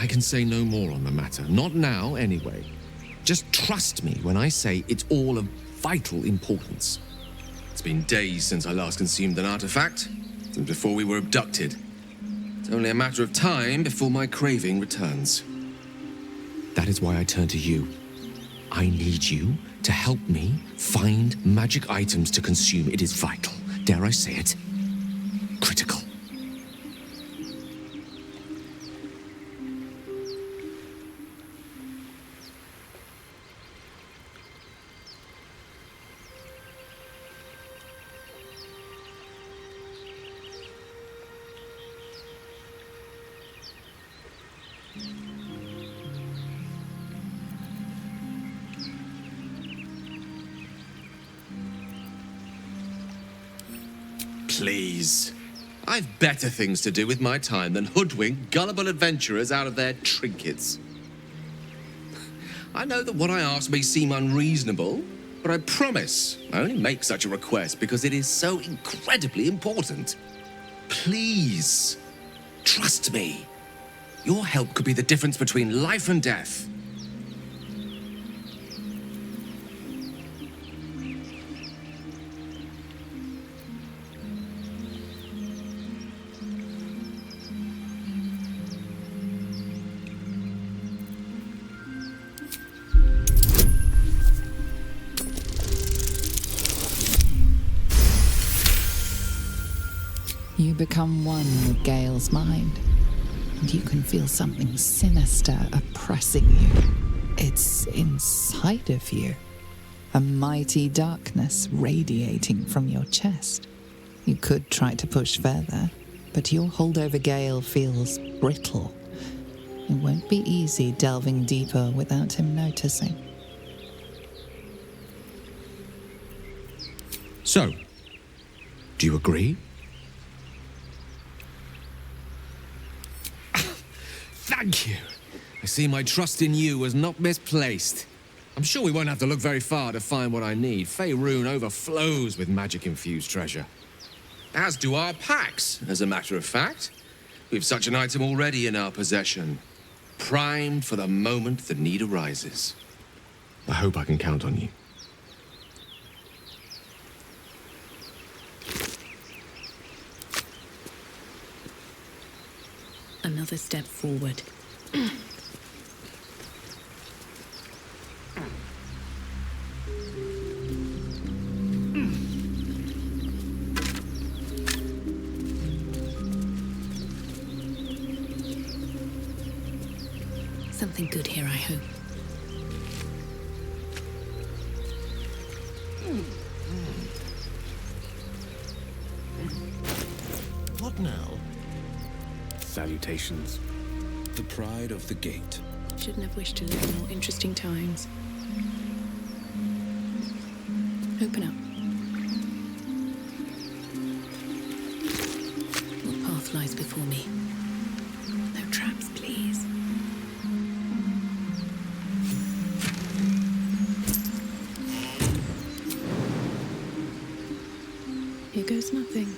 I can say no more on the matter. Not now, anyway. Just trust me when I say it's all of vital importance. It's been days since I last consumed an artifact, since before we were abducted. It's only a matter of time before my craving returns. That is why I turn to you. I need you to help me find magic items to consume. It is vital. Dare I say it? Critical. Please. I've better things to do with my time than hoodwink gullible adventurers out of their trinkets. I know that what I ask may seem unreasonable, but I promise I only make such a request because it is so incredibly important. Please, trust me. Your help could be the difference between life and death. You become one with Gale's mind, and you can feel something sinister oppressing you. It's inside of you, a mighty darkness radiating from your chest. You could try to push further, but your hold over Gale feels brittle. It won't be easy delving deeper without him noticing. So, do you agree? Thank you. I see my trust in you was not misplaced. I'm sure we won't have to look very far to find what I need. Faerun overflows with magic-infused treasure. As do our packs, as a matter of fact. We've such an item already in our possession. Primed for the moment the need arises. I hope I can count on you. Another step forward. Something good here, I hope. What now? Salutations. The pride of the gate. Shouldn't have wished to live in more interesting times. Open up. What path lies before me? No traps, please. Here goes nothing.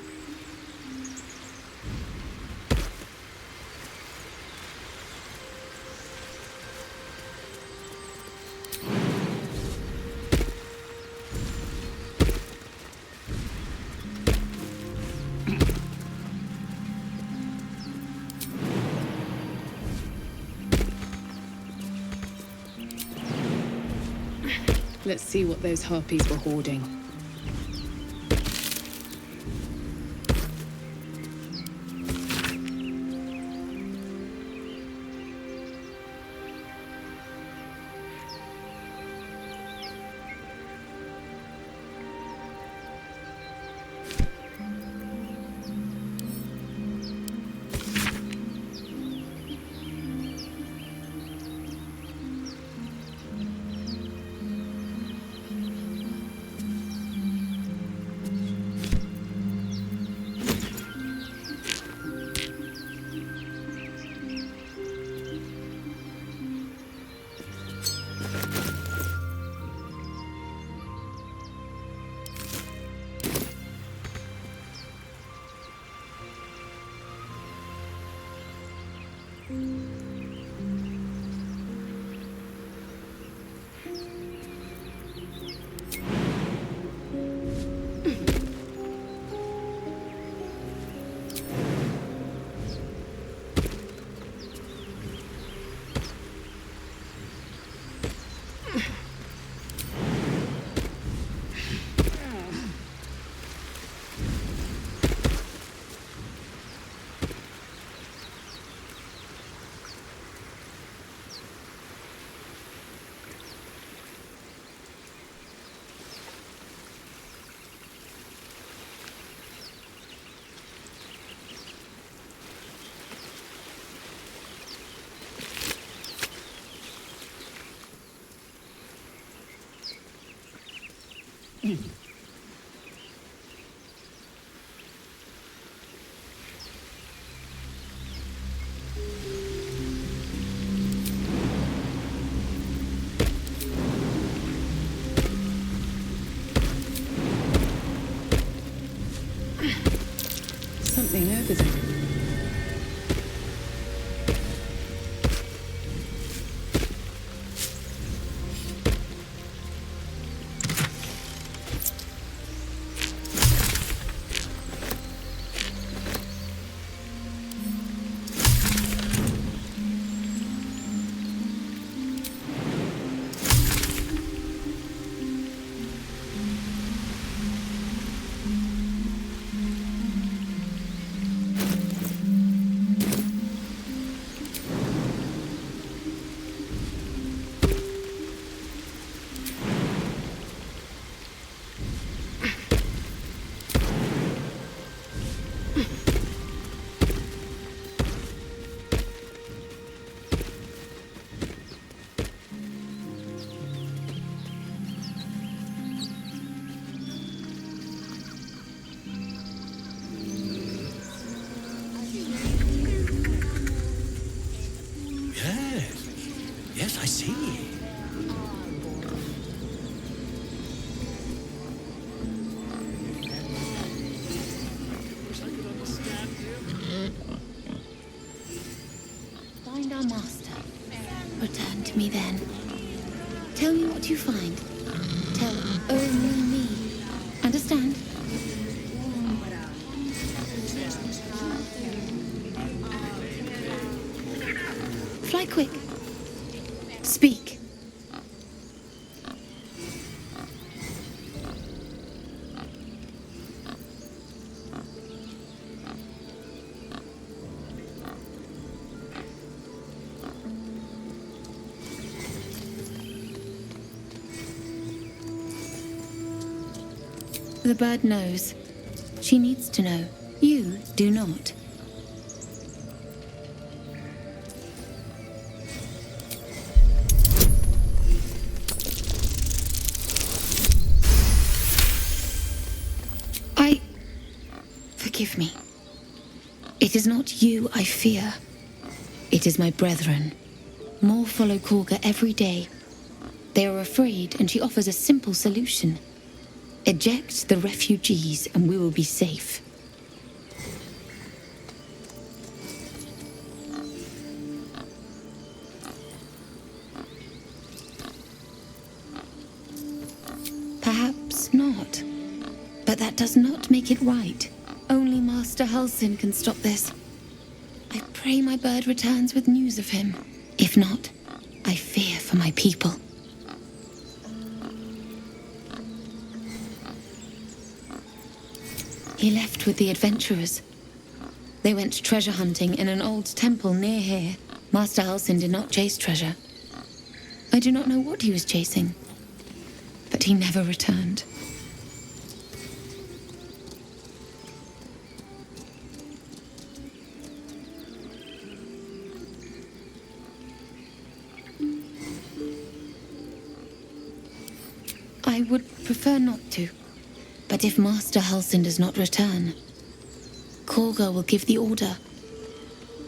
Let's see what those harpies were hoarding. Something over there. Yes, I see. Find our master. Return to me then. Tell me what you find. Tell only me. Understand? Fly quick. Speak. The bird knows. She needs to know. You do not. Forgive me. It is not you I fear. It is my brethren. More follow Korga every day. They are afraid, and she offers a simple solution. Eject the refugees, and we will be safe. Perhaps not. But that does not make it right. Only Master Halsin can stop this. I pray my bird returns with news of him. If not, I fear for my people. He left with the adventurers. They went treasure hunting in an old temple near here. Master Halsin did not chase treasure. I do not know what he was chasing, but he never returned. I would prefer not to. But if Master Halsin does not return, Korga will give the order,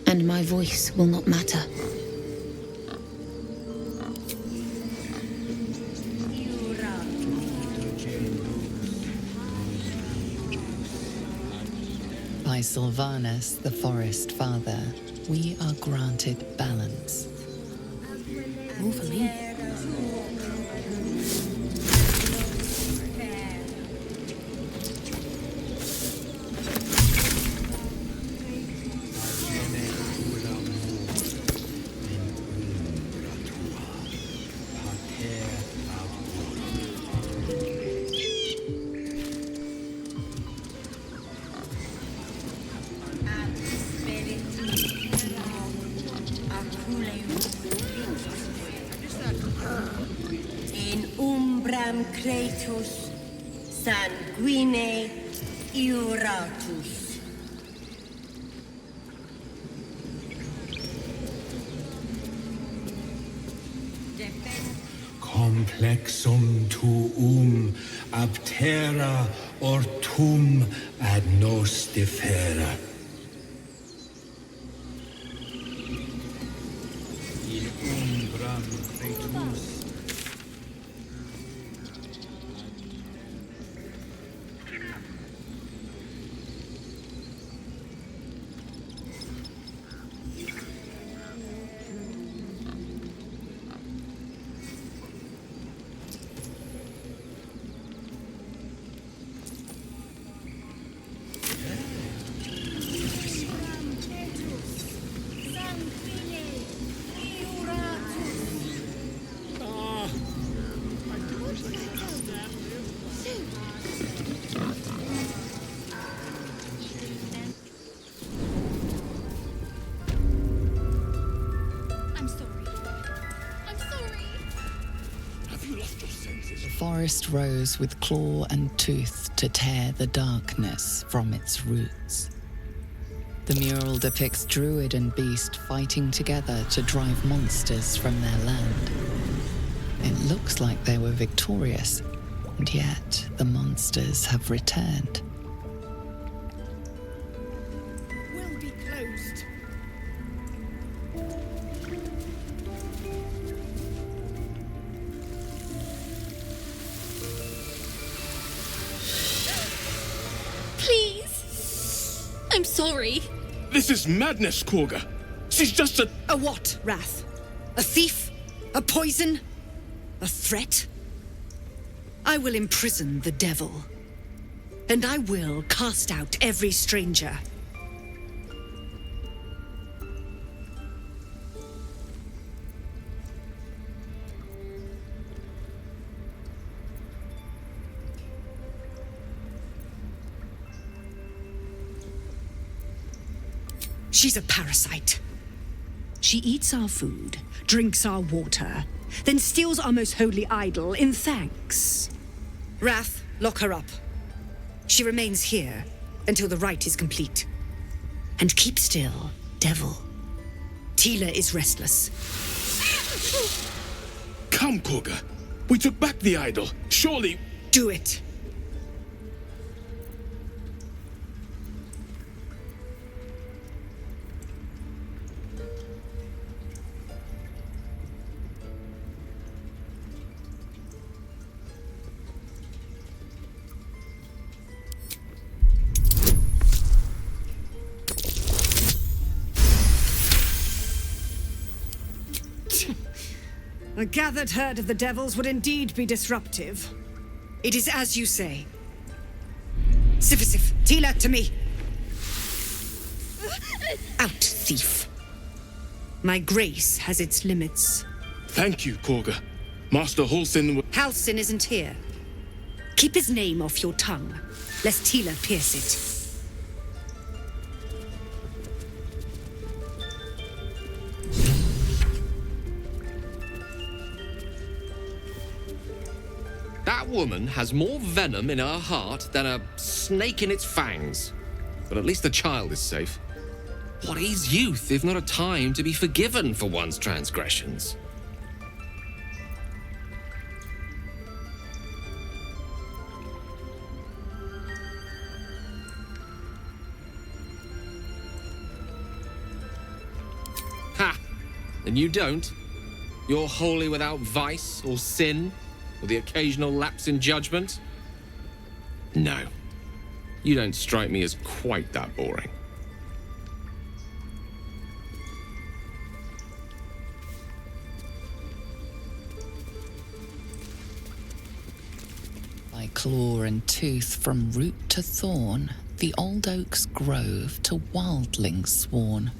and my voice will not matter. By Sylvanus, the Forest Father, we are granted balance. All for me. Kratos sanguine iuratus. Complexum tuum aptera ortum ad nos defera. In umbram cretus. The forest rose with claw and tooth to tear the darkness from its roots. The mural depicts druid and beast fighting together to drive monsters from their land. It looks like they were victorious, and yet the monsters have returned. Will be closed. Please. I'm sorry. This is madness, Korga. She's just a... A what, Wrath? A thief? A poison? A threat? I will imprison the devil. And I will cast out every stranger. She's a parasite. She eats our food, drinks our water, then steals our most holy idol in thanks. Wrath, lock her up. She remains here until the rite is complete. And keep still, devil. Tila is restless. Come, Korga. We took back the idol. Surely... Do it. A gathered herd of the devils would indeed be disruptive. It is as you say. Sifisif, Tila, to me. Out, thief. My grace has its limits. Thank you, Korga. Master Halsin... Halsin isn't here. Keep his name off your tongue, lest Tila pierce it. That woman has more venom in her heart than a snake in its fangs. But at least the child is safe. What is youth if not a time to be forgiven for one's transgressions? Ha! And you don't? You're wholly without vice or sin? Or the occasional lapse in judgment? No. You don't strike me as quite that boring. By claw and tooth from root to thorn, the old oak's grove to wildlings sworn.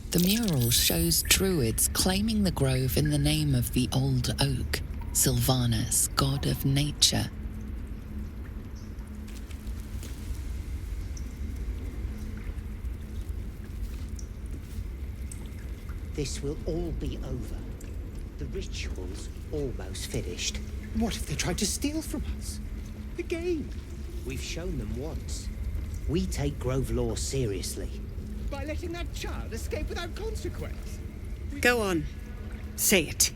The mural shows druids claiming the grove in the name of the old oak, Sylvanus, god of nature. This will all be over. The ritual's almost finished. What if they tried to steal from us? The game. We've shown them once. We take Grove law seriously. By letting that child escape without consequence. Go on. Say it.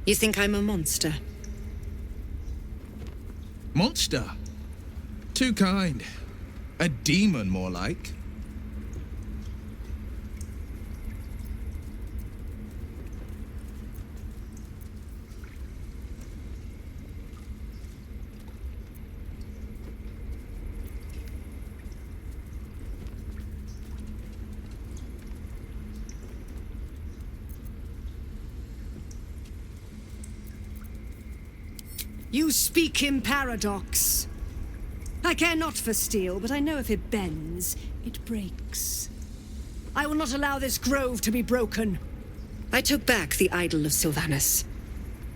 You think I'm a monster? Monster? Too kind. A demon, more like. You speak in paradox. I care not for steel, but I know if it bends, it breaks. I will not allow this grove to be broken. I took back the idol of Sylvanus,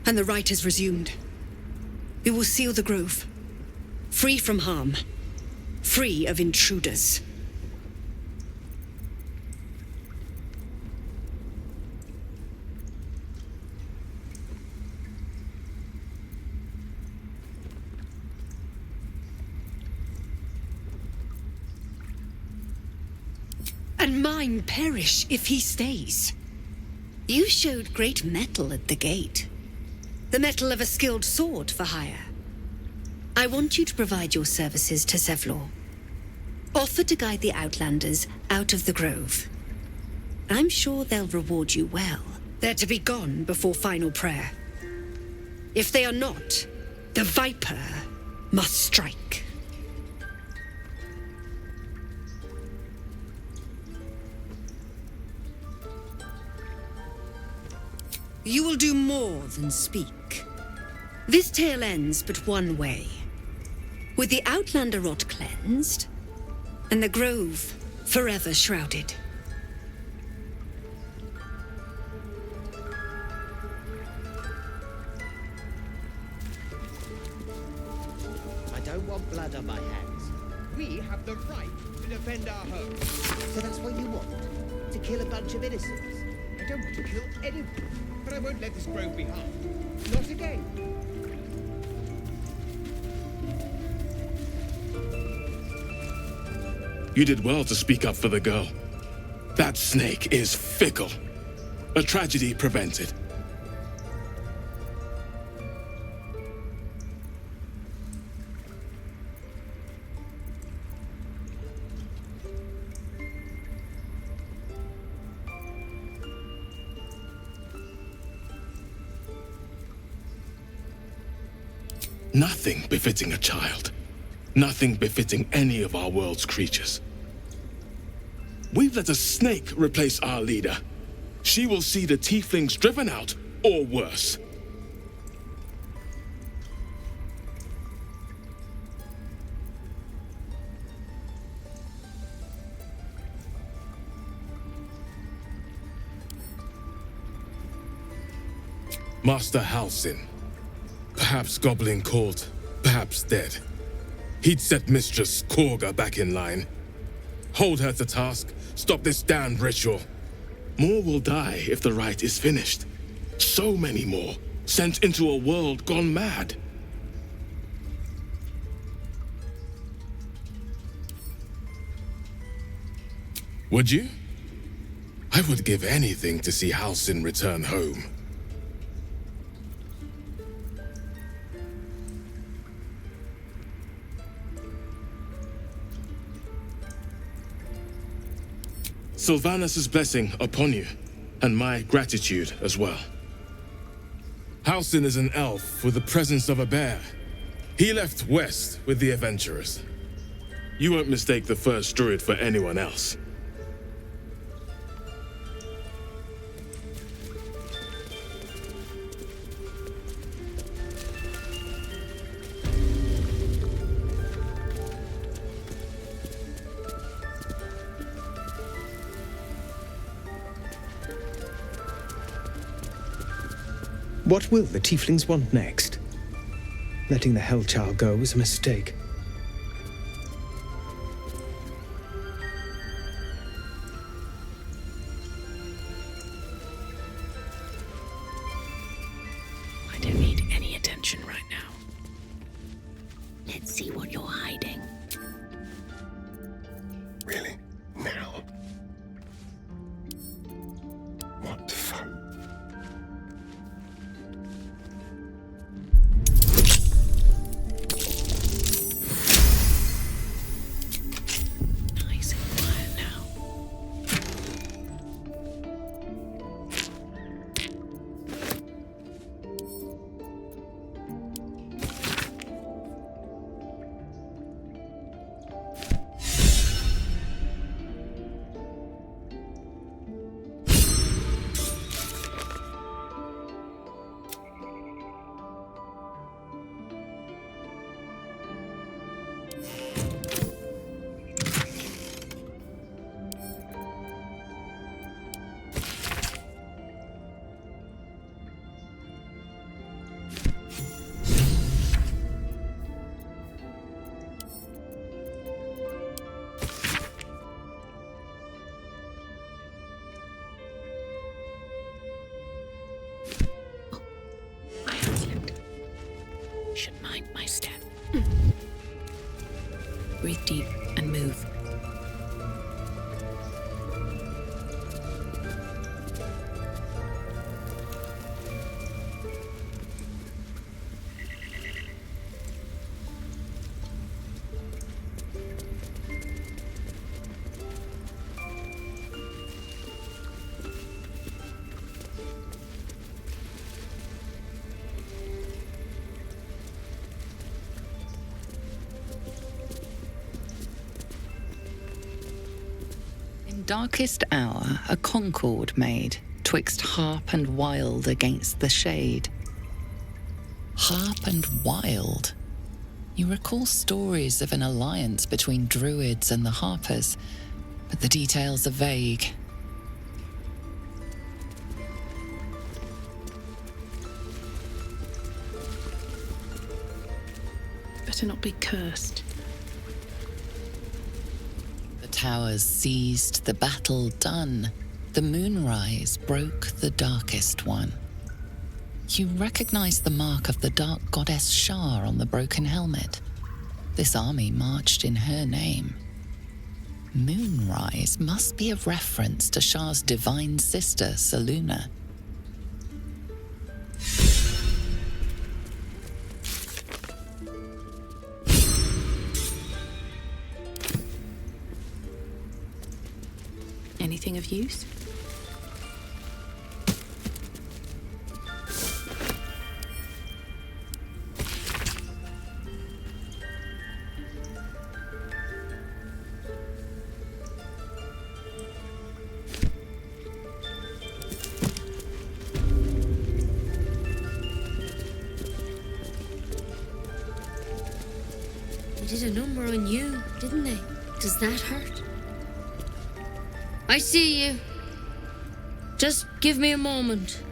and the rite is resumed. We will seal the grove, free from harm, free of intruders. And mine perish if he stays. You showed great mettle at the gate. The mettle of a skilled sword for hire. I want you to provide your services to Zevlor. Offer to guide the Outlanders out of the grove. I'm sure they'll reward you well. They're to be gone before final prayer. If they are not, the Viper must strike. You will do more than speak. This tale ends but one way. With the Outlander rot cleansed, and the grove forever shrouded. I don't want blood on my hands. We have the right to defend our home. So that's what you want? To kill a bunch of innocents? I don't want to kill anyone, but I won't let this grove be harmed. Not again. You did well to speak up for the girl. That snake is fickle. A tragedy prevented. Nothing befitting a child. Nothing befitting any of our world's creatures. We've let a snake replace our leader. She will see the tieflings driven out, or worse. Master Halsin. Perhaps goblin caught, perhaps dead. He'd set Mistress Korga back in line. Hold her to task, stop this damned ritual. More will die if the rite is finished. So many more, sent into a world gone mad. Would you? I would give anything to see Halsin return home. Sylvanus' blessing upon you, and my gratitude as well. Halsin is an elf with the presence of a bear. He left west with the adventurers. You won't mistake the first druid for anyone else. What will the tieflings want next? Letting the Hellchild go was a mistake. I don't need any attention right now. Let's see what you're hiding. Really? Now? What fun. behind my step. Breathe deep and move. Darkest hour, a concord made, twixt harp and wild against the shade. Harp and wild? You recall stories of an alliance between druids and the harpers, but the details are vague. Better not be cursed. Towers seized, the battle done. The moonrise broke the darkest one. You recognize the mark of the dark goddess Shar on the broken helmet. This army marched in her name. Moonrise must be a reference to Shar's divine sister, Selûne. Anything of use? They did a number on you, didn't they? Does that hurt? I see you. Just give me a moment.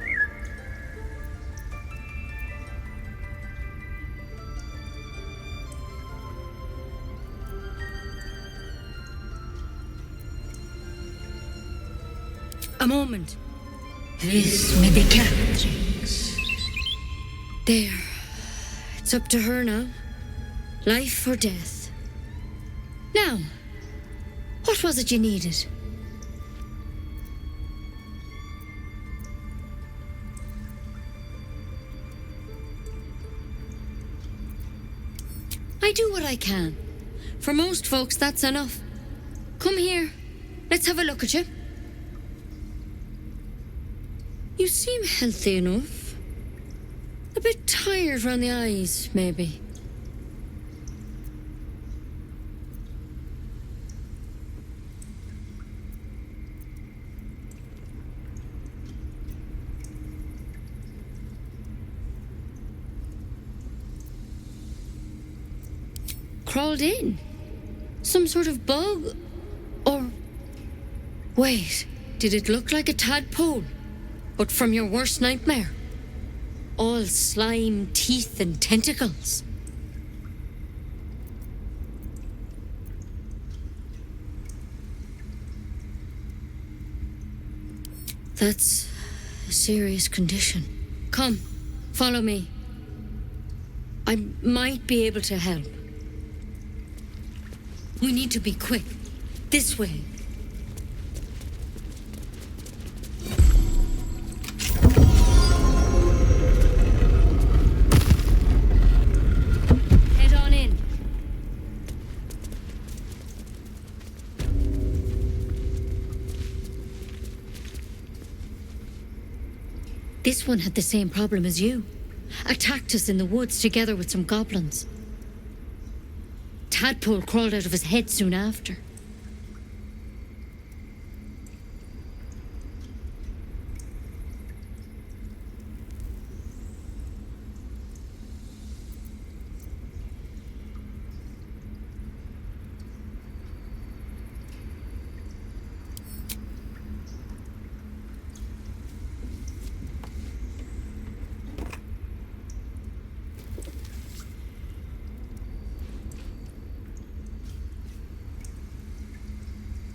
A moment. This may be Catherine's. There. It's up to her now. Life or death. Now, what was it you needed? I do what I can. For most folks, that's enough. Come here. Let's have a look at you. You seem healthy enough. A bit tired round the eyes, maybe. Crawled in? Some sort of bug? Or... Wait, did it look like a tadpole? But from your worst nightmare? All slime, teeth, and tentacles. That's a serious condition. Come, follow me. I might be able to help. We need to be quick. This way. Head on in. This one had the same problem as you. Attacked us in the woods together with some goblins. Tadpole crawled out of his head soon after.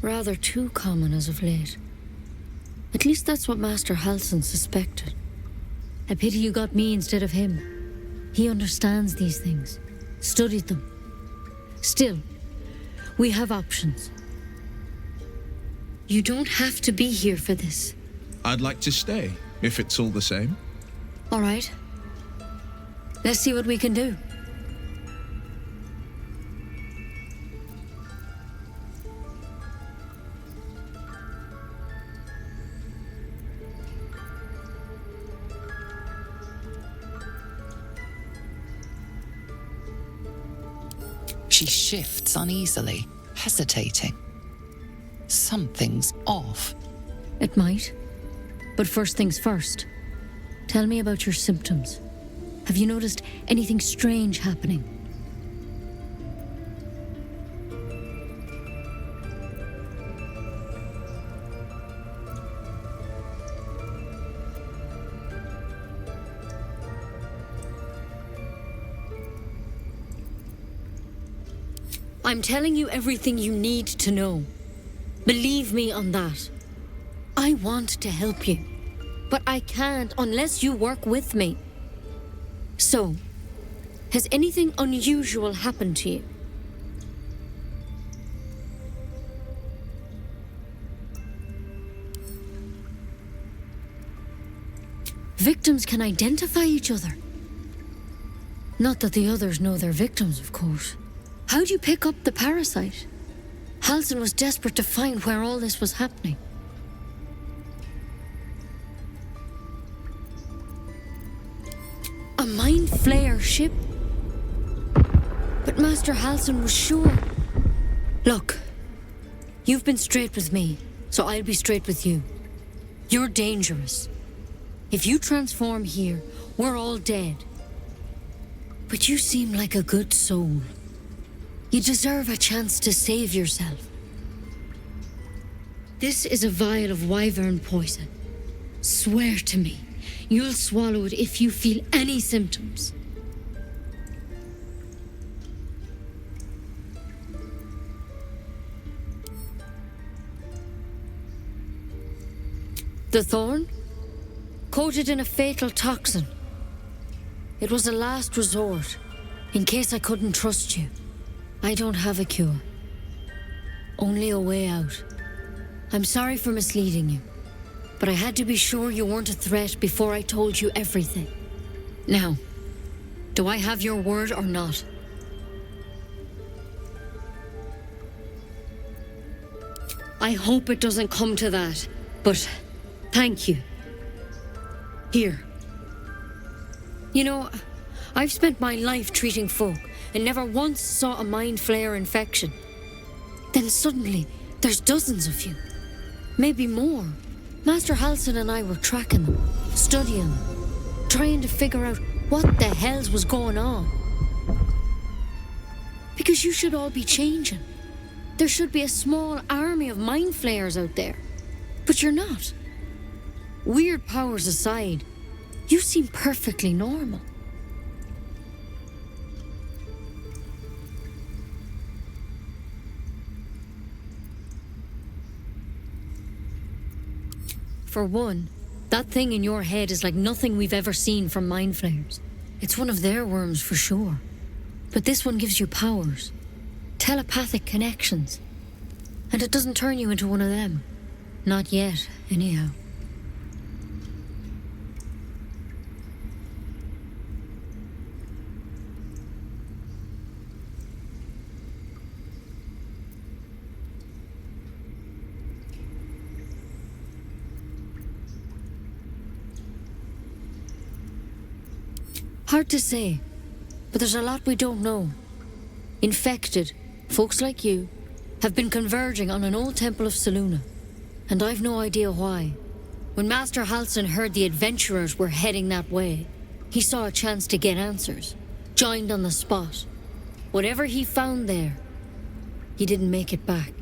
Rather too common as of late. At least that's what Master Halsin suspected. A pity you got me instead of him. He understands these things, studied them. Still, we have options. You don't have to be here for this. I'd like to stay, if it's all the same. All right. Let's see what we can do. She shifts uneasily, hesitating. Something's off. It might. But first things first. Tell me about your symptoms. Have you noticed anything strange happening? I'm telling you everything you need to know. Believe me on that. I want to help you, but I can't unless you work with me. So, has anything unusual happened to you? Victims can identify each other. Not that the others know they're victims, of course. How'd you pick up the parasite? Halsin was desperate to find where all this was happening. A mind flayer ship? But Master Halsin was sure. Look, you've been straight with me, so I'll be straight with you. You're dangerous. If you transform here, we're all dead. But you seem like a good soul. You deserve a chance to save yourself. This is a vial of wyvern poison. Swear to me, you'll swallow it if you feel any symptoms. The thorn? Coated in a fatal toxin. It was a last resort, in case I couldn't trust you. I don't have a cure. Only a way out. I'm sorry for misleading you, but I had to be sure you weren't a threat before I told you everything. Now, do I have your word or not? I hope it doesn't come to that, but thank you. Here. You know, I've spent my life treating folk and never once saw a mind flayer infection. Then suddenly, there's dozens of you. Maybe more. Master Halsin and I were tracking them, studying them, trying to figure out what the hells was going on. Because you should all be changing. There should be a small army of mind flayers out there. But you're not. Weird powers aside, you seem perfectly normal. For one, that thing in your head is like nothing we've ever seen from mind flayers. It's one of their worms for sure. But this one gives you powers. Telepathic connections. And it doesn't turn you into one of them. Not yet, anyhow. Hard to say, but there's a lot we don't know. Infected, folks like you, have been converging on an old temple of Selûne, and I've no idea why. When Master Halsin heard the adventurers were heading that way, he saw a chance to get answers, joined on the spot. Whatever he found there, he didn't make it back.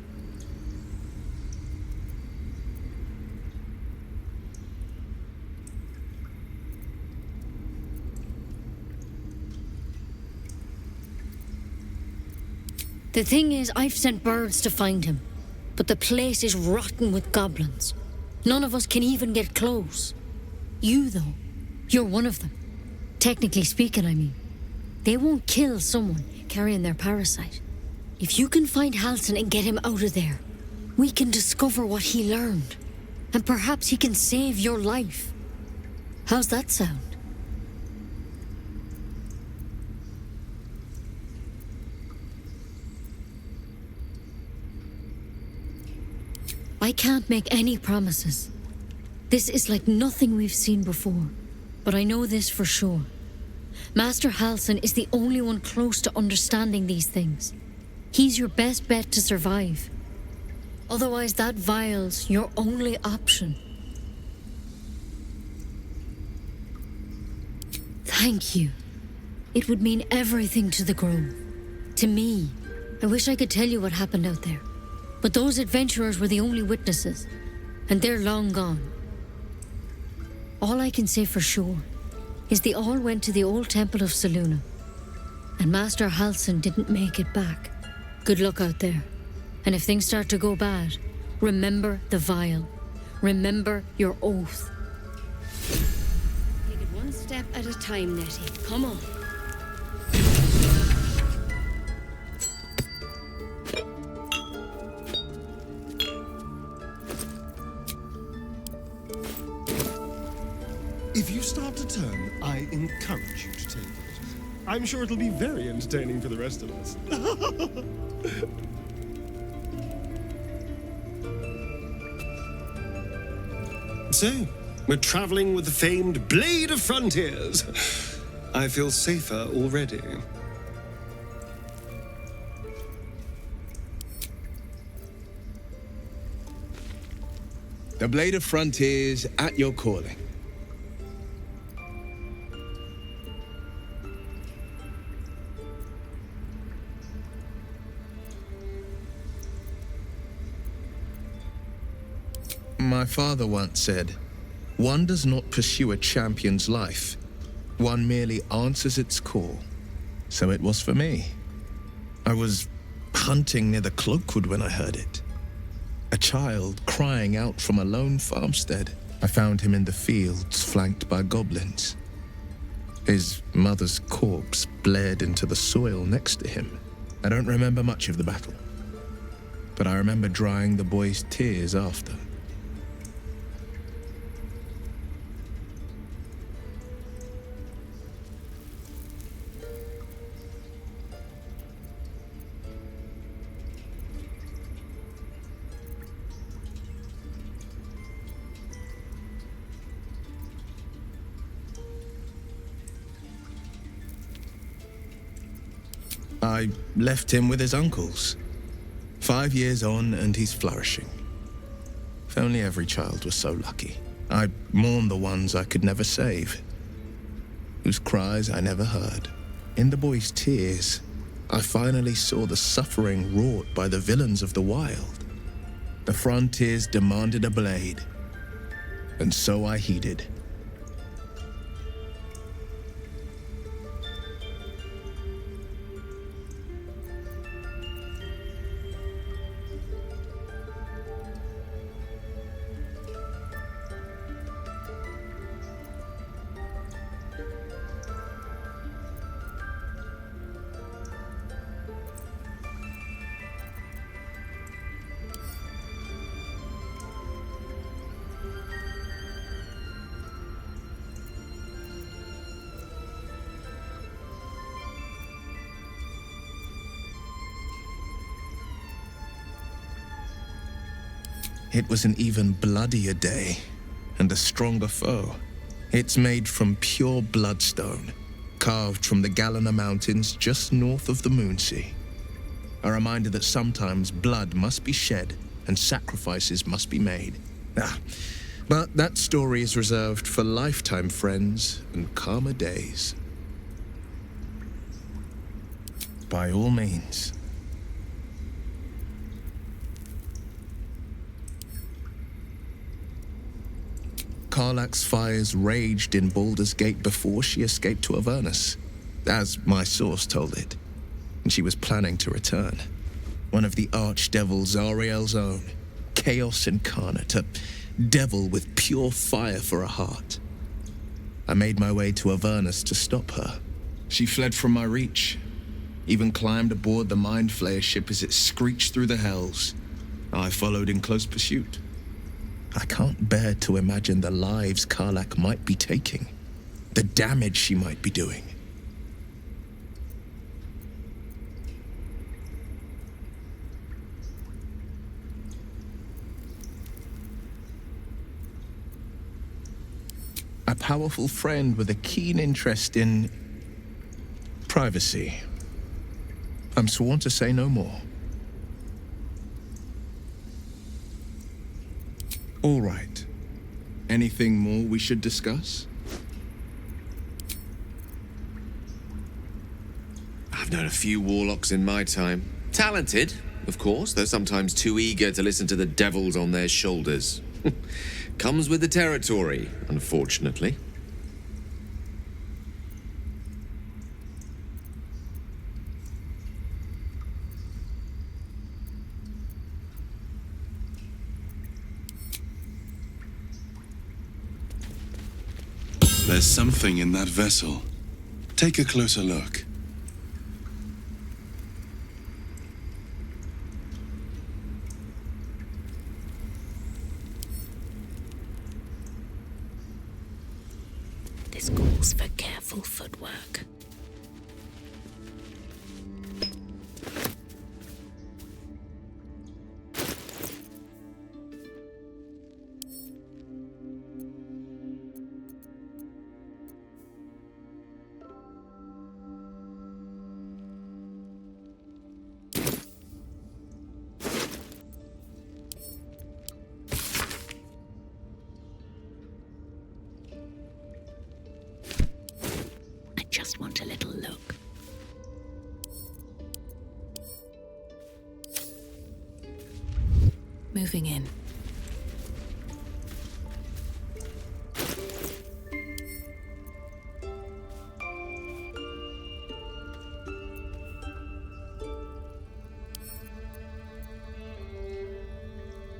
The thing is, I've sent birds to find him, but the place is rotten with goblins. None of us can even get close. You, though, you're one of them. Technically speaking, I mean. They won't kill someone carrying their parasite. If you can find Halsin and get him out of there, we can discover what he learned. And perhaps he can save your life. How's that sound? I can't make any promises. This is like nothing we've seen before. But I know this for sure. Master Halsin is the only one close to understanding these things. He's your best bet to survive. Otherwise, that vial's your only option. Thank you. It would mean everything to the Grove. To me. I wish I could tell you what happened out there. But those adventurers were the only witnesses. And they're long gone. All I can say for sure is they all went to the old temple of Selûne. And Master Halsin didn't make it back. Good luck out there. And if things start to go bad, remember the vial. Remember your oath. Take it one step at a time, Nettie. Come on. If you start to turn, I encourage you to take it. I'm sure it'll be very entertaining for the rest of us. So, we're traveling with the famed Blade of Frontiers. I feel safer already. The Blade of Frontiers at your calling. My father once said, "One does not pursue a champion's life. One merely answers its call." So it was for me. I was hunting near the Cloakwood when I heard it. A child crying out from a lone farmstead. I found him in the fields, flanked by goblins. His mother's corpse bled into the soil next to him. I don't remember much of the battle, but I remember drying the boy's tears after. I left him with his uncles. 5 years on, and he's flourishing. If only every child was so lucky. I mourn the ones I could never save, whose cries I never heard. In the boy's tears, I finally saw the suffering wrought by the villains of the wild. The frontiers demanded a blade, and so I heeded. It was an even bloodier day, and a stronger foe. It's made from pure bloodstone, carved from the Galena Mountains just north of the Moonsea. A reminder that sometimes blood must be shed and sacrifices must be made. But that story is reserved for lifetime friends and calmer days. By all means. Karlach's fires raged in Baldur's Gate before she escaped to Avernus, as my source told it, and she was planning to return. One of the archdevils Ariel's own, chaos incarnate, a devil with pure fire for a heart. I made my way to Avernus to stop her. She fled from my reach, even climbed aboard the Mind Flayer ship as it screeched through the hells. I followed in close pursuit. I can't bear to imagine the lives Karlach might be taking, the damage she might be doing. A powerful friend with a keen interest in privacy. I'm sworn to say no more. All right. Anything more we should discuss? I've known a few warlocks in my time. Talented, of course, though sometimes too eager to listen to the devils on their shoulders. Comes with the territory, unfortunately. There's something in that vessel. Take a closer look. This calls for careful footwork. Just want a little look. Moving in.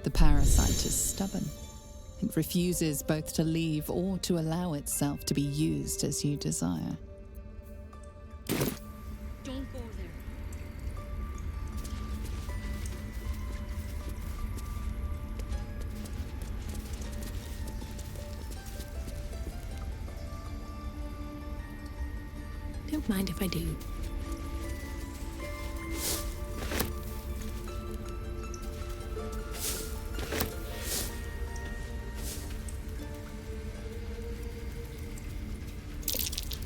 The parasite is stubborn. It refuses both to leave or to allow itself to be used as you desire. Don't go there. Don't mind if I do.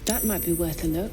That might be worth a look.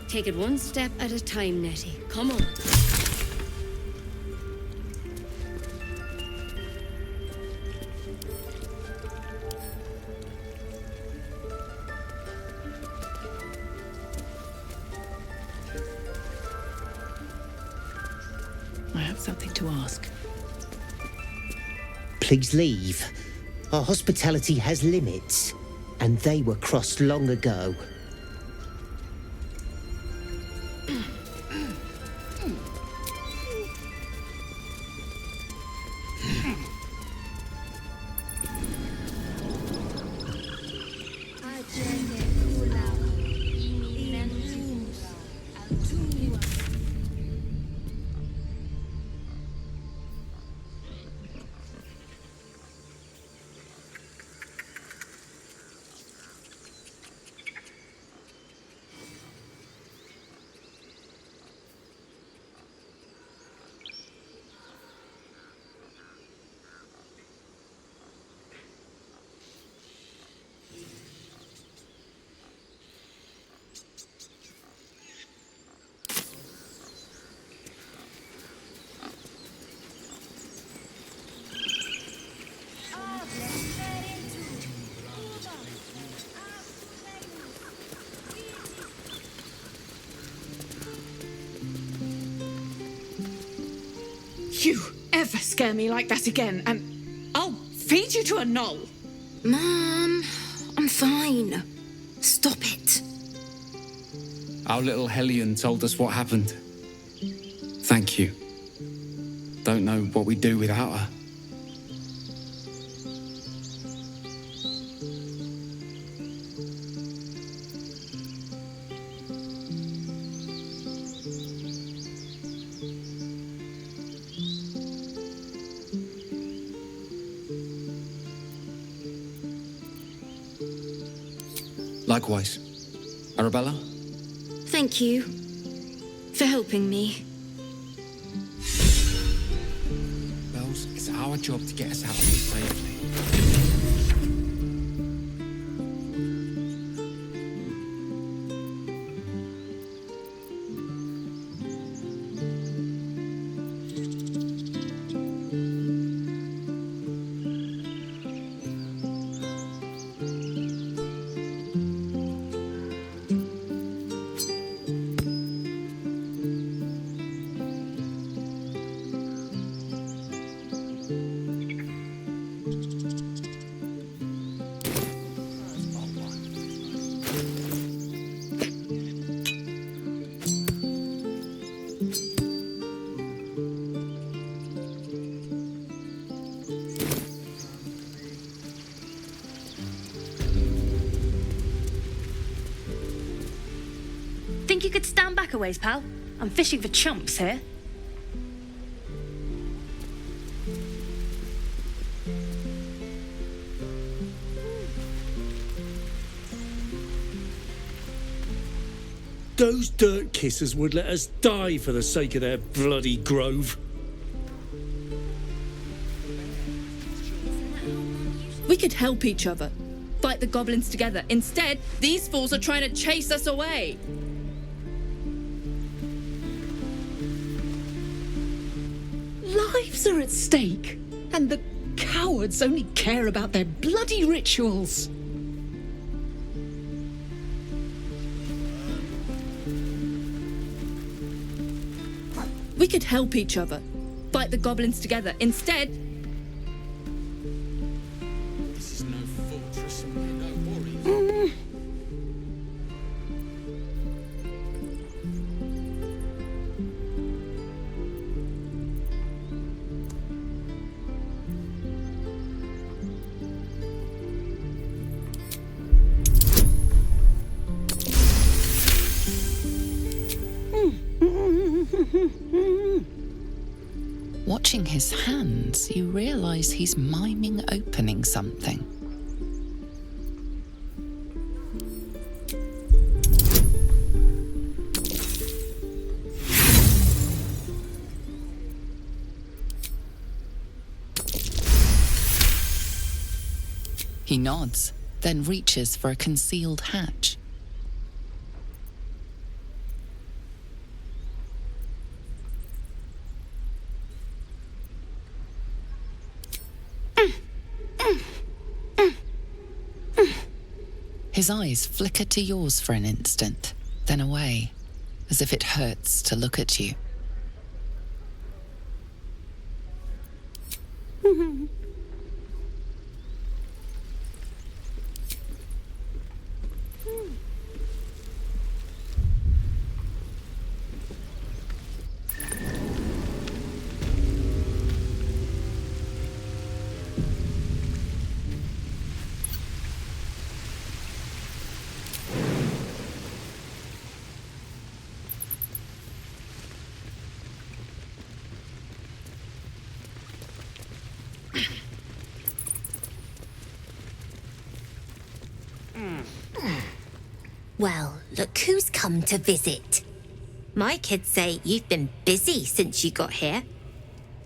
Take it one step at a time, Nettie. Come on. I have something to ask. Please leave. Our hospitality has limits, and they were crossed long ago. you ever scare me like that again, and I'll feed you to a knoll. Mom, I'm fine. Stop it. Our little Hellion told us what happened. Thank you. Don't know what we'd do without her. Likewise. Arabella? Thank you for helping me. Bells, it's our job to get us out of here safely. Think you could stand back a ways, pal? I'm fishing for chumps here. Those dirt kissers would let us die for the sake of their bloody grove. We could help each other. Fight the goblins together. Instead, these fools are trying to chase us away. Lives are at stake, and the cowards only care about their bloody rituals. We could help each other. Fight the goblins together. Instead, This is no fortress and we're no warriors. Watching his hands, you realize he's miming opening something. He nods, then reaches for a concealed hatch. His eyes flicker to yours for an instant, then away, as if it hurts to look at you. Well, look who's come to visit. My kids say you've been busy since you got here.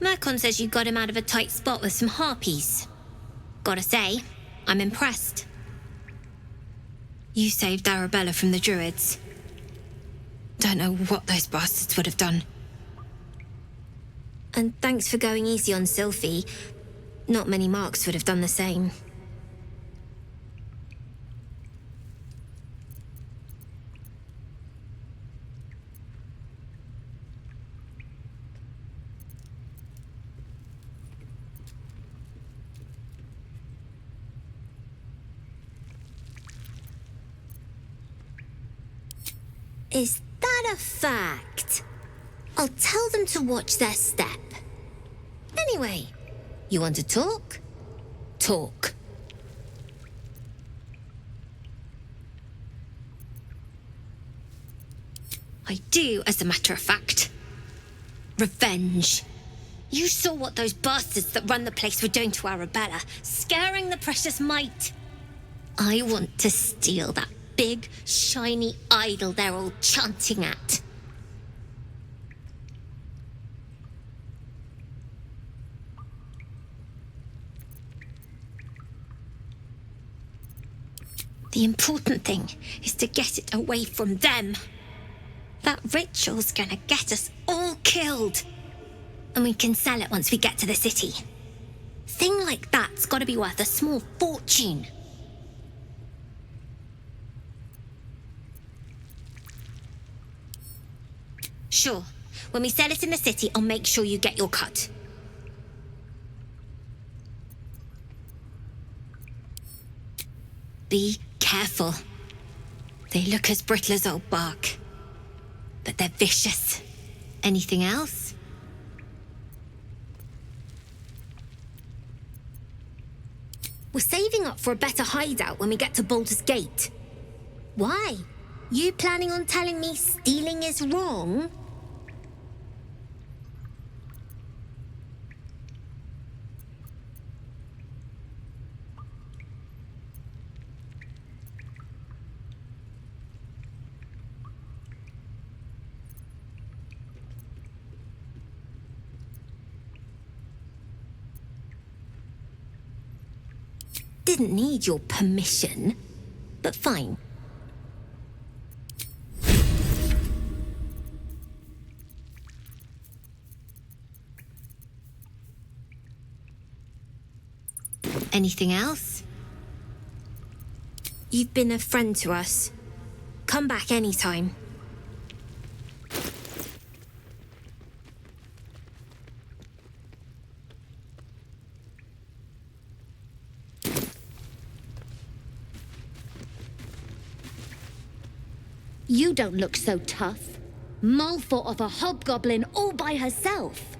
Mercon says you got him out of a tight spot with some harpies. Gotta say, I'm impressed. You saved Arabella from the druids. Don't know what those bastards would have done. And thanks for going easy on Sylphie. Not many marks would have done the same. Is that a fact? I'll tell them to watch their step. Anyway, you want to talk? Talk. I do, as a matter of fact. Revenge. You saw what those bastards that run the place were doing to Arabella, scaring the precious mite. I want to steal that big, shiny idol they're all chanting at. The important thing is to get it away from them. That ritual's gonna get us all killed. And we can sell it once we get to the city. Thing like that's gotta be worth a small fortune. Sure, when we sell it in the city, I'll make sure you get your cut. Be careful. They look as brittle as old bark, but they're vicious. Anything else? We're saving up for a better hideout when we get to Baldur's Gate. Why? You planning on telling me stealing is wrong? Didn't need your permission, but fine. Anything else? You've been a friend to us. Come back anytime. You don't look so tough. Mull fought off a hobgoblin all by herself.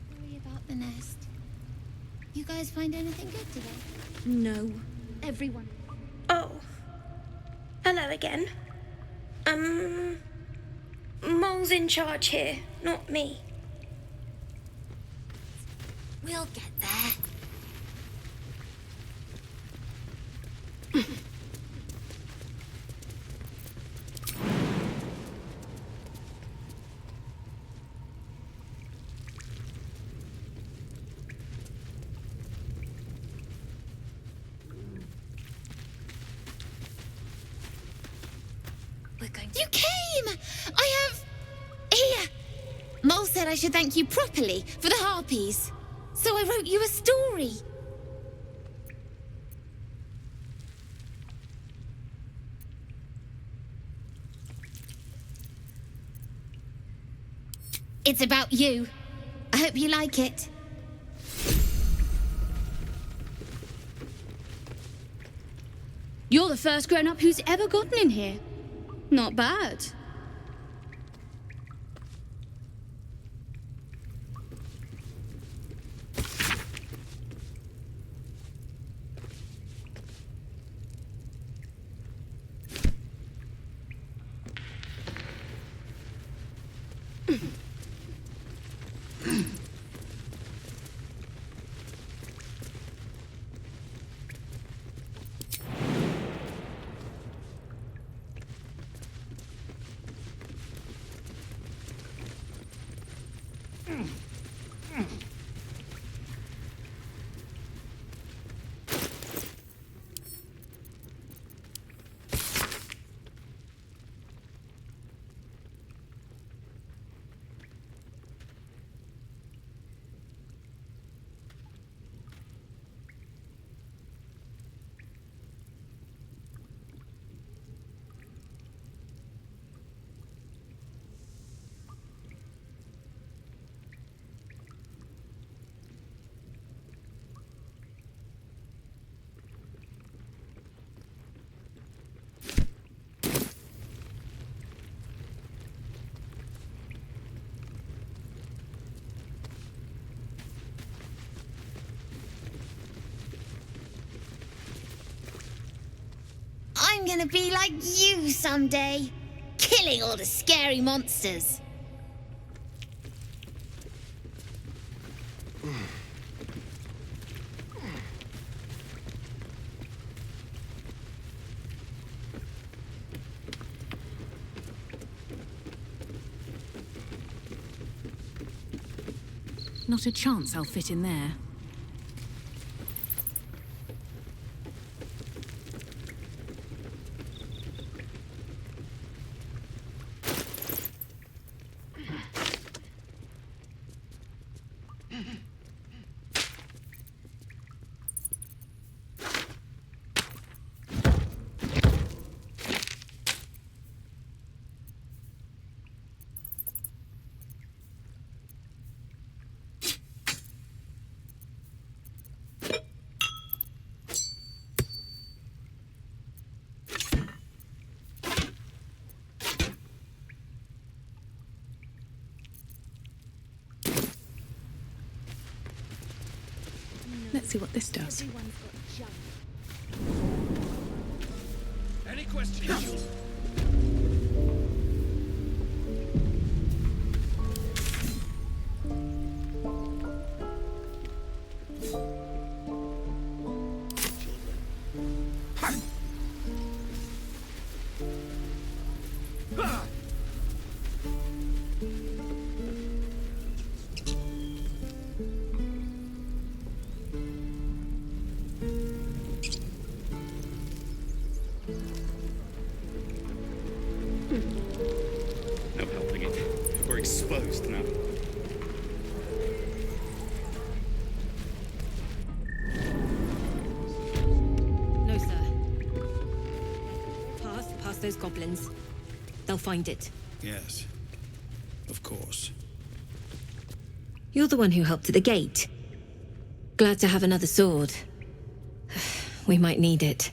Sorry about the nest. You guys find anything good today? No. Everyone. Oh. Hello again. Mole's in charge here, not me. We'll get there. You came! I have... Here! Mole said I should thank you properly for the harpies. So I wrote you a story. It's about you. I hope you like it. You're the first grown-up who's ever gotten in here. Not bad. I'm gonna be like you someday, killing all the scary monsters. Not a chance I'll fit in there. Let's see what this does. Any questions? No helping it. We're exposed now. No, sir. Past those goblins. They'll find it. Yes, of course. You're the one who helped at the gate. Glad to have another sword. We might need it.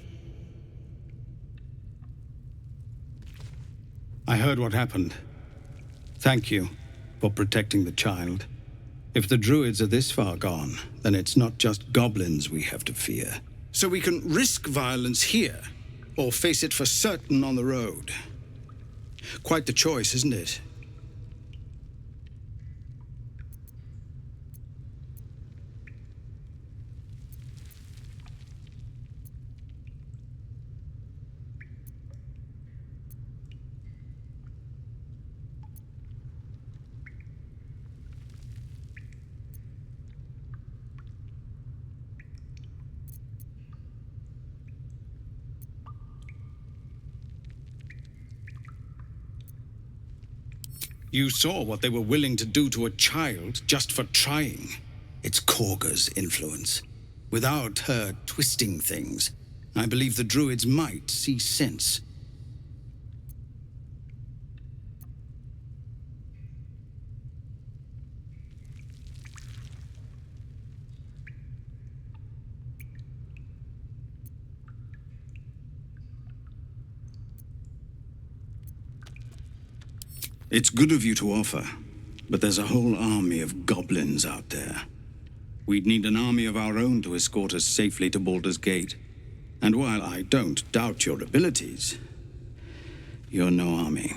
I heard what happened. Thank you for protecting the child. If the druids are this far gone, then it's not just goblins we have to fear. So we can risk violence here, or face it for certain on the road. Quite the choice, isn't it? You saw what they were willing to do to a child just for trying. It's Korga's influence. Without her twisting things, I believe the druids might see sense. It's good of you to offer, but there's a whole army of goblins out there. We'd need an army of our own to escort us safely to Baldur's Gate. And while I don't doubt your abilities, you're no army.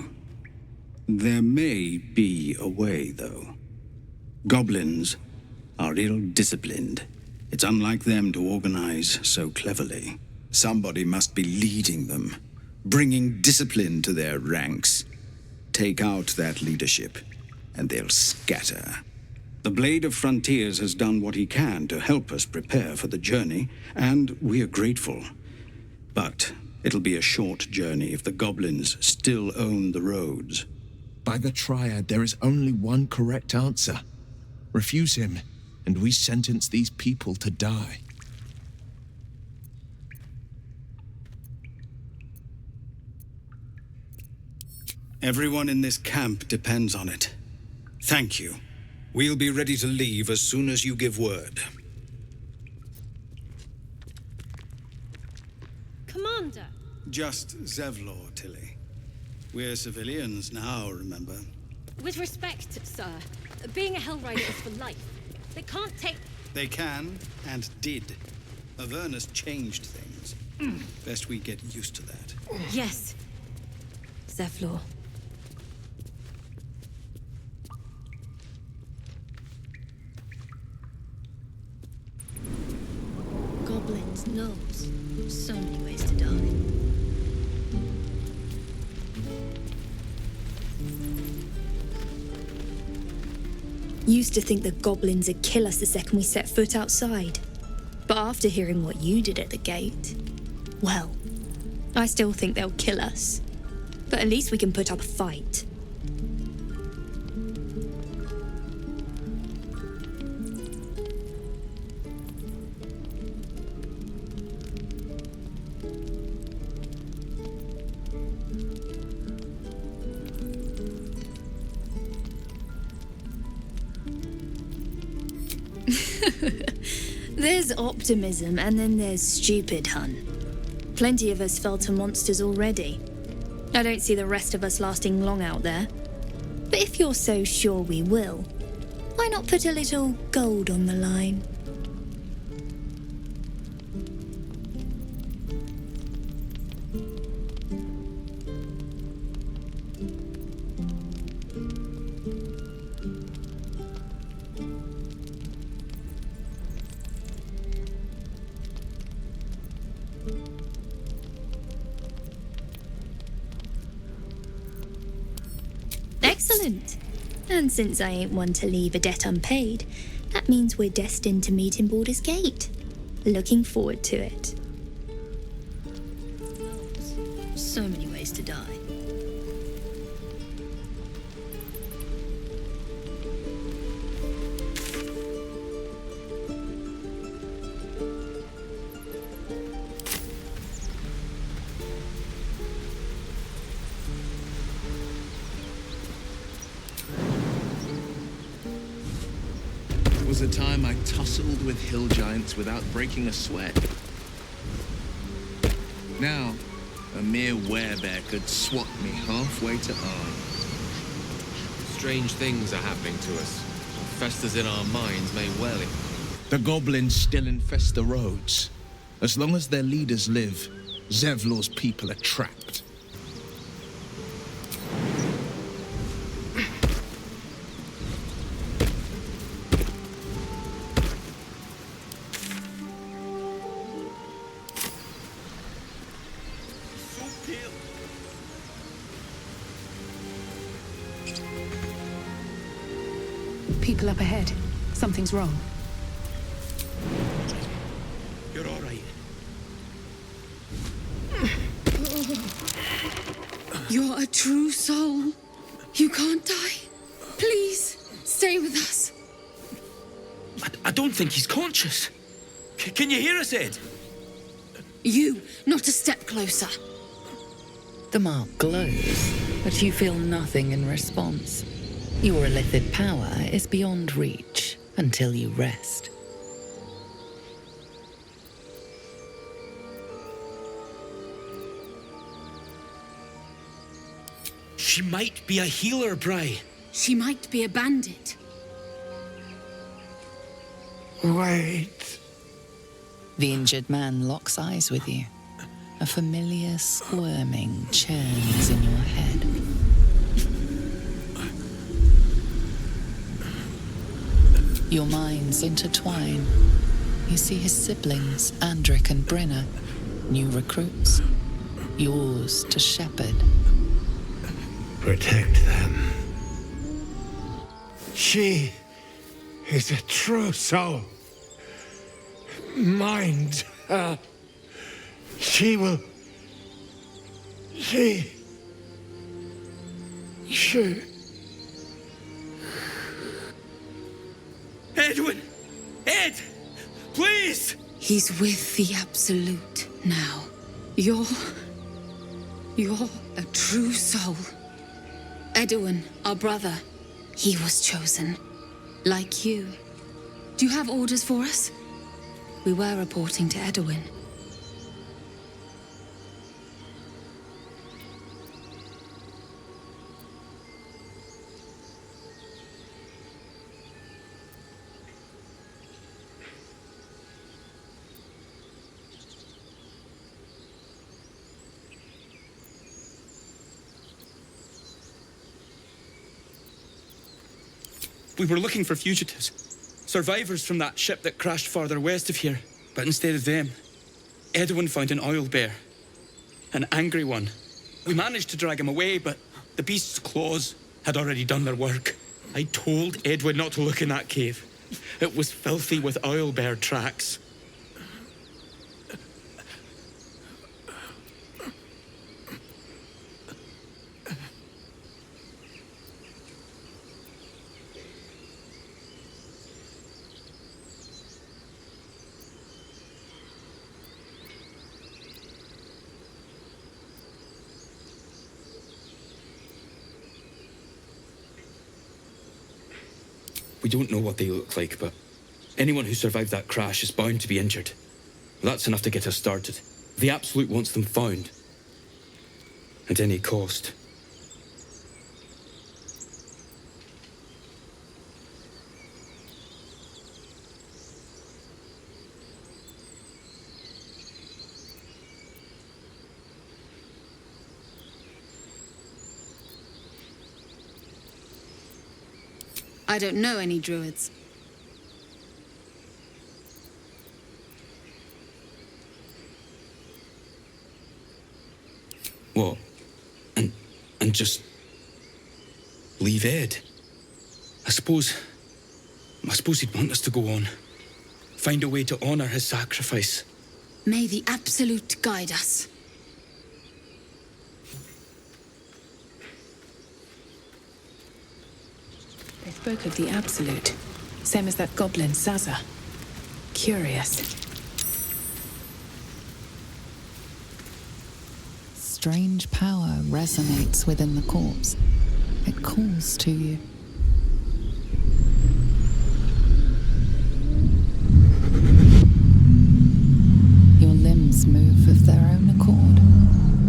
There may be a way, though. Goblins are ill-disciplined. It's unlike them to organize so cleverly. Somebody must be leading them, bringing discipline to their ranks. Take out that leadership, and they'll scatter. The Blade of Frontiers has done what he can to help us prepare for the journey, and we're grateful. But it'll be a short journey if the goblins still own the roads. By the Triad, there is only one correct answer. Refuse him, and we sentence these people to die. Everyone in this camp depends on it. Thank you. We'll be ready to leave as soon as you give word. Commander! Just Zevlor, Tilly. We're civilians now, remember? With respect, sir, being a Hellrider is for life. They can't take... They can, and did. Avernus changed things. Best we get used to that. Yes. Zevlor. Goblins, gnomes. So many ways to die. Used to think that goblins would kill us the second we set foot outside. But after hearing what you did at the gate, well, I still think they'll kill us. But at least we can put up a fight. There's optimism, and then there's stupid, hun. Plenty of us fell to monsters already. I don't see the rest of us lasting long out there. But if you're so sure we will, why not put a little gold on the line? Excellent. And since I ain't one to leave a debt unpaid, that means we're destined to meet in Baldur's Gate. Looking forward to it. So many ways to die. Was a time I tussled with hill giants without breaking a sweat. Now, a mere werebear could swat me halfway to arm. Strange things are happening to us. What festers in our minds may well. The goblins still infest the roads. As long as their leaders live, Zevlor's people are trapped. People up ahead. Something's wrong. You're all right. You're a true soul. You can't die. Please, stay with us. I don't think he's conscious. Can you hear us, Ed? You, not a step closer. The mark glows, but you feel nothing in response. Your illithid power is beyond reach until you rest. She might be a healer, Bry. She might be a bandit. Wait. The injured man locks eyes with you. A familiar squirming churns in your head. Your minds intertwine. You see his siblings, Andric and Brenna, new recruits, yours to shepherd. Protect them. She is a true soul. Mind her. She will... She... Edwin! Ed! Please! He's with the Absolute now. You're a true soul. Edwin, our brother, he was chosen. Like you. Do you have orders for us? We were reporting to Edwin. We were looking for fugitives. Survivors from that ship that crashed farther west of here. But instead of them, Edwin found an oil bear. An angry one. We managed to drag him away, but the beast's claws had already done their work. I told Edwin not to look in that cave. It was filthy with oil bear tracks. We don't know what they look like, but anyone who survived that crash is bound to be injured. That's enough to get us started. The Absolute wants them found. At any cost. I don't know any druids. What? And just leave Ed? I suppose he'd want us to go on. Find a way to honor his sacrifice. May the Absolute guide us. They spoke of the Absolute. Same as that goblin, Zaza. Curious. Strange power resonates within the corpse. It calls to you. Your limbs move of their own accord.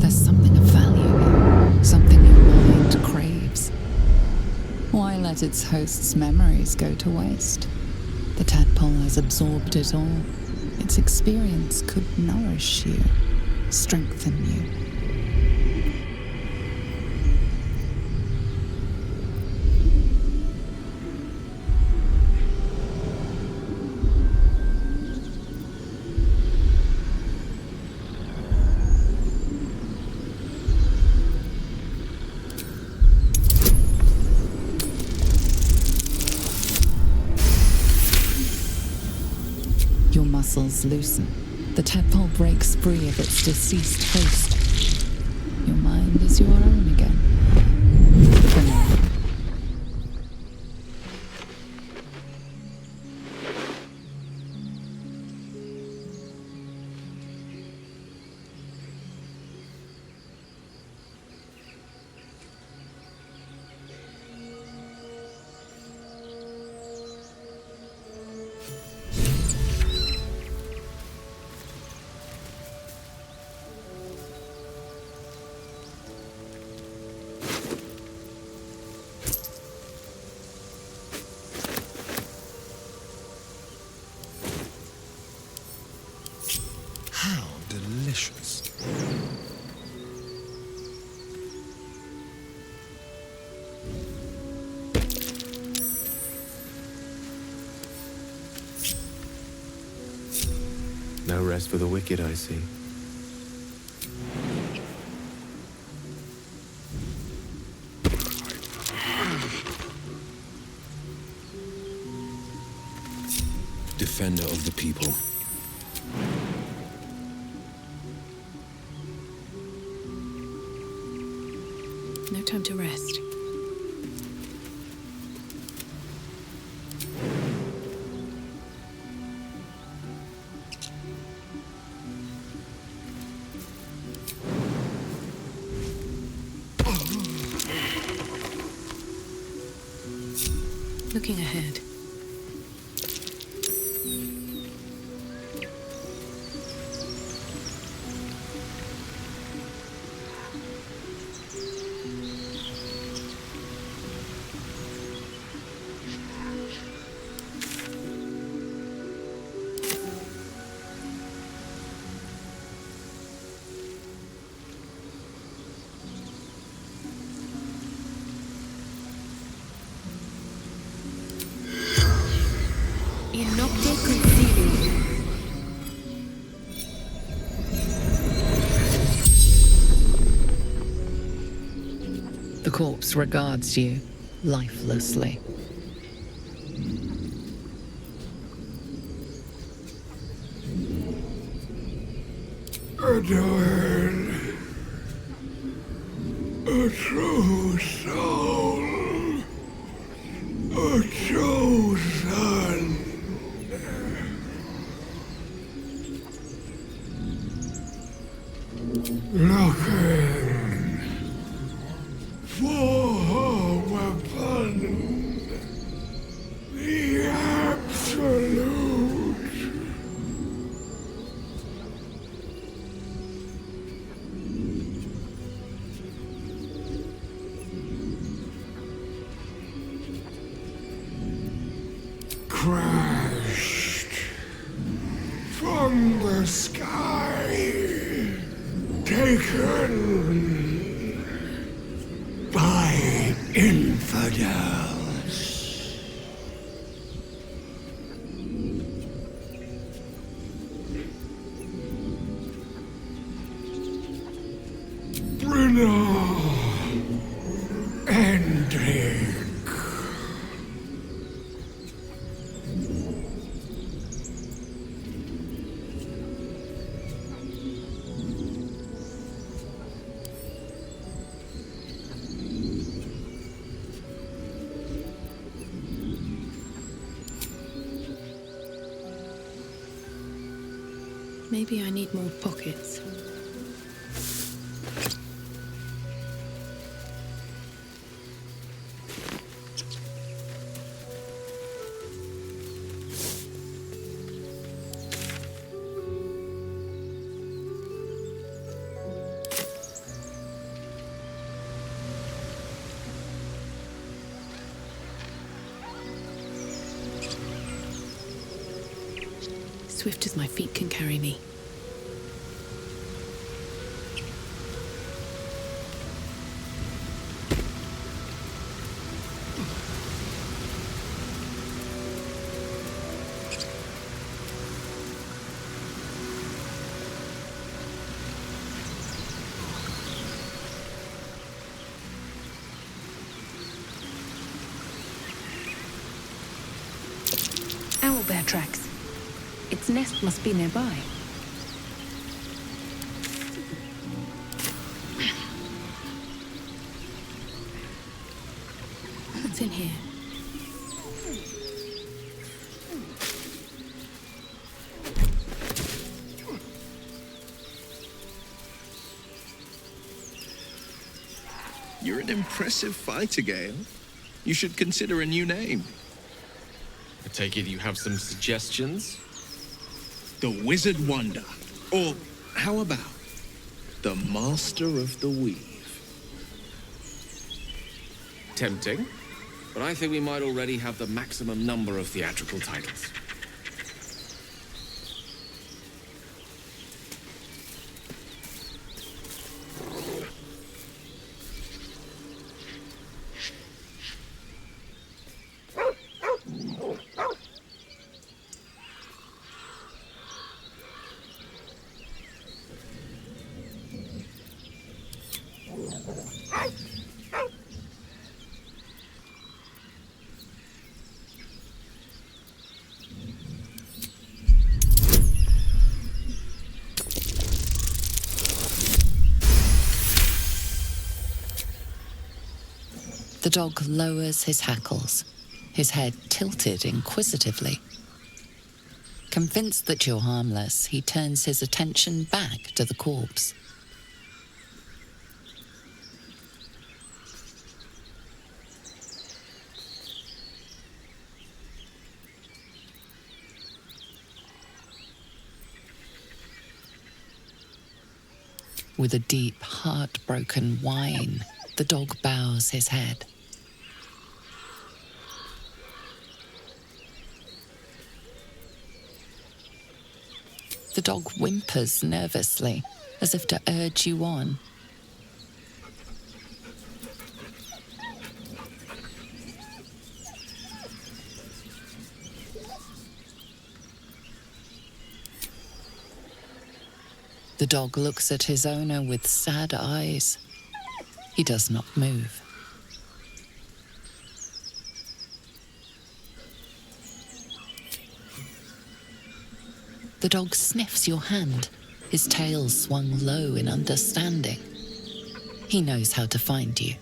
There's something of value here, something your mind craves. Why let its host's memories go to waste? The tadpole has absorbed it all. Its experience could nourish you, strengthen you. Your muscles loosen. The tadpole breaks free of its deceased host. Your mind is your own again. For now. How delicious. No rest for the wicked, I see. Defender of the people. No time to rest. Looking ahead. corpse regards you lifelessly. Edwin, a true soul, a chosen. Looking for her weapon, the absolute. Crashed from the sky, taken by infidels. Brynna ending. Maybe I need more pockets. Swift as my feet can carry me. Owlbear tracks. Its nest must be nearby. What's in here? You're an impressive fighter, Gale. You should consider a new name. I take it you have some suggestions? The Wizard Wonder. Or how about the Master of the Weave? Tempting, but I think we might already have the maximum number of theatrical titles. The dog lowers his hackles, his head tilted inquisitively. Convinced that you're harmless, he turns his attention back to the corpse. With a deep, heartbroken whine, the dog bows his head. The dog whimpers nervously, as if to urge you on. The dog looks at his owner with sad eyes. He does not move. The dog sniffs your hand, his tail swung low in understanding. He knows how to find you.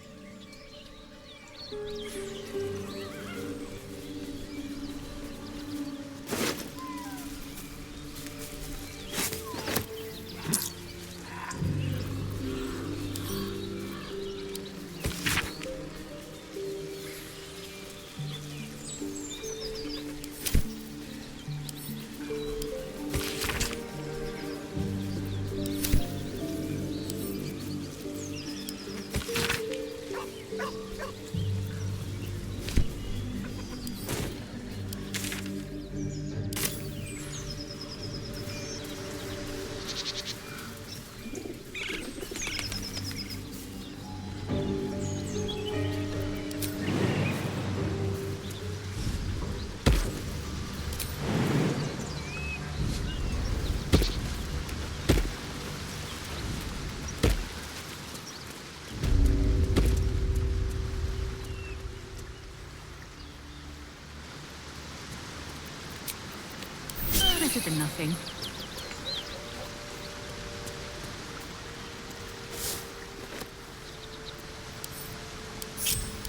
Better than nothing.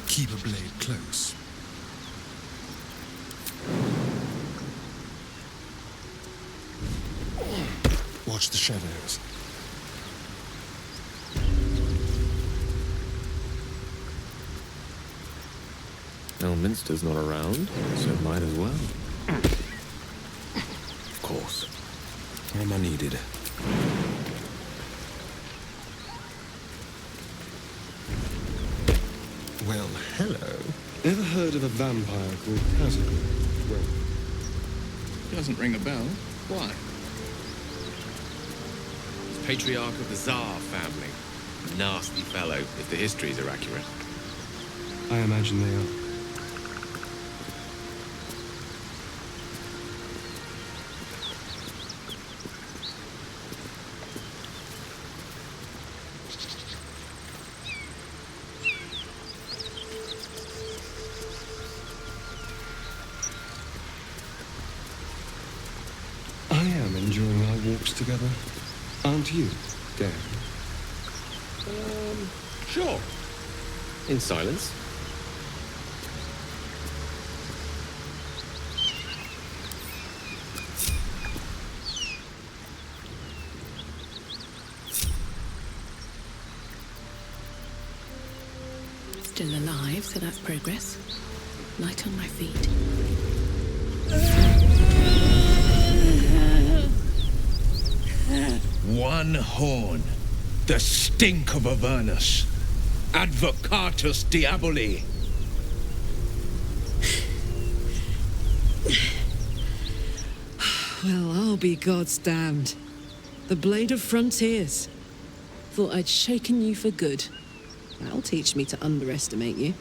Keep a blade close. Watch the shadows. Elminster's not around, so might as well. Of course. Am I needed? Well, hello. Ever heard of a vampire called Kazakh? Well, Doesn't ring a bell. Why? He's patriarch of the Tsar family. Nasty fellow, if the histories are accurate. I imagine they are. I am enjoying our walks together. Aren't you, Dan? Sure. In silence. Still alive, so that's progress. Light on my feet. One horn. The stink of Avernus. Advocatus Diaboli. Well, I'll be God's damned. The Blade of Frontiers. Thought I'd shaken you for good. That'll teach me to underestimate you.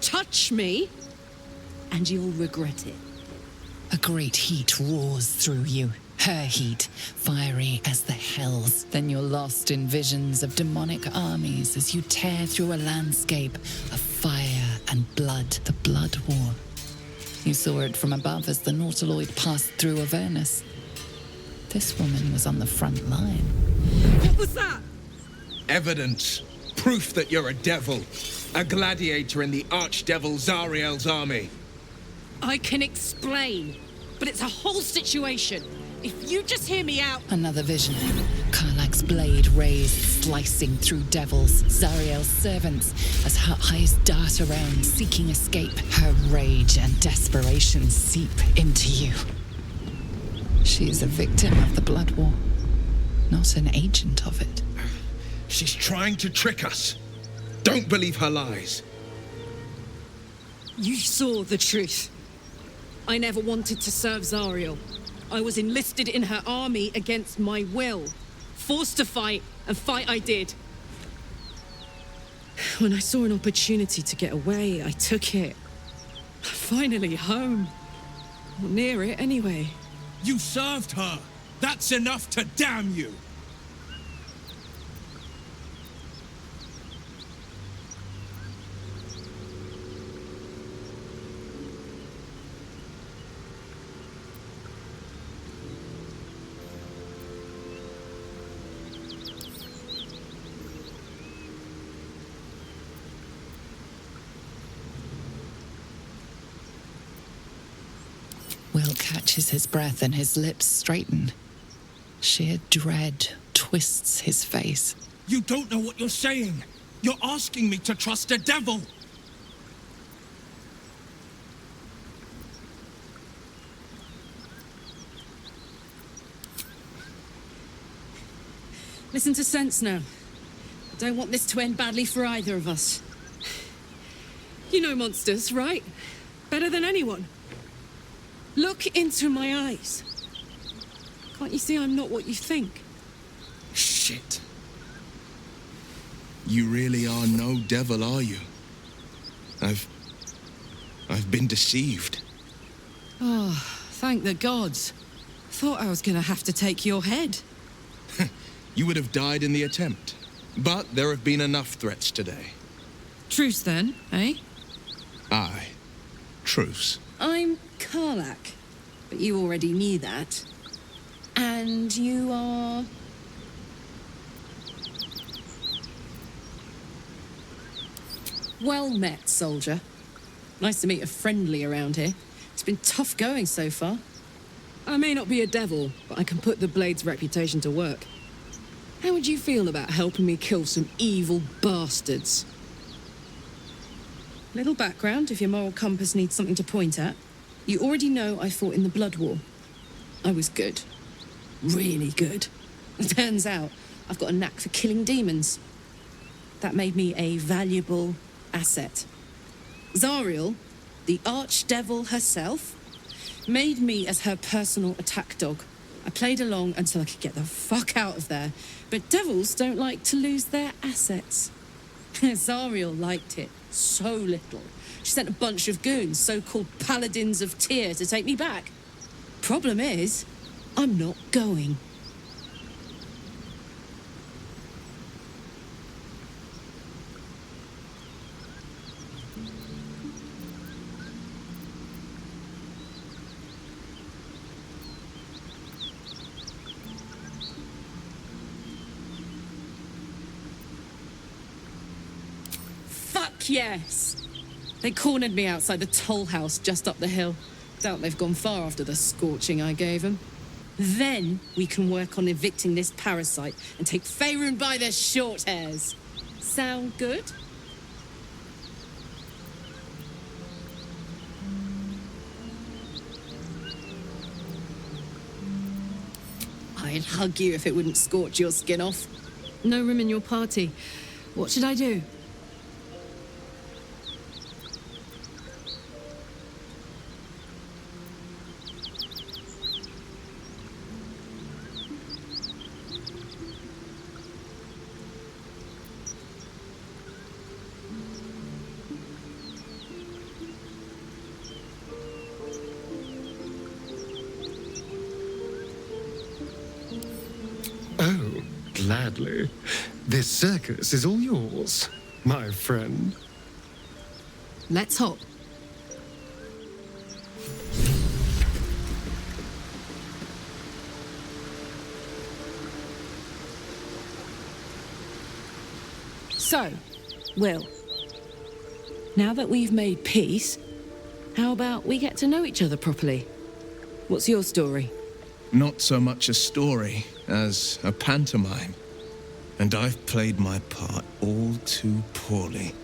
Touch me, and you'll regret it. A great heat roars through you. Her heat, fiery as the hells. Then you're lost in visions of demonic armies as you tear through a landscape of fire and blood. The Blood War. You saw it from above as the Nautiloid passed through Avernus. This woman was on the front line. What was that? Evidence. Proof that you're a devil. A gladiator in the archdevil Zariel's army. I can explain, but it's a whole situation. If you just hear me out... Another vision. Karlach's blade raised, slicing through devils, Zariel's servants, as her eyes dart around, seeking escape. Her rage and desperation seep into you. She is a victim of the Blood War, not an agent of it. She's trying to trick us. Don't believe her lies. You saw the truth. I never wanted to serve Zariel. I was enlisted in her army against my will, forced to fight and fight I did. When I saw an opportunity to get away, I took it. Finally home. Or near it, anyway. You served her! That's enough to damn you! Will catches his breath and his lips straighten. Sheer dread twists his face. You don't know what you're saying! You're asking me to trust a devil! Listen to sense now. I don't want this to end badly for either of us. You know monsters, right? Better than anyone. Look into my eyes. Can't you see I'm not what you think? Shit. You really are no devil, are you? I've been deceived. Oh, thank the gods. Thought I was gonna have to take your head. You would have died in the attempt. But there have been enough threats today. Truce then, eh? Aye. Truce. I'm Karlak, but you already knew that. And you are... Well met, soldier. Nice to meet a friendly around here. It's been tough going so far. I may not be a devil, but I can put the Blade's reputation to work. How would you feel about helping me kill some evil bastards? Little background if your moral compass needs something to point at. You already know I fought in the Blood War. I was good. Really good. Turns out I've got a knack for killing demons. That made me a valuable asset. Zariel, the archdevil herself, made me as her personal attack dog. I played along until I could get the fuck out of there. But devils don't like to lose their assets. Zariel liked it so little. She sent a bunch of goons, so-called paladins of Tyr, to take me back. Problem is, I'm not going. Fuck yes! They cornered me outside the toll house just up the hill. Doubt they've gone far after the scorching I gave them. Then we can work on evicting this parasite and take Faerun by their short hairs. Sound good? I'd hug you if it wouldn't scorch your skin off. No room in your party. What should I do? Oh, gladly. This circus is all yours, my friend. Let's hop. So, Will, now that we've made peace, how about we get to know each other properly? What's your story? Not so much a story as a pantomime. And I've played my part all too poorly.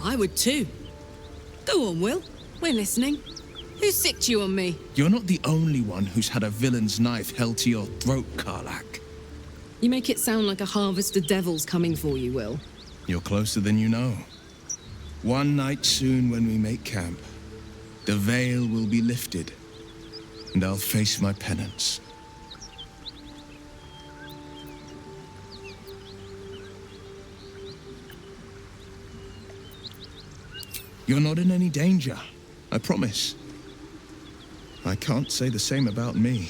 I would too. Go on, Will. We're listening. Who sicked you on me? You're not the only one who's had a villain's knife held to your throat, Karlak. You make it sound like a harvest of devils coming for you, Will. You're closer than you know. One night soon when we make camp, the veil will be lifted, and I'll face my penance. You're not in any danger, I promise. I can't say the same about me.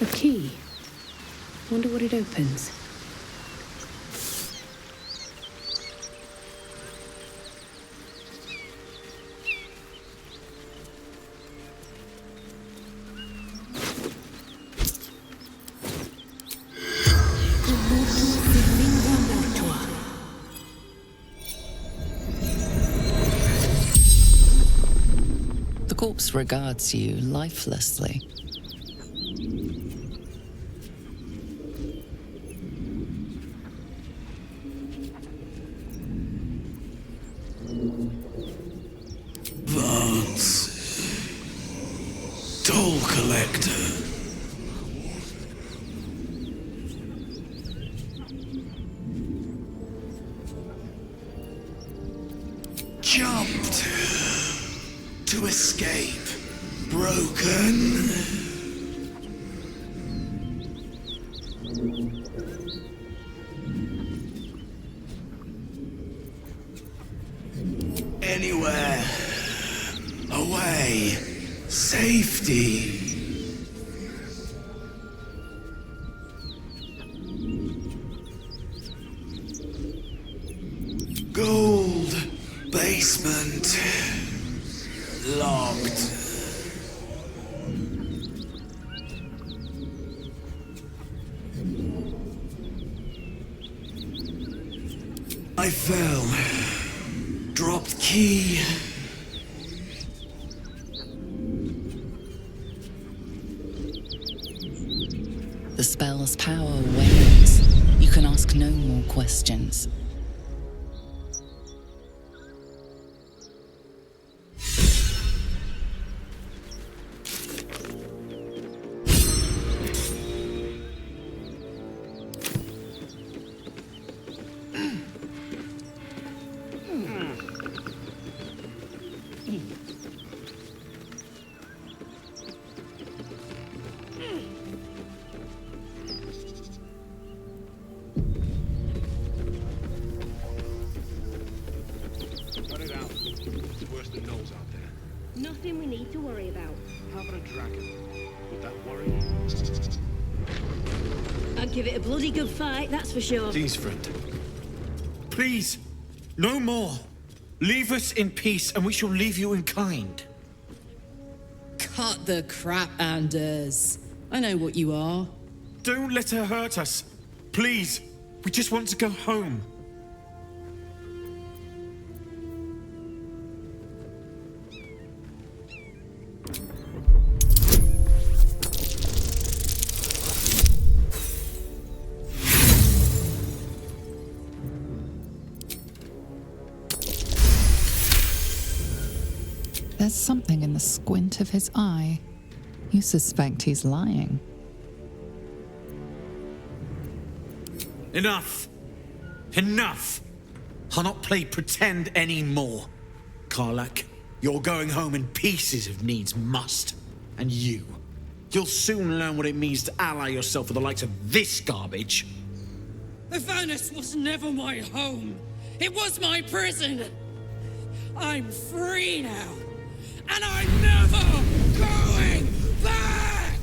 A key. Wonder what it opens. The corpse regards you lifelessly. Toll collector. Jumped to escape. Broken. Anywhere. Away. Safety. Gold. Basement. Locked. I fell. Dropped key. The spell's power wanes. You can ask no more questions. It's worse than Knowles out there. Nothing we need to worry about. How about a dragon? Would that worry you? I'd give it a bloody good fight, that's for sure. Please, friend. Please, no more. Leave us in peace, and we shall leave you in kind. Cut the crap, Anders. I know what you are. Don't let her hurt us. Please, we just want to go home. There's something in the squint of his eye. You suspect he's lying. Enough! Enough! I'll not play pretend anymore. Karlak, you're going home in pieces if needs must. And you'll soon learn what it means to ally yourself with the likes of this garbage. Avernus was never my home. It was my prison. I'm free now. And I'm never going back!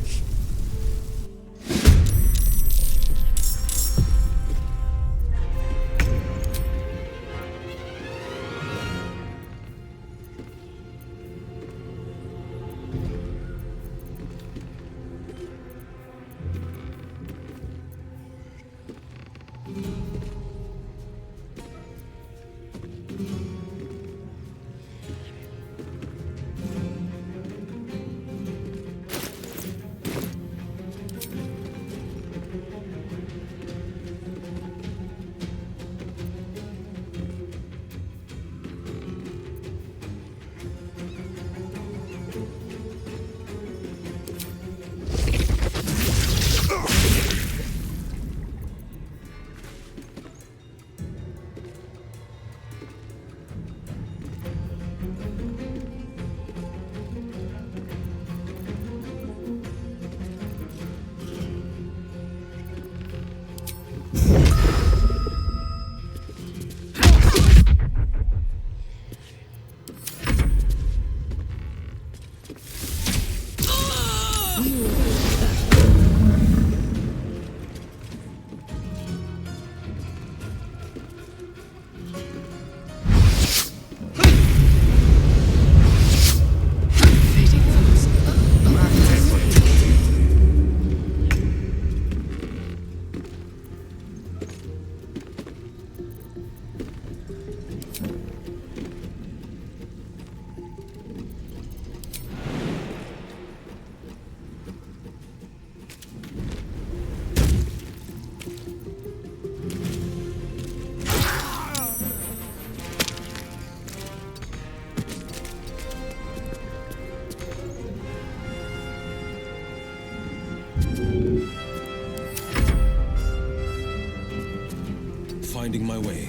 Finding my way.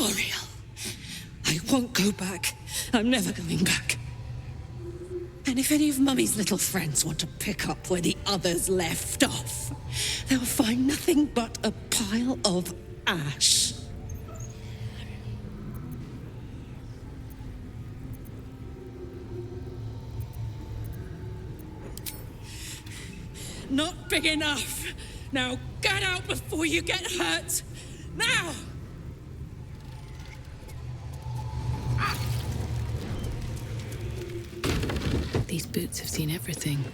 Ariel, I won't go back. I'm never going back. And if any of Mummy's little friends want to pick up where the others left off, they'll find nothing but a pile of ash. Not big enough. Now get out before you get hurt. Now! These boots have seen everything.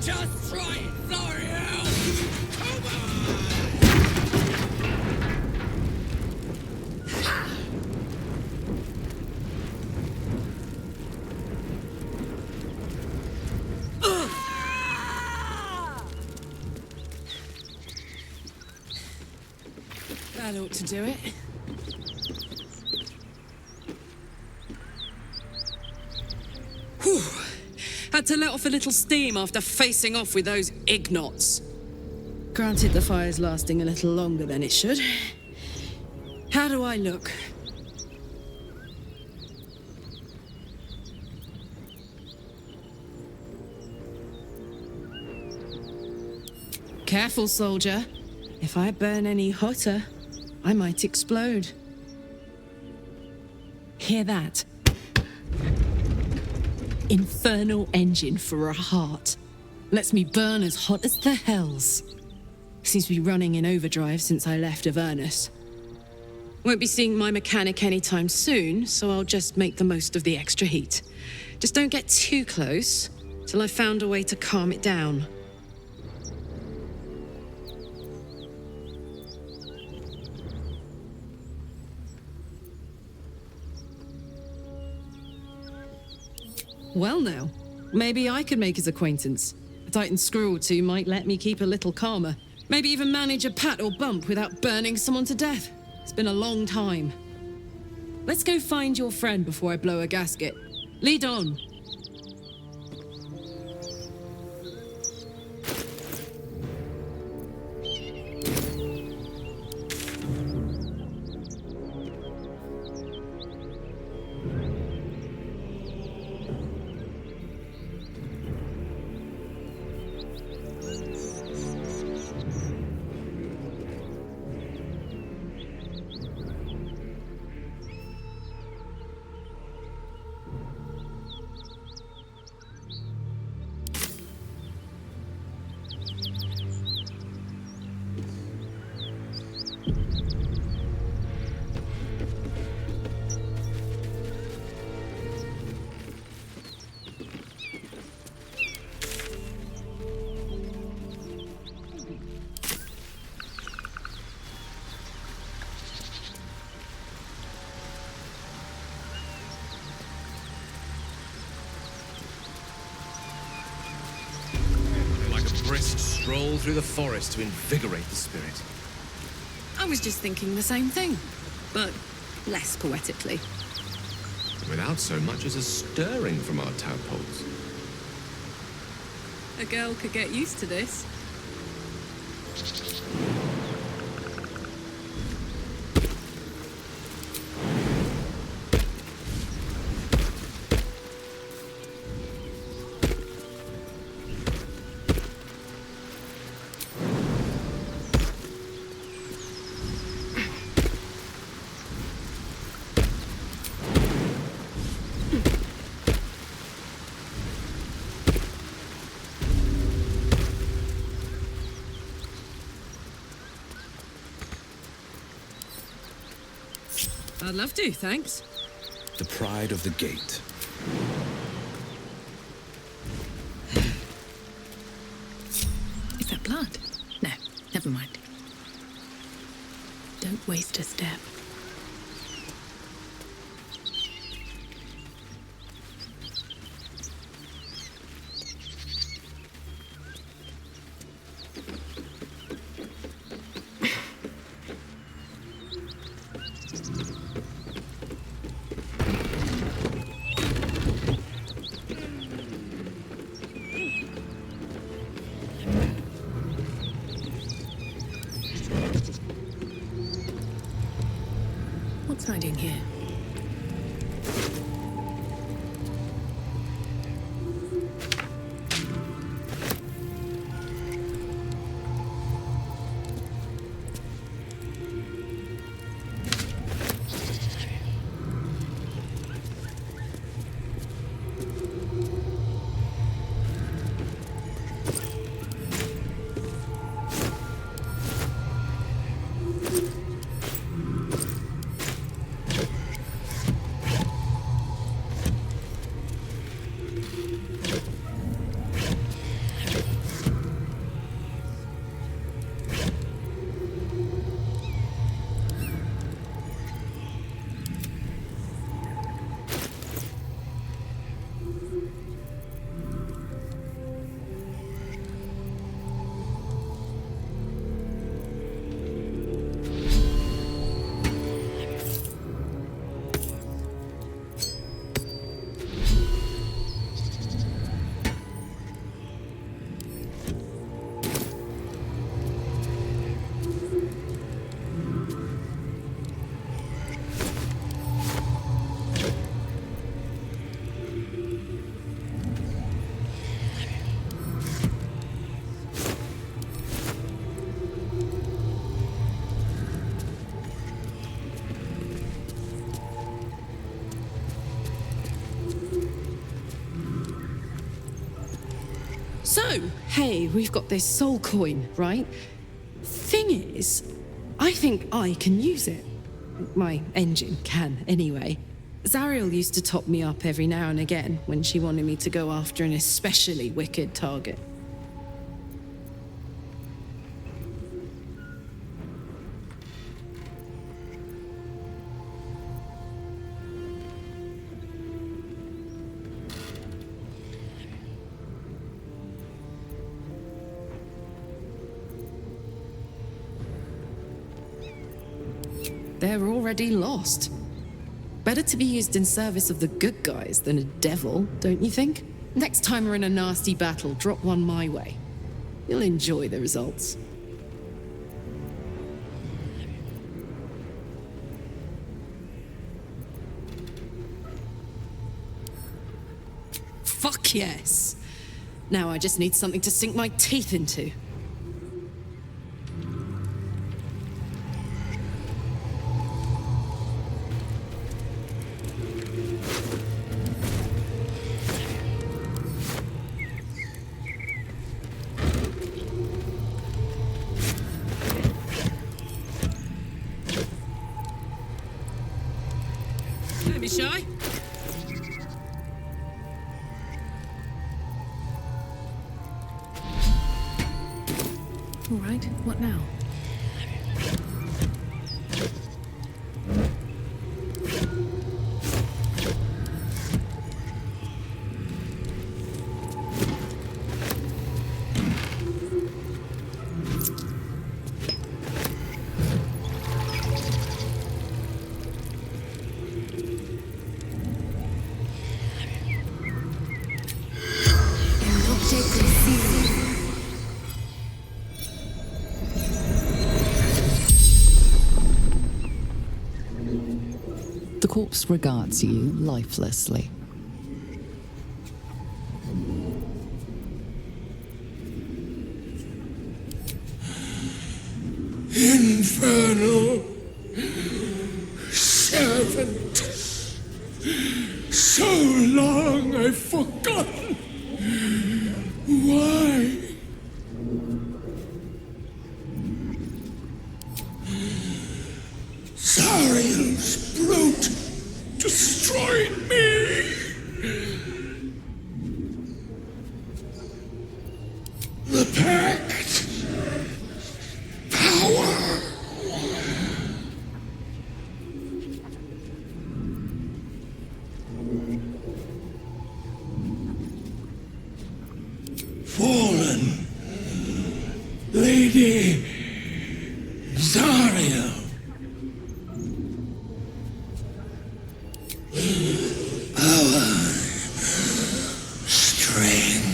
Just try it, Zariel! Come That ought to do it. Whew. Had to let off a little steam after facing off with those ignots. Granted, the fire's lasting a little longer than it should. How do I look? Careful, soldier. If I burn any hotter, I might explode. Hear that? Infernal engine for a heart. Lets me burn as hot as the hells. Seems to be running in overdrive since I left Avernus. Won't be seeing my mechanic anytime soon, so I'll just make the most of the extra heat. Just don't get too close till I've found a way to calm it down. Well now, maybe I could make his acquaintance. A Titan screw or two might let me keep a little calmer. Maybe even manage a pat or bump without burning someone to death. It's been a long time. Let's go find your friend before I blow a gasket. Lead on. Brisk stroll through the forest to invigorate the spirit. I was just thinking the same thing, but less poetically. Without so much as a stirring from our tadpoles. A girl could get used to this. I'd love to, thanks. The pride of the gate. waste a step. What's hiding here? So, hey, we've got this soul coin, right? Thing is, I think I can use it. My engine can, anyway. Zariel used to top me up every now and again when she wanted me to go after an especially wicked target. They're already lost. Better to be used in service of the good guys than a devil, don't you think? Next time we're in a nasty battle, drop one my way. You'll enjoy the results. Fuck yes! Now I just need something to sink my teeth into. Don't be shy. All right, what now? The corpse regards you lifelessly. Infernal servant. So long I've forgotten. Why? Zariel's brute destroyed me. The pact. Power. Lady Zario. Our strength.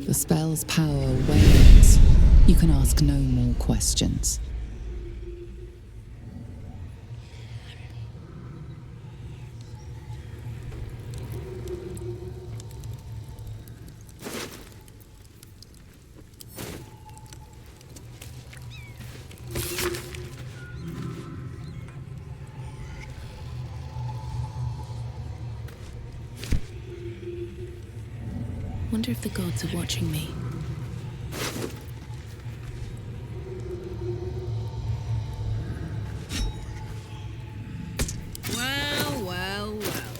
The spell's power wanes. You can ask no more questions. Wonder if the gods are watching me. Well, well, well.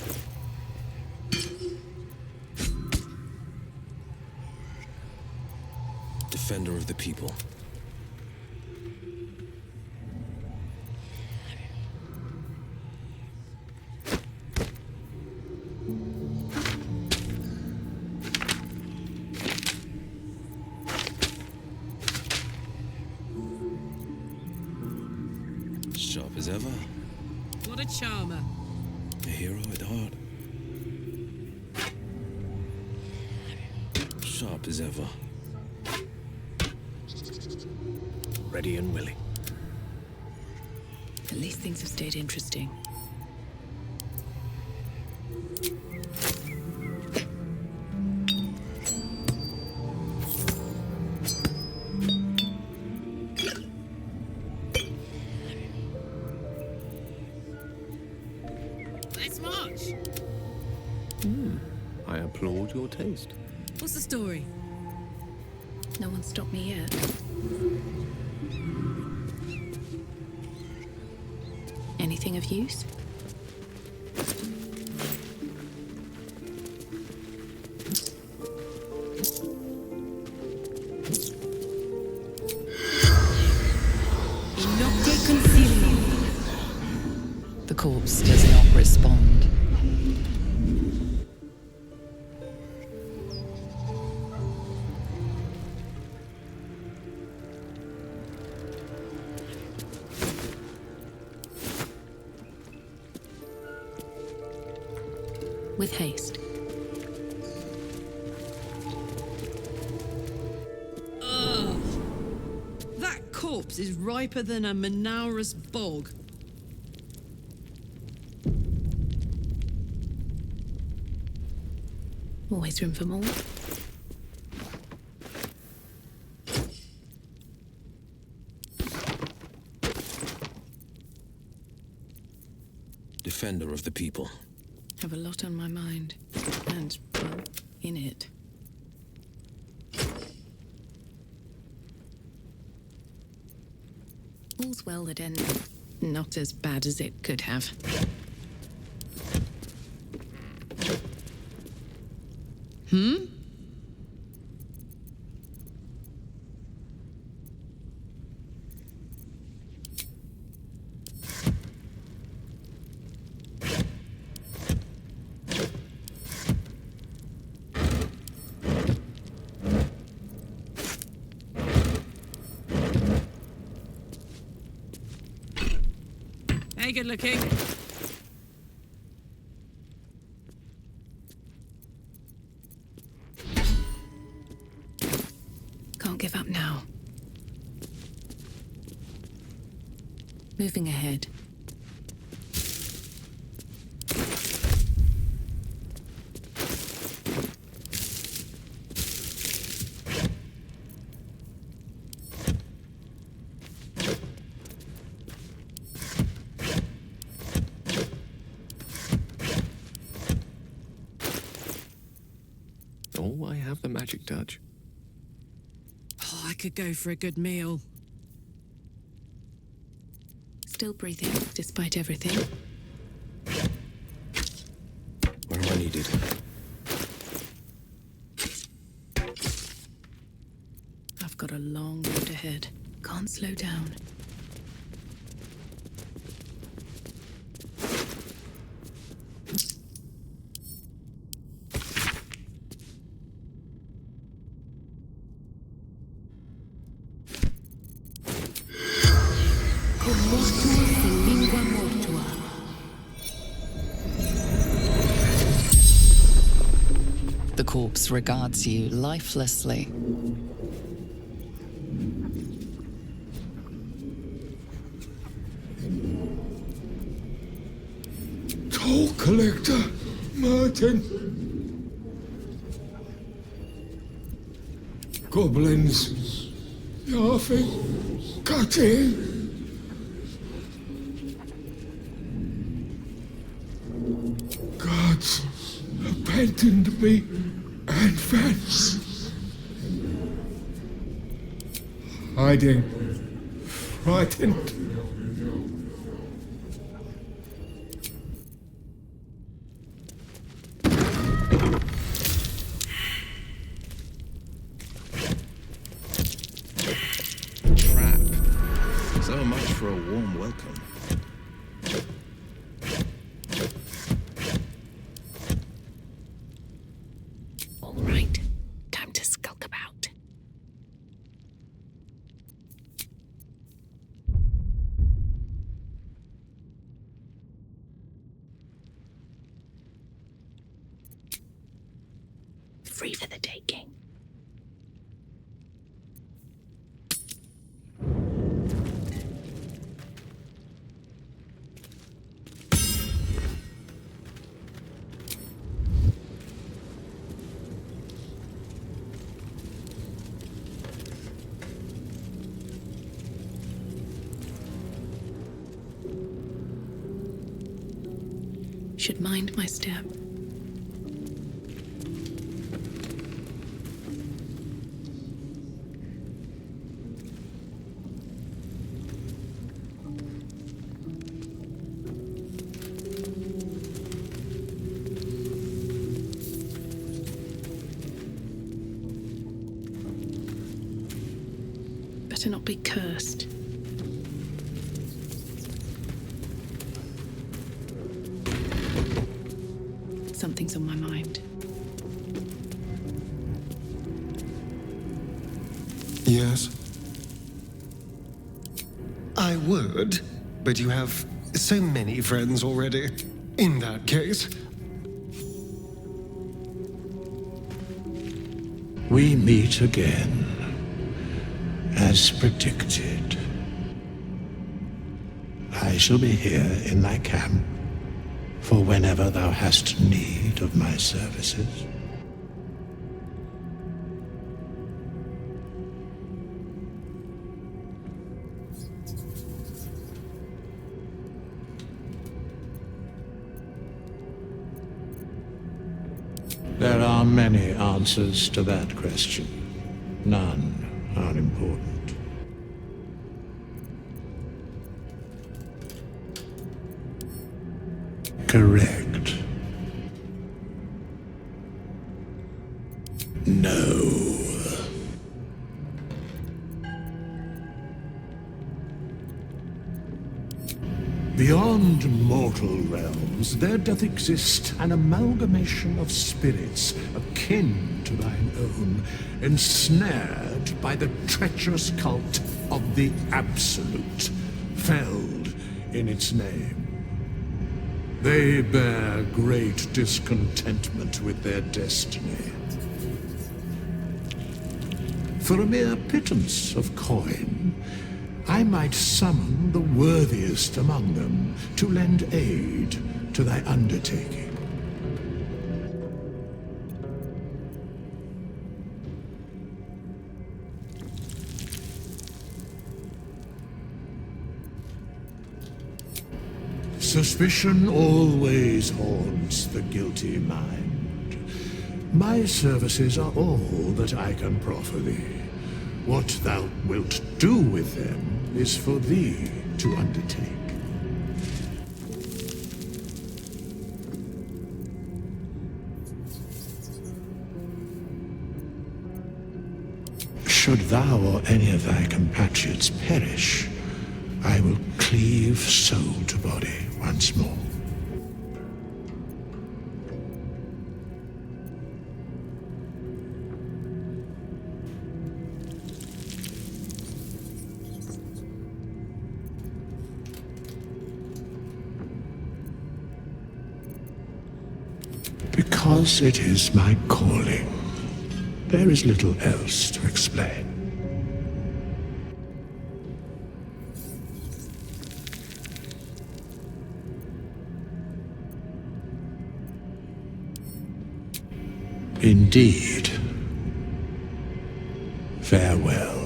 Defender of the people. Sharp as ever. What a charmer. A hero at heart. Sharp as ever. Ready and willing. At least things have stayed interesting. Let's march. I applaud your taste. What's the story? No one stopped me yet. Anything of use? The corpse does not respond. With haste. Ugh. That corpse is riper than a Manaurus bog. Always room for more. Defender of the people. Have a lot on my mind. And, well, in it. All's well that ends not as bad as it could have. Hey, good looking. Can't give up now. Moving ahead. Oh, I have the magic touch. Oh, I could go for a good meal. Still breathing, despite everything. Where am I needed? I've got a long road ahead. Can't slow down. The corpse regards you lifelessly. Toll collector, Martin. Goblins, laughing, cutting. Gods abandoned me and Vance. Hiding, frightened. Trap. So much for a warm welcome. All right, time to skulk about. Free for the taking. Should mind my step. Better not be cursed. Something's on my mind. Yes? I would, but you have so many friends already. In that case, We meet again, as predicted. I shall be here in thy camp for whenever thou hast need of my services. There are many answers to that question. None are important. Correct. No. Beyond mortal realms, there doth exist an amalgamation of spirits akin to thine own, ensnared by the treacherous cult of the Absolute, felled in its name. They bear great discontentment with their destiny. For a mere pittance of coin, I might summon the worthiest among them to lend aid to thy undertaking. Suspicion always haunts the guilty mind. My services are all that I can proffer thee. What thou wilt do with them is for thee to undertake. Should thou or any of thy compatriots perish, I will cleave soul to body once more. Because it is my calling. There is little else to explain. Indeed. Farewell.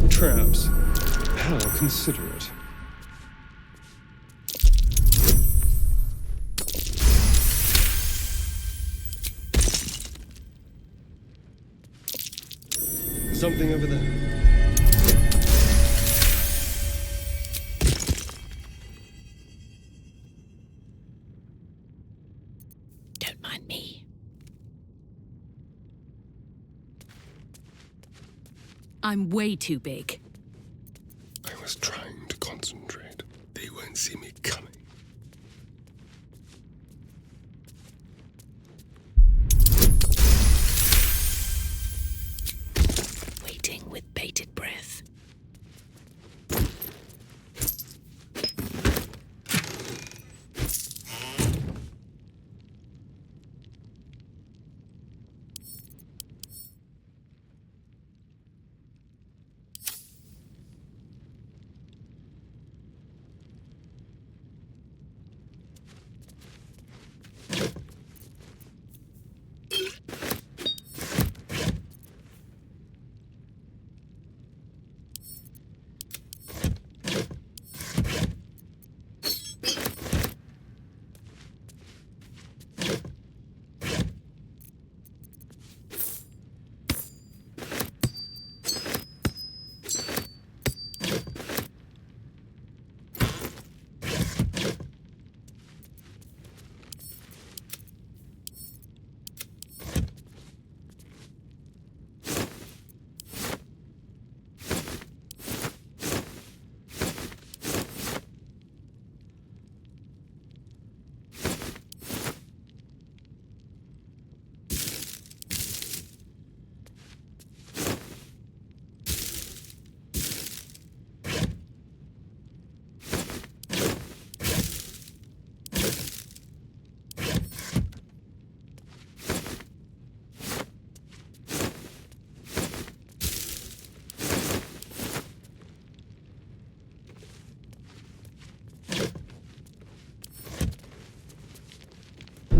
Traps. How considerate. Something over there. Don't mind me. I'm way too big. I was trying to concentrate. They won't see me coming. Waiting with bated breath.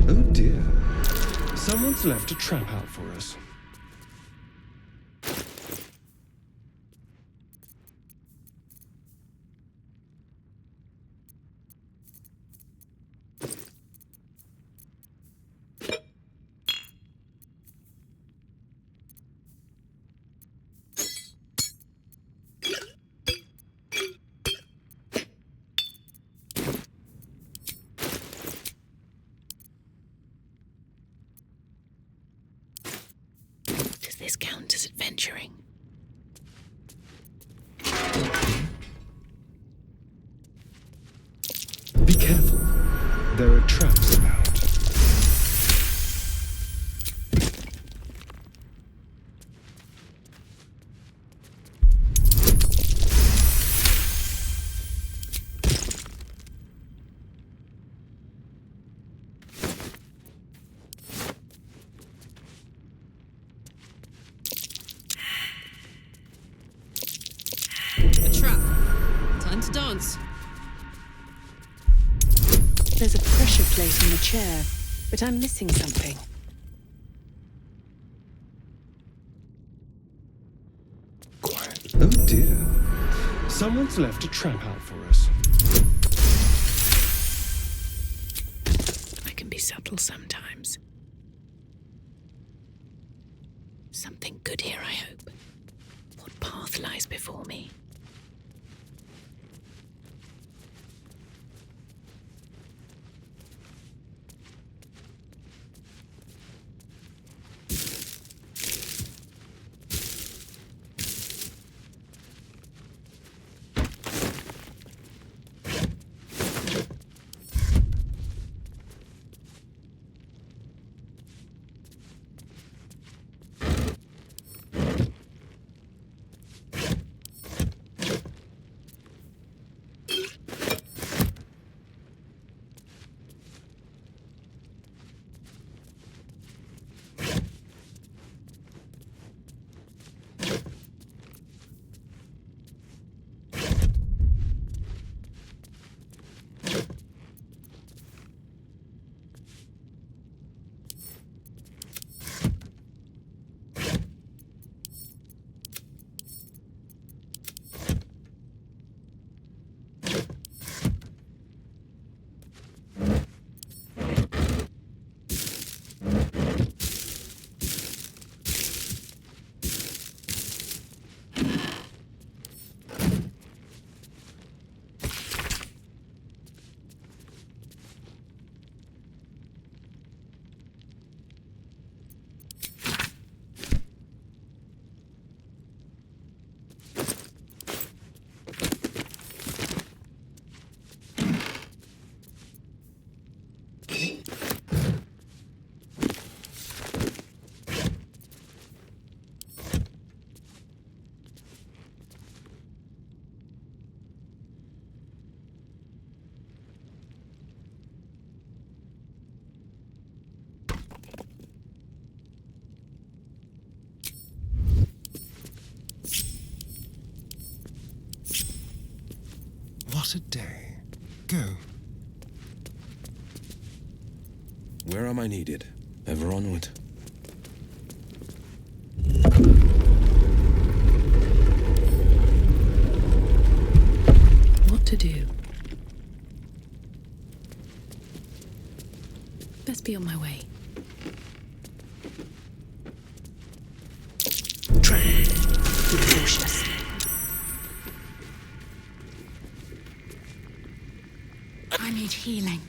Oh dear. Someone's left a trap out for us. Does this count as adventuring? Be careful. There are traps about. A trap. Time to dance. There's a pressure plate in the chair, but I'm missing something. Oh dear. Someone's left a trap out for us. I can be subtle sometimes. Something good here, I hope. What path lies before me? What a day. Go. Where am I needed? Ever onward. What to do? Best be on my way. Tread. Be cautious. I need healing.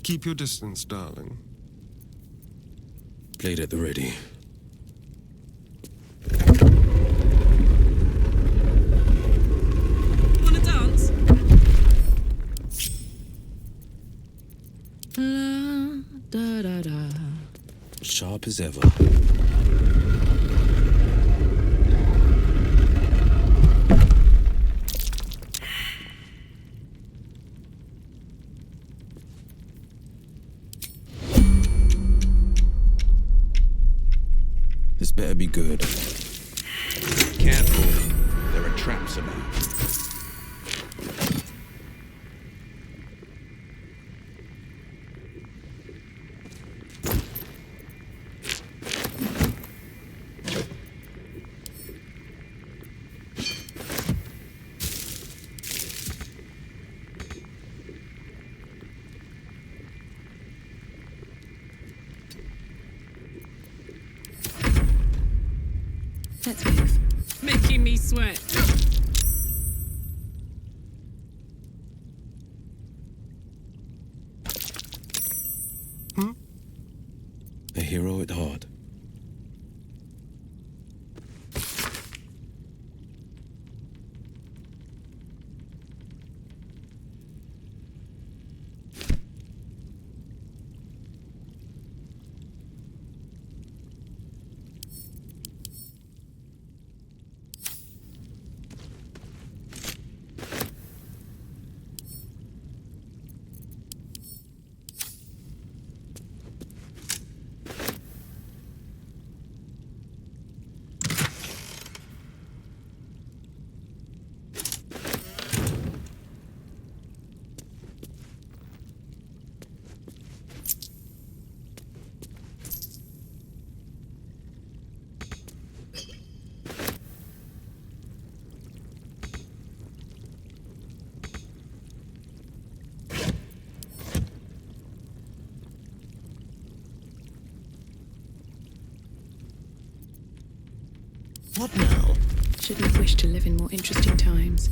Keep your distance, darling. Blade at the ready. Wanna dance? Da, da, da. Sharp as ever. This better be good. Careful. There are traps about. Let's move. Making me sweat. A hero at heart. What now? Shouldn't wish to live in more interesting times.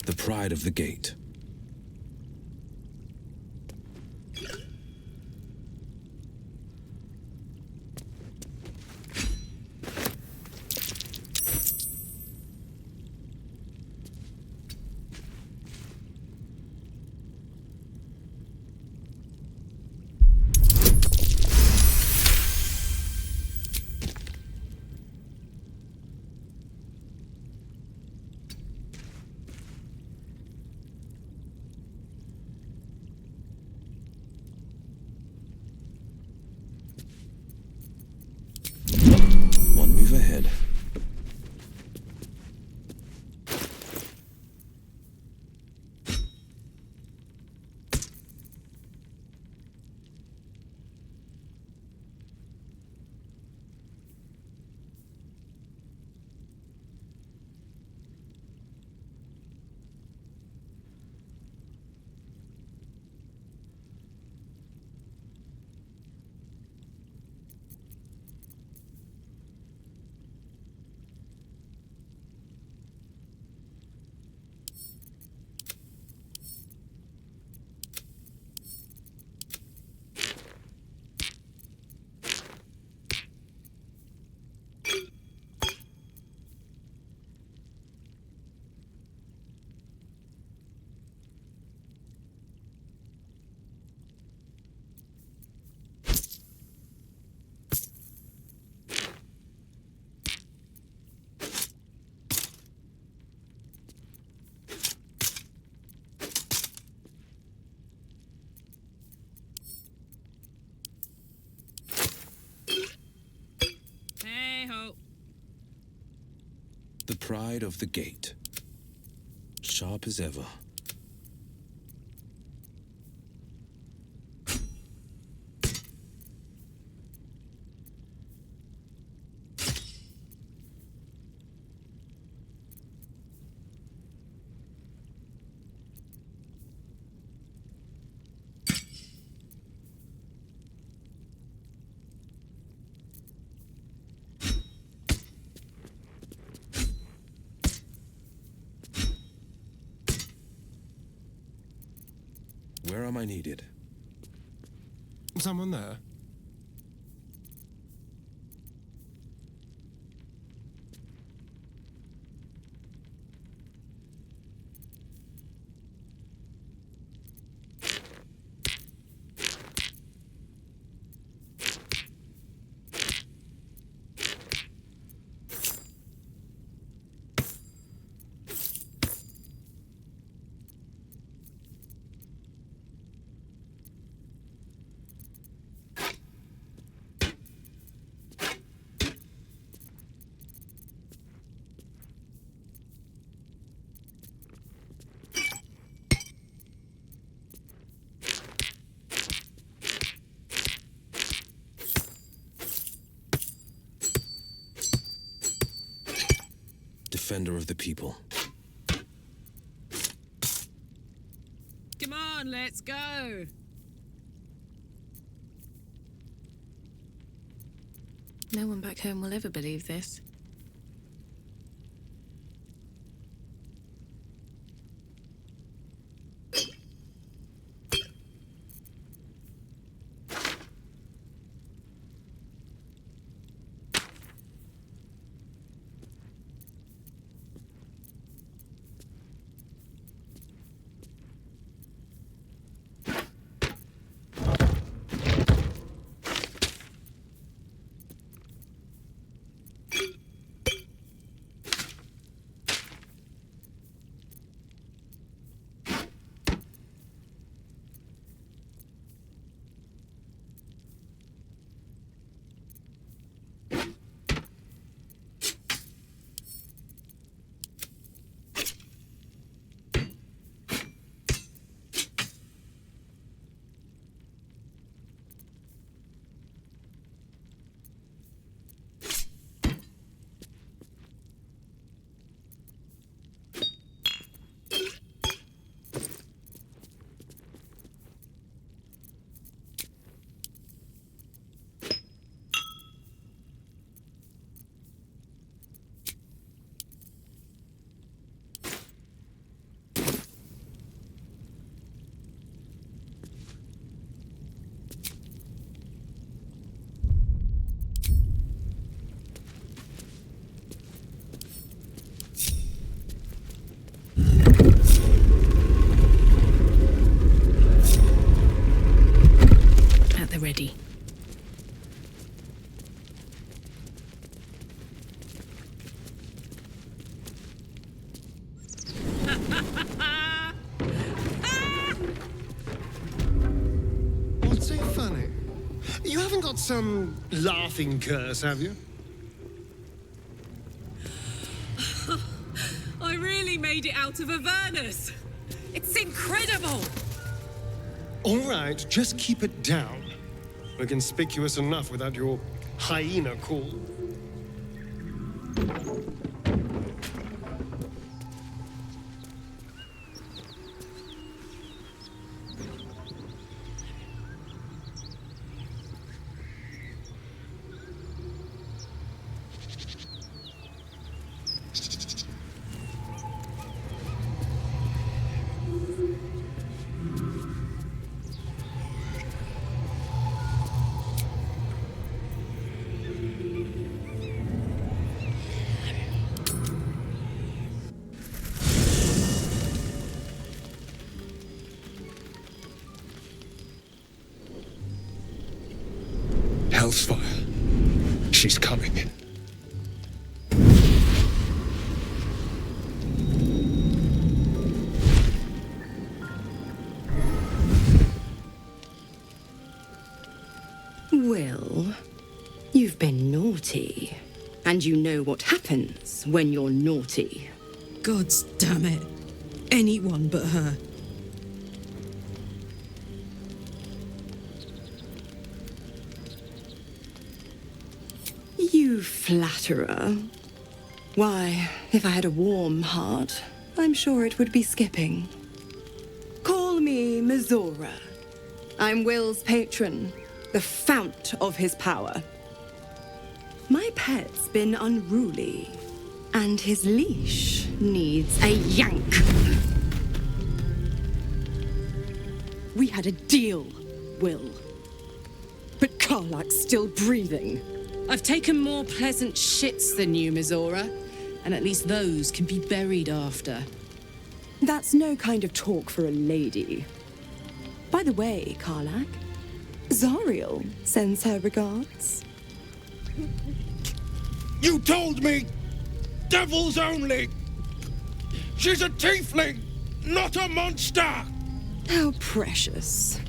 The pride of the gate. The pride of the gate. Sharp as ever. Where am I needed? Someone there? Defender of the people. Come on, let's go. No one back home will ever believe this. Ready. What's so funny? You haven't got some laughing curse, have you? I really made it out of Avernus. It's incredible. All right, just keep it down. We're conspicuous enough without your hyena call. Hell's fire. She's coming. Will, you've been naughty. And you know what happens when you're naughty. Gods damn it. Anyone but her. You flatterer. Why, if I had a warm heart, I'm sure it would be skipping. Call me Mizora. I'm Will's patron, the fount of his power. My pet's been unruly, and his leash needs a yank. We had a deal, Will. But Karlak's still breathing. I've taken more pleasant shits than you, Mizora, and at least those can be buried after. That's no kind of talk for a lady. By the way, Karlak, Zariel sends her regards. You told me! Devils only! She's a tiefling, not a monster! How precious.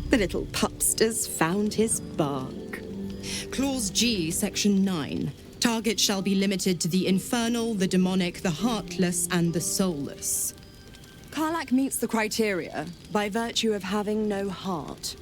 The little pupster's found his bark. Clause G, Section 9. Target shall be limited to the infernal, the demonic, the heartless, and the soulless. Karlak meets the criteria by virtue of having no heart.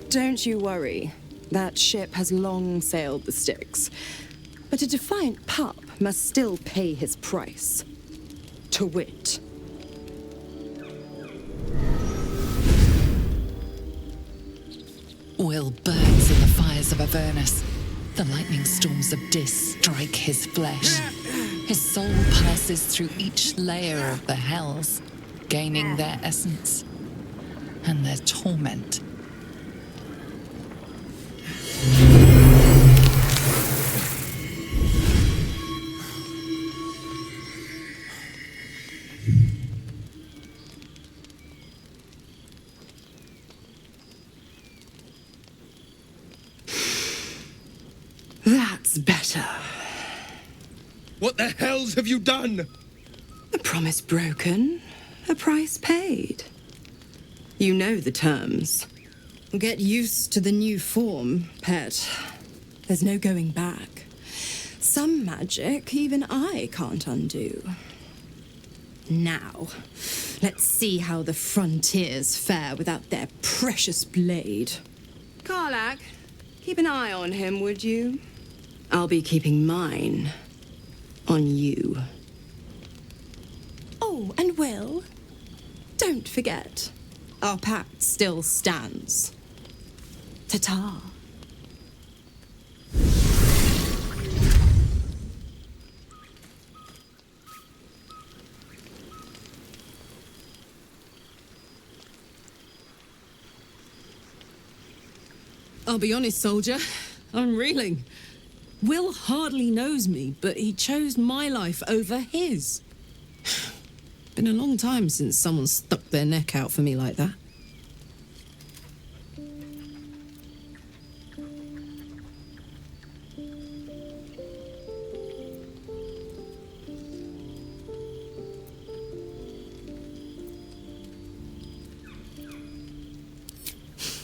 Don't you worry. That ship has long sailed the Styx. But a defiant pup must still pay his price. To wit. Will burns in the fires of Avernus. The lightning storms of Dis strike his flesh. His soul passes through each layer of the hells, gaining their essence and their torment. That's better. What the hells have you done? A promise broken, a price paid. You know the terms. Get used to the new form, pet. There's no going back. Some magic even I can't undo. Now, let's see how the frontiers fare without their precious blade. Karlak, keep an eye on him, would you? I'll be keeping mine on you. Oh, and Will, don't forget, our pact still stands. Ta-ta. I'll be honest, soldier. I'm reeling. Will hardly knows me, but he chose my life over his. Been a long time since someone stuck their neck out for me like that.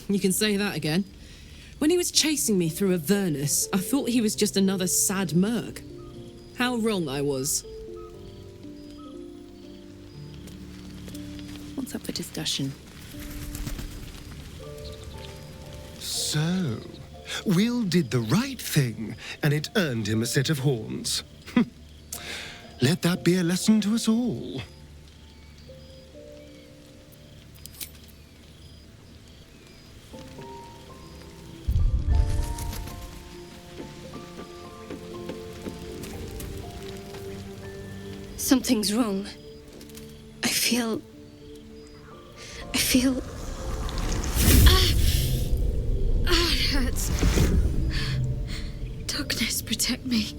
You can say that again. When he was chasing me through Avernus, I thought he was just another sad merc. How wrong I was. What's up for discussion? So, Will did the right thing, and it earned him a set of horns. Let that be a lesson to us all. Something's wrong. I feel... it hurts. Darkness, protect me.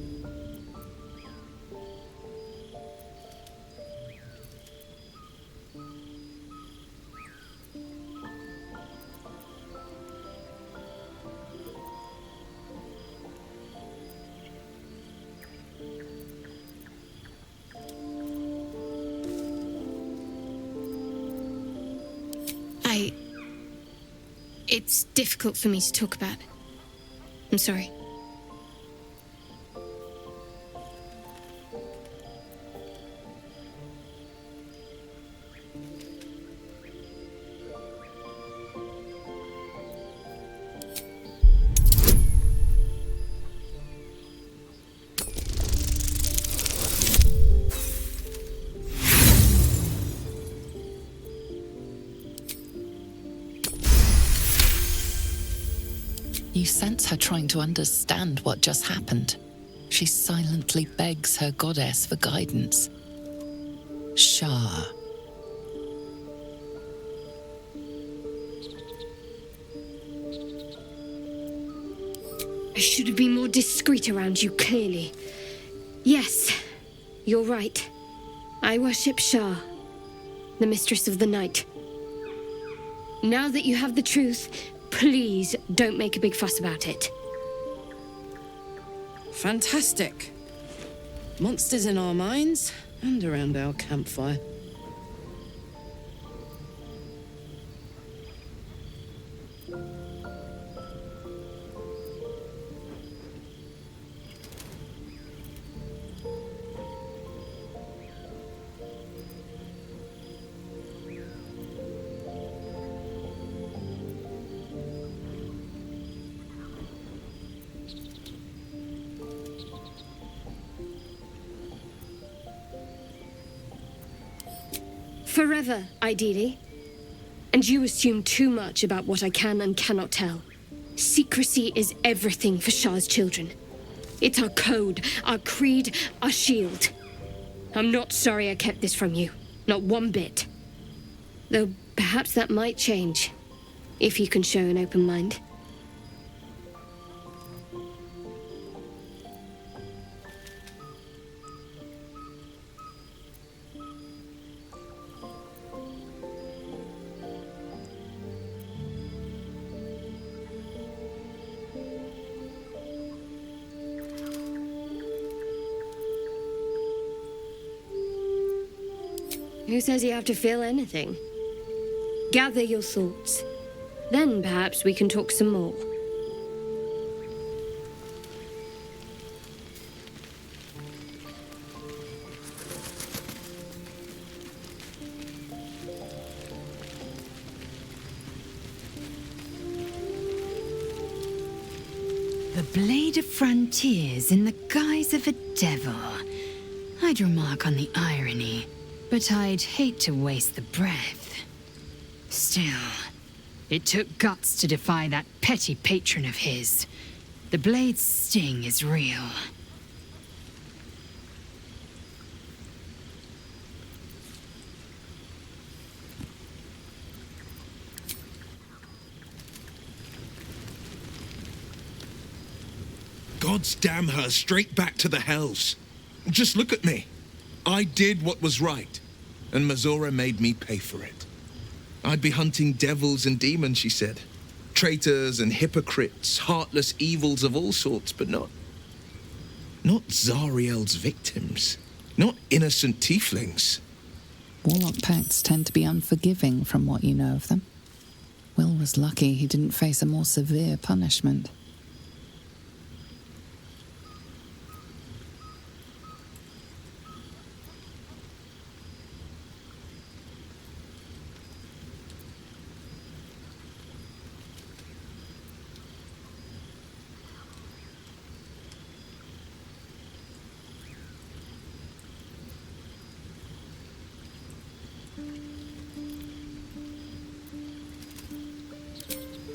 It's difficult for me to talk about. I'm sorry. You sense her trying to understand what just happened. She silently begs her goddess for guidance. Shah. I should have been more discreet around you, clearly. Yes, you're right. I worship Shah, the mistress of the night. Now that you have the truth, please don't make a big fuss about it. Fantastic. Monsters in our minds and around our campfire. Forever, ideally. And you assume too much about what I can and cannot tell. Secrecy is everything for Shah's children. It's our code, our creed, our shield. I'm not sorry I kept this from you. Not one bit. Though perhaps that might change, if you can show an open mind. Who says you have to feel anything? Gather your thoughts. Then perhaps we can talk some more. The Blade of Frontiers in the guise of a devil. I'd remark on the irony, but I'd hate to waste the breath. Still, it took guts to defy that petty patron of his. The Blade's sting is real. Gods damn her, straight back to the hells. Just look at me. I did what was right, and Mazora made me pay for it. I'd be hunting devils and demons, she said. Traitors and hypocrites, heartless evils of all sorts, but not Zariel's victims. Not innocent tieflings. Warlock pacts tend to be unforgiving from what you know of them. Will was lucky he didn't face a more severe punishment.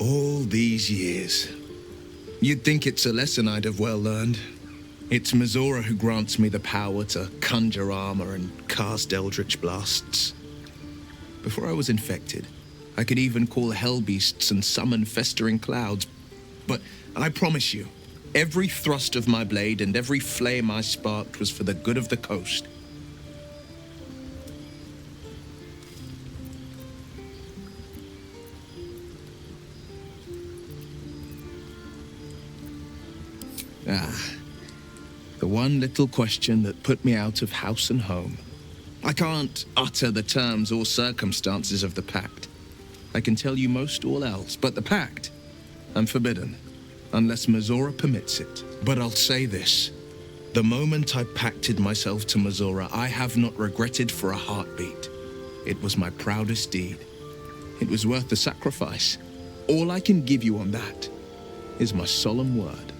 All these years. You'd think it's a lesson I'd have well learned. It's Mazora who grants me the power to conjure armor and cast eldritch blasts. Before I was infected, I could even call hell beasts and summon festering clouds. But I promise you, every thrust of my blade and every flame I sparked was for the good of the coast. The one little question that put me out of house and home. I can't utter the terms or circumstances of the pact, I can tell you most all else, but the pact, I'm forbidden, unless Mizora permits it. But I'll say this. The moment I pacted myself to Mizora, I have not regretted for a heartbeat. It was my proudest deed. It was worth the sacrifice. All I can give you on that is my solemn word.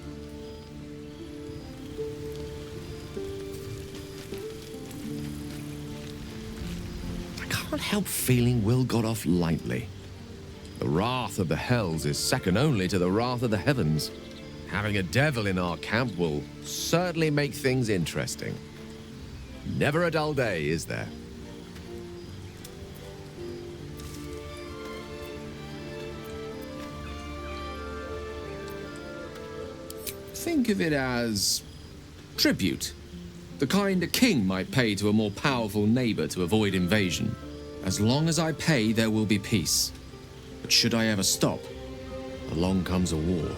I can't help feeling Will got off lightly. The wrath of the Hells is second only to the wrath of the heavens. Having a devil in our camp will certainly make things interesting. Never a dull day, is there? Think of it as tribute. The kind a king might pay to a more powerful neighbor to avoid invasion. As long as I pay, there will be peace. But should I ever stop, along comes a war.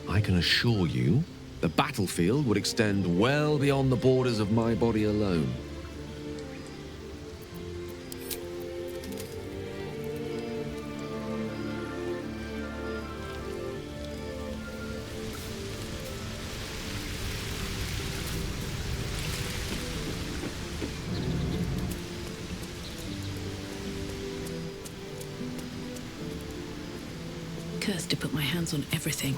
I can assure you, the battlefield would extend well beyond the borders of my body alone. Cursed to put my hands on everything.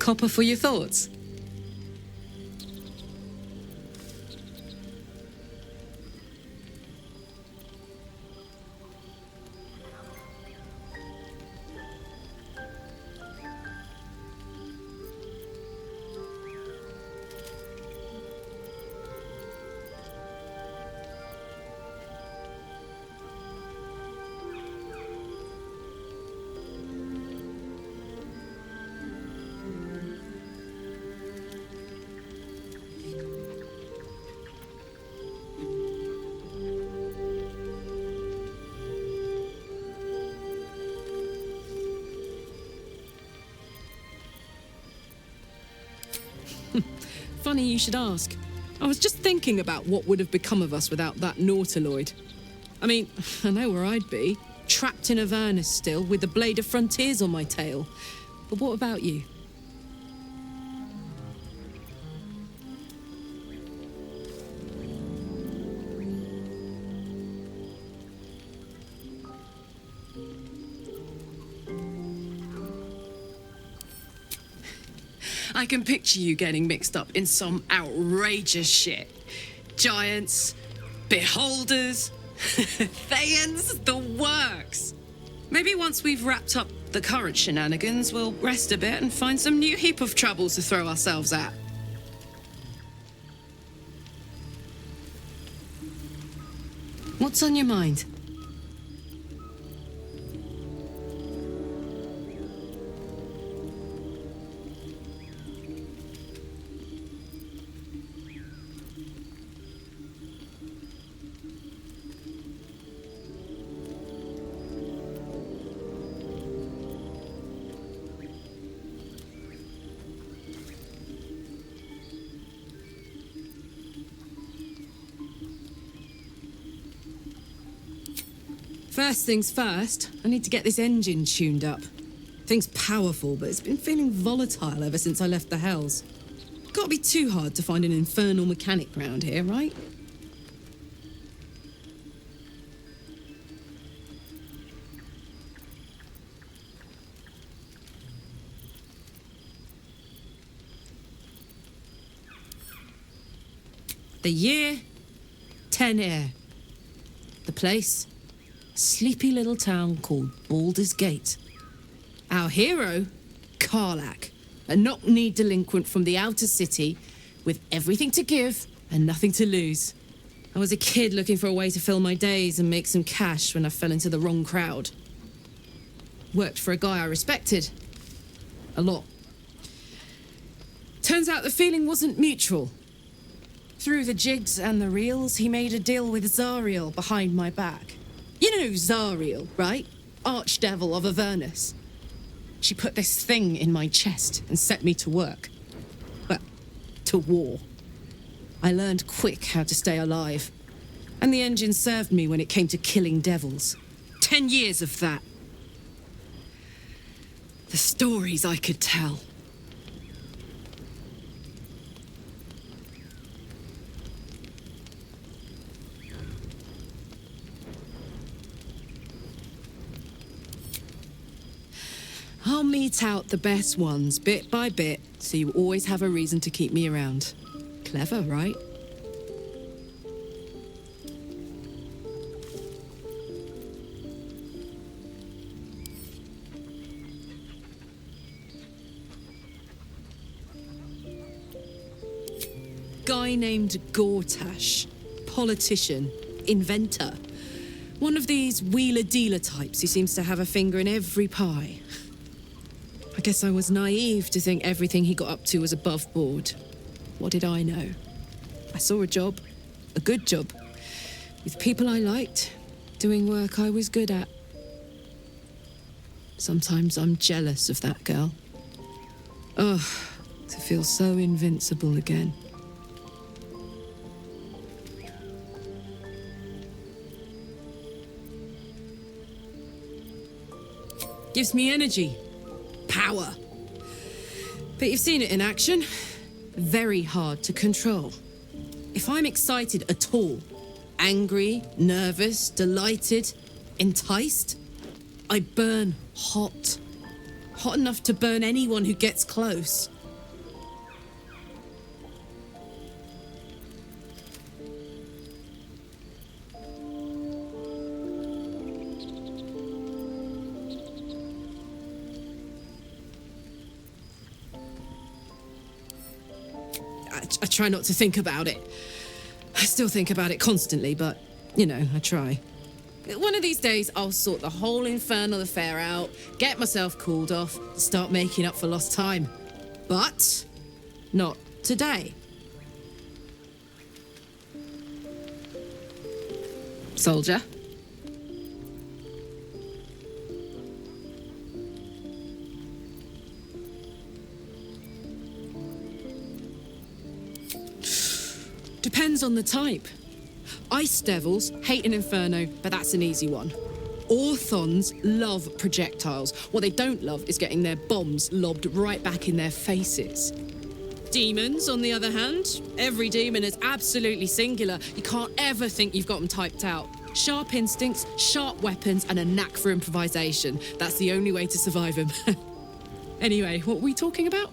Copper for your thoughts? Funny you should ask. I was just thinking about what would have become of us without that Nautiloid. I mean, I know where I'd be. Trapped in Avernus still, with the Blade of Frontiers on my tail. But what about you? I can picture you getting mixed up in some outrageous shit. Giants, beholders, Thayans, the works. Maybe once we've wrapped up the current shenanigans, we'll rest a bit and find some new heap of troubles to throw ourselves at. What's on your mind? First things first, I need to get this engine tuned up. Thing's powerful, but it's been feeling volatile ever since I left the Hells. Can't be too hard to find an infernal mechanic round here, right? The year, 10 air. The place, a sleepy little town called Baldur's Gate. Our hero, Karlach, a knock-kneed delinquent from the outer city with everything to give and nothing to lose. I was a kid looking for a way to fill my days and make some cash when I fell into the wrong crowd. Worked for a guy I respected. A lot. Turns out the feeling wasn't mutual. Through the jigs and the reels, he made a deal with Zariel behind my back. You know Zariel, right? Archdevil of Avernus. She put this thing in my chest and set me to work. Well, to war. I learned quick how to stay alive. And the engine served me when it came to killing devils. 10 years of that. The stories I could tell. I'll mete out the best ones bit by bit, so you always have a reason to keep me around. Clever, right? Guy named Gortash. Politician. Inventor. One of these wheeler-dealer types who seems to have a finger in every pie. I guess I was naive to think everything he got up to was above board. What did I know? I saw a job, a good job, with people I liked, doing work I was good at. Sometimes I'm jealous of that girl. Ugh, to feel so invincible again. Gives me energy. Power. But you've seen it in action. Very hard to control. If I'm excited at all, angry, nervous, delighted, enticed, I burn hot. Hot enough to burn anyone who gets close. I try not to think about it. I still think about it constantly, but, you know, I try. One of these days, I'll sort the whole infernal affair out, get myself cooled off, start making up for lost time. But not today. Soldier? Depends on the type. Ice devils hate an inferno, but that's an easy one. Orthons love projectiles. What they don't love is getting their bombs lobbed right back in their faces. Demons, on the other hand, every demon is absolutely singular. You can't ever think you've got them typed out. Sharp instincts, sharp weapons, and a knack for improvisation. That's the only way to survive them. Anyway, what were we talking about?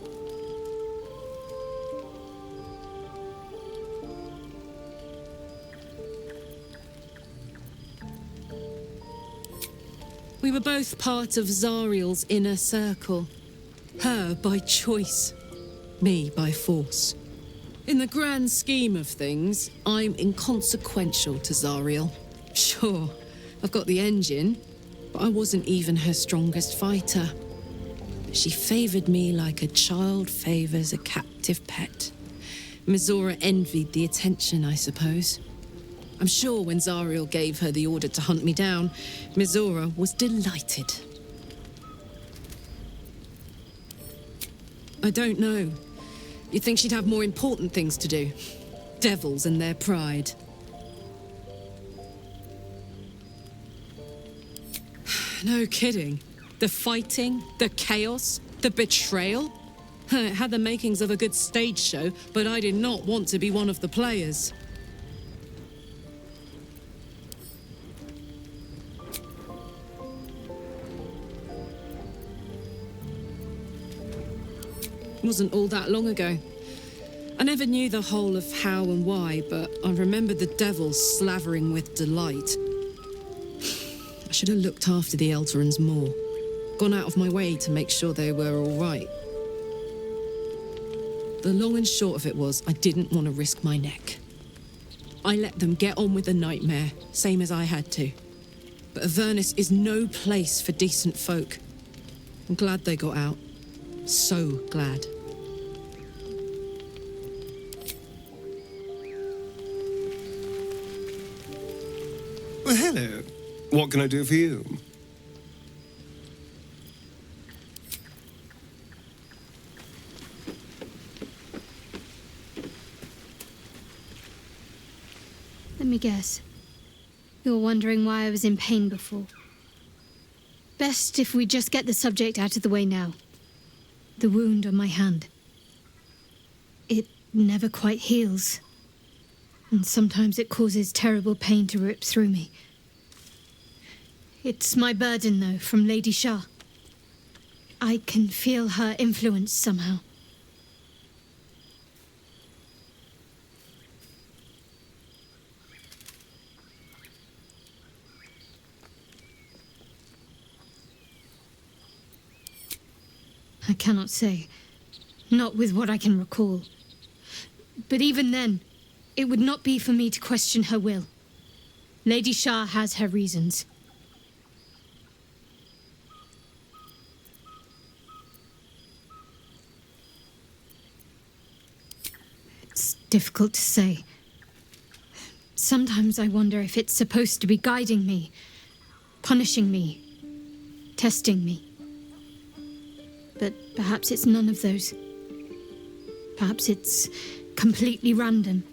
We were both part of Zariel's inner circle. Her by choice, me by force. In the grand scheme of things, I'm inconsequential to Zariel. Sure, I've got the engine, but I wasn't even her strongest fighter. She favored me like a child favors a captive pet. Mizora envied the attention, I suppose. I'm sure when Zariel gave her the order to hunt me down, Mizora was delighted. I don't know. You'd think she'd have more important things to do. Devils and their pride. No kidding. The fighting, the chaos, the betrayal. It had the makings of a good stage show, but I did not want to be one of the players. It wasn't all that long ago. I never knew the whole of how and why, but I remember the devils slavering with delight. I should have looked after the Elterans more. Gone out of my way to make sure they were all right. The long and short of it was, I didn't want to risk my neck. I let them get on with the nightmare, same as I had to. But Avernus is no place for decent folk. I'm glad they got out. So glad. Well, hello. What can I do for you? Let me guess. You're wondering why I was in pain before. Best if we just get the subject out of the way now. The wound on my hand. It never quite heals. And sometimes it causes terrible pain to rip through me. It's my burden, though, from Lady Shah. I can feel her influence somehow. I cannot say. Not with what I can recall. But even then, it would not be for me to question her will. Lady Shah has her reasons. It's difficult to say. Sometimes I wonder if it's supposed to be guiding me, punishing me, testing me. But perhaps it's none of those. Perhaps it's completely random.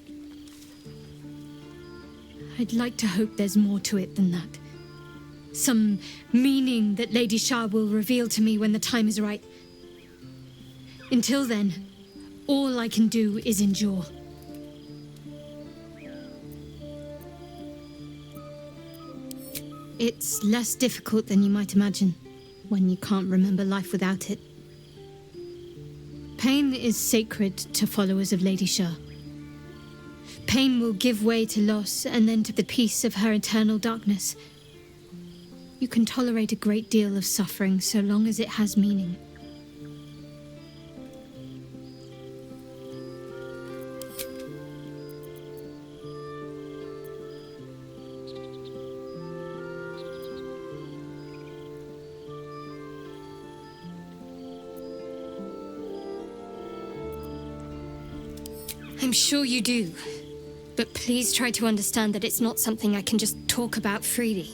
I'd like to hope there's more to it than that. Some meaning that Lady Shah will reveal to me when the time is right. Until then, all I can do is endure. It's less difficult than you might imagine. when you can't remember life without it. Pain is sacred to followers of Lady Shah. Pain will give way to loss and then to the peace of her eternal darkness. You can tolerate a great deal of suffering so long as it has meaning. I'm sure you do, but please try to understand that it's not something I can just talk about freely.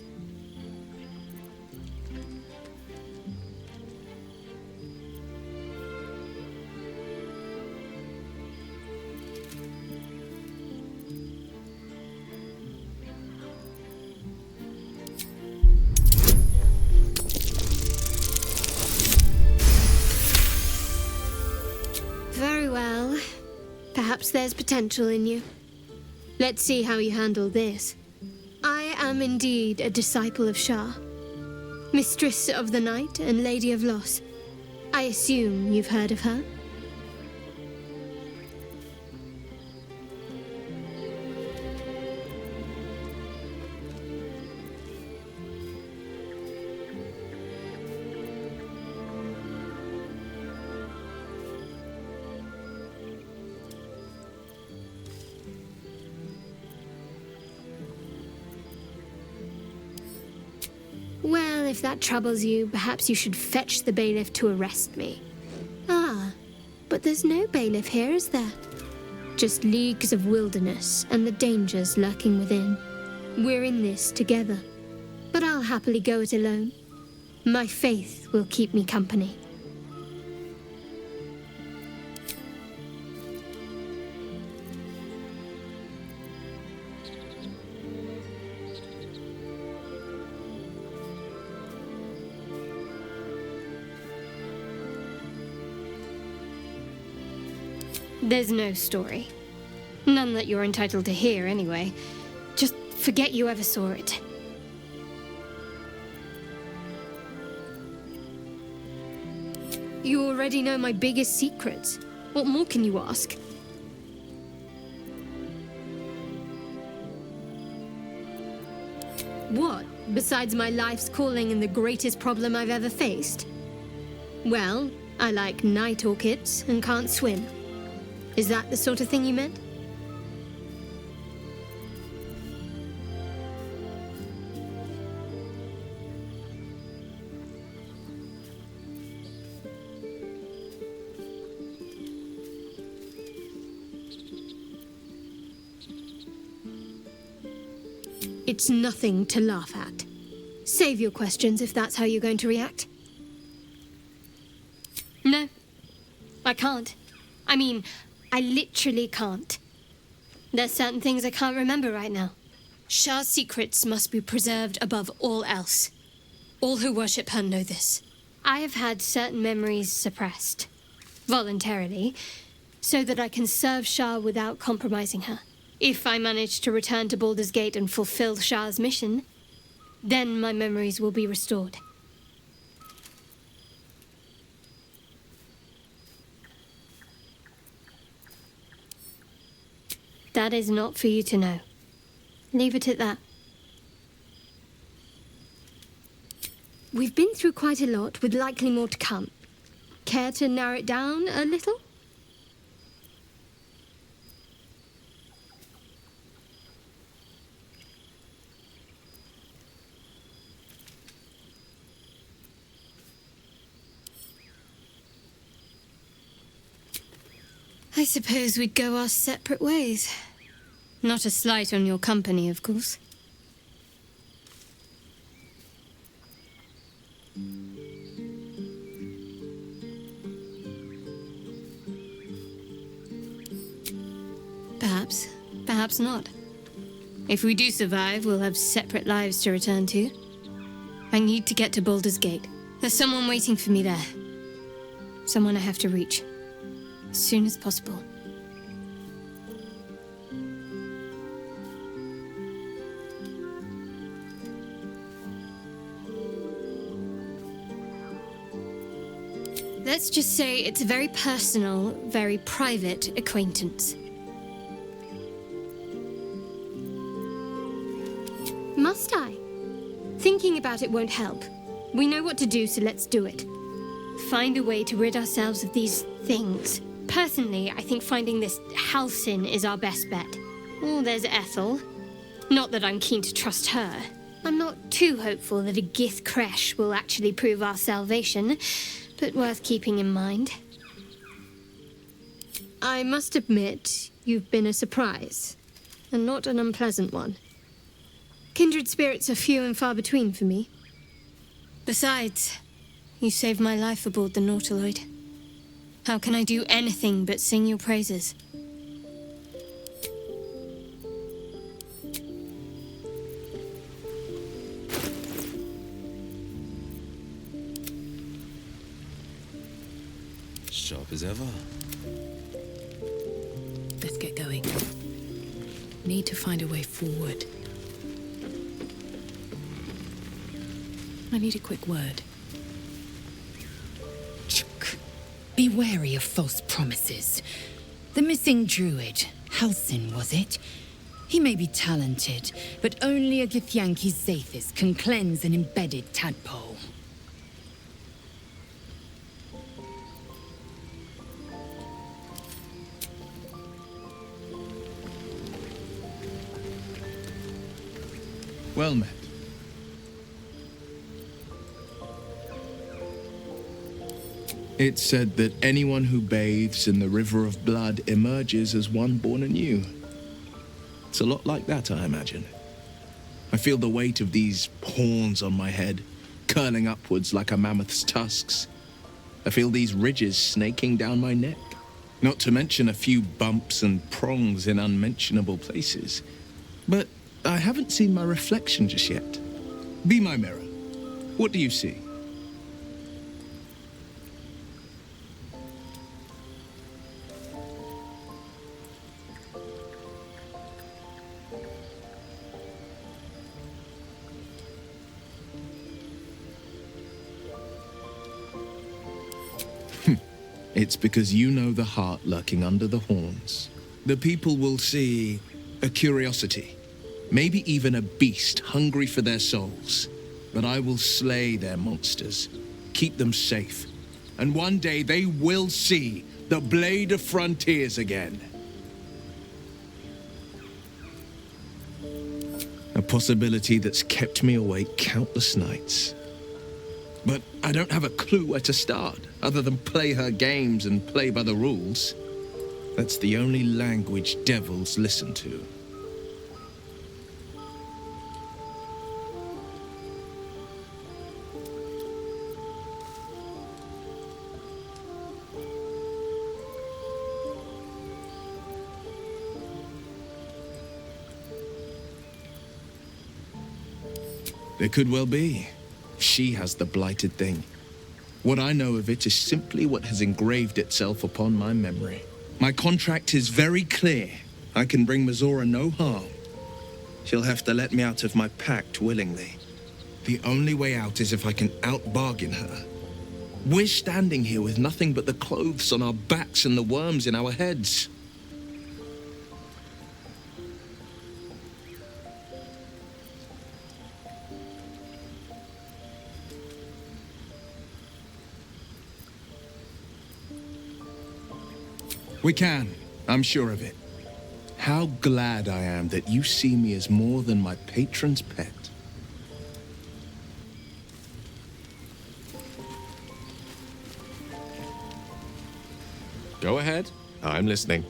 Very well. Perhaps there's potential in you. Let's see how you handle this. I am indeed a disciple of Shah, Mistress of the Night and Lady of Loss. I assume you've heard of her? Well, if that troubles you, perhaps you should fetch the bailiff to arrest me. Ah, but there's no bailiff here, is there? Just leagues of wilderness and the dangers lurking within. We're in this together, but I'll happily go it alone. My faith will keep me company. There's no story. None that you're entitled to hear, anyway. Just forget you ever saw it. You already know my biggest secrets. What more can you ask? What, besides my life's calling and the greatest problem I've ever faced? Well, I like night orchids and can't swim. Is that the sort of thing you meant? It's nothing to laugh at. Save your questions if that's how you're going to react. No, I can't. I mean, I literally can't. There's certain things I can't remember right now. Shah's secrets must be preserved above all else. All who worship her know this. I have had certain memories suppressed, voluntarily, so that I can serve Shah without compromising her. If I manage to return to Baldur's Gate and fulfill Shah's mission, then my memories will be restored. That is not for you to know. Leave it at that. We've been through quite a lot, with likely more to come. Care to narrow it down a little? I suppose we'd go our separate ways. Not a slight on your company, of course. Perhaps. Perhaps not. If we do survive, we'll have separate lives to return to. I need to get to Baldur's Gate. There's someone waiting for me there. Someone I have to reach. As soon as possible. Let's just say it's a very personal, very private acquaintance. Must I? Thinking about it won't help. We know what to do, so let's do it. Find a way to rid ourselves of these things. Personally, I think finding this Halsin is our best bet. Oh, there's Ethel. Not that I'm keen to trust her. I'm not too hopeful that a Gith Kresh will actually prove our salvation, but worth keeping in mind. I must admit, you've been a surprise, and not an unpleasant one. Kindred spirits are few and far between for me. Besides, you saved my life aboard the Nautiloid. How can I do anything but sing your praises? Sharp as ever. Let's get going. Need to find a way forward. I need a quick word. Chook. Be wary of false promises. The missing druid, Halsin, was it? He may be talented, but only a Githyanki Zathis can cleanse an embedded tadpole. Well met. It's said that anyone who bathes in the river of blood emerges as one born anew. It's a lot like that, I imagine. I feel the weight of these horns on my head, curling upwards like a mammoth's tusks. I feel these ridges snaking down my neck. Not to mention a few bumps and prongs in unmentionable places. But I haven't seen my reflection just yet. Be my mirror. What do you see? It's because you know the heart lurking under the horns. The people will see a curiosity, maybe even a beast hungry for their souls. But I will slay their monsters, keep them safe, and one day they will see the Blade of Frontiers again. A possibility that's kept me awake countless nights. But I don't have a clue where to start, other than play her games and play by the rules. That's the only language devils listen to. There could well be. She has the blighted thing. What I know of it is simply what has engraved itself upon my memory. My contract is very clear. I can bring Mizora no harm. She'll have to let me out of my pact willingly. The only way out is if I can out-bargain her. We're standing here with nothing but the clothes on our backs and the worms in our heads. We can. I'm sure of it. How glad I am that you see me as more than my patron's pet. Go ahead. I'm listening.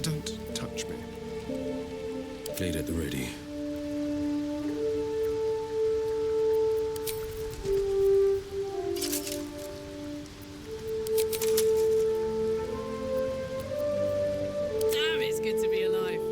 Don't touch me. Blade at the ready. Damn, it's good to be alive.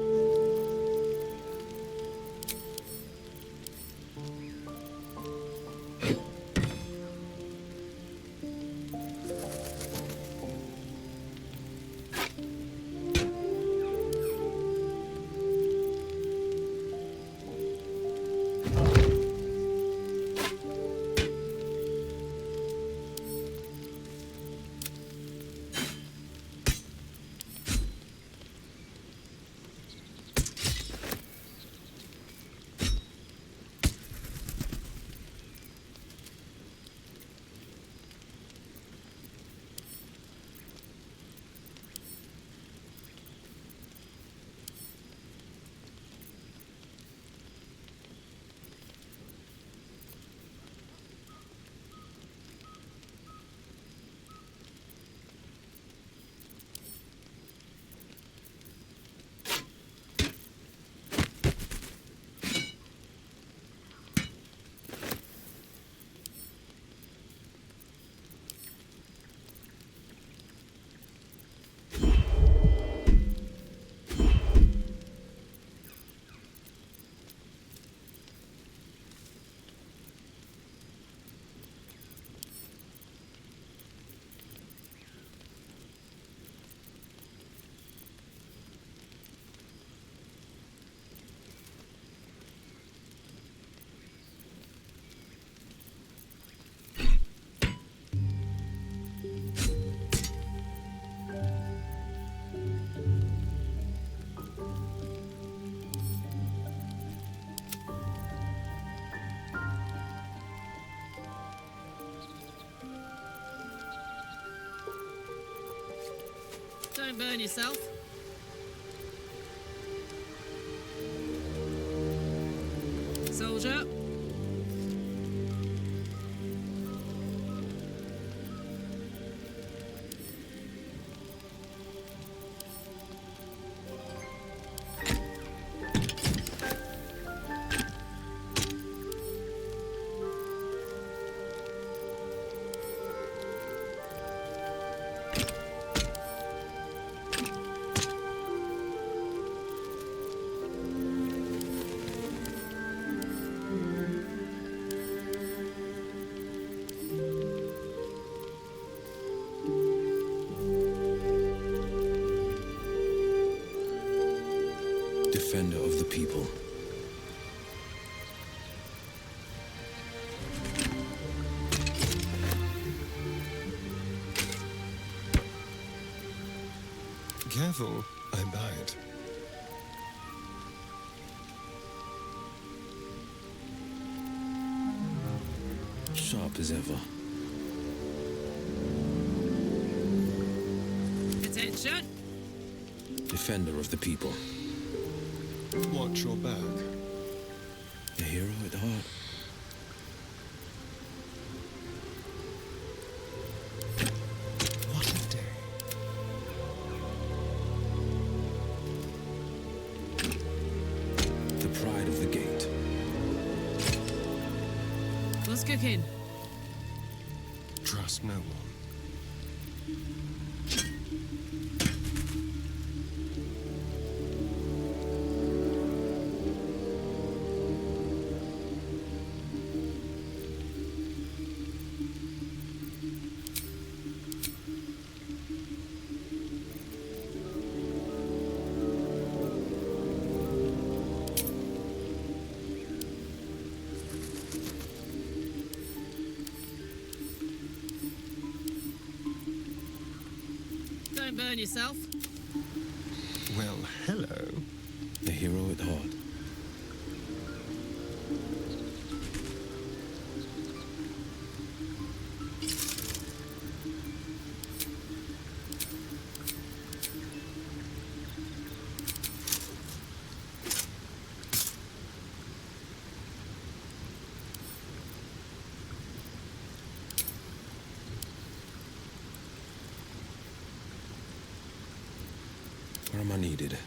Don't burn yourself. Soldier. Defender of the people. Careful, I bite. Sharp as ever. Attention. Defender of the people. Watch your back. A hero at heart. What a day. The pride of the gate. What's cooking? Trust no one. Don't burn yourself. Well, hello. A hero at heart. Where am I needed?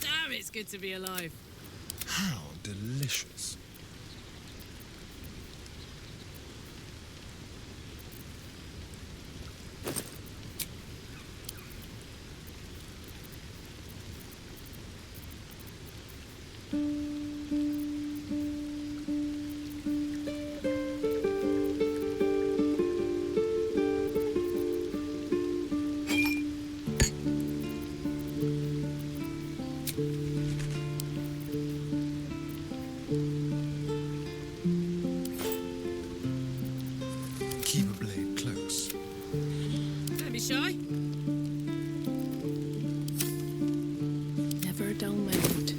Damn, it's good to be alive. How delicious. Keep a blade close. Don't be shy. Never a dull moment.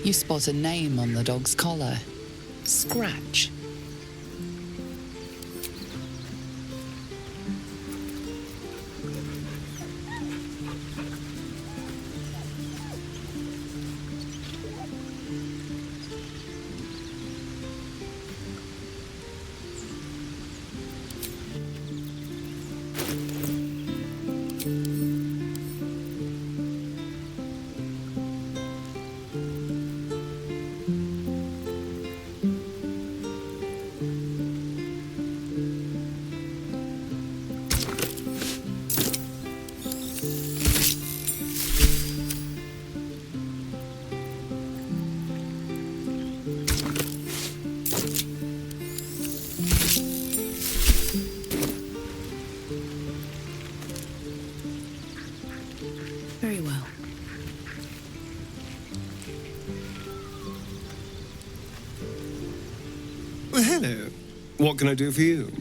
You spot a name on the dog's collar. Scratch. Hello. What can I do for you?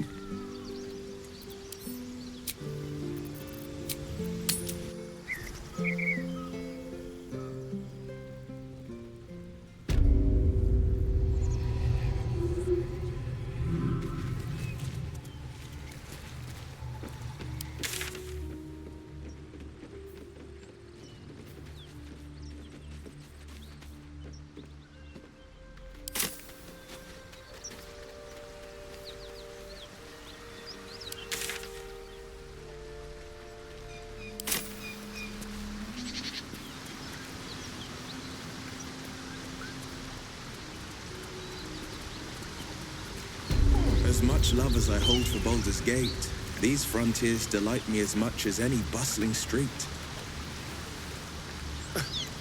As much love as I hold for Baldur's Gate, these frontiers delight me as much as any bustling street.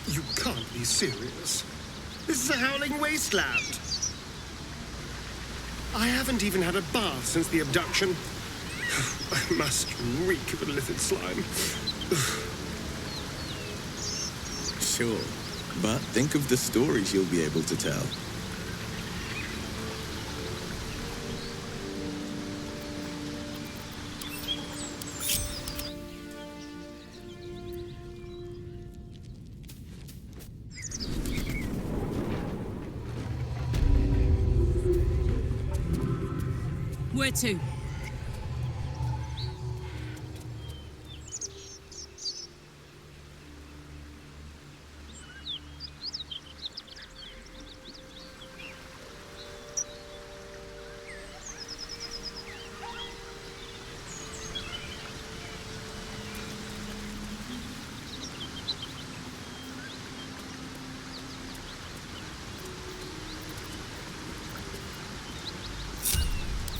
You can't be serious. This is a howling wasteland. I haven't even had a bath since the abduction. I must reek of illithid slime. Sure, but think of the stories you'll be able to tell. Where to?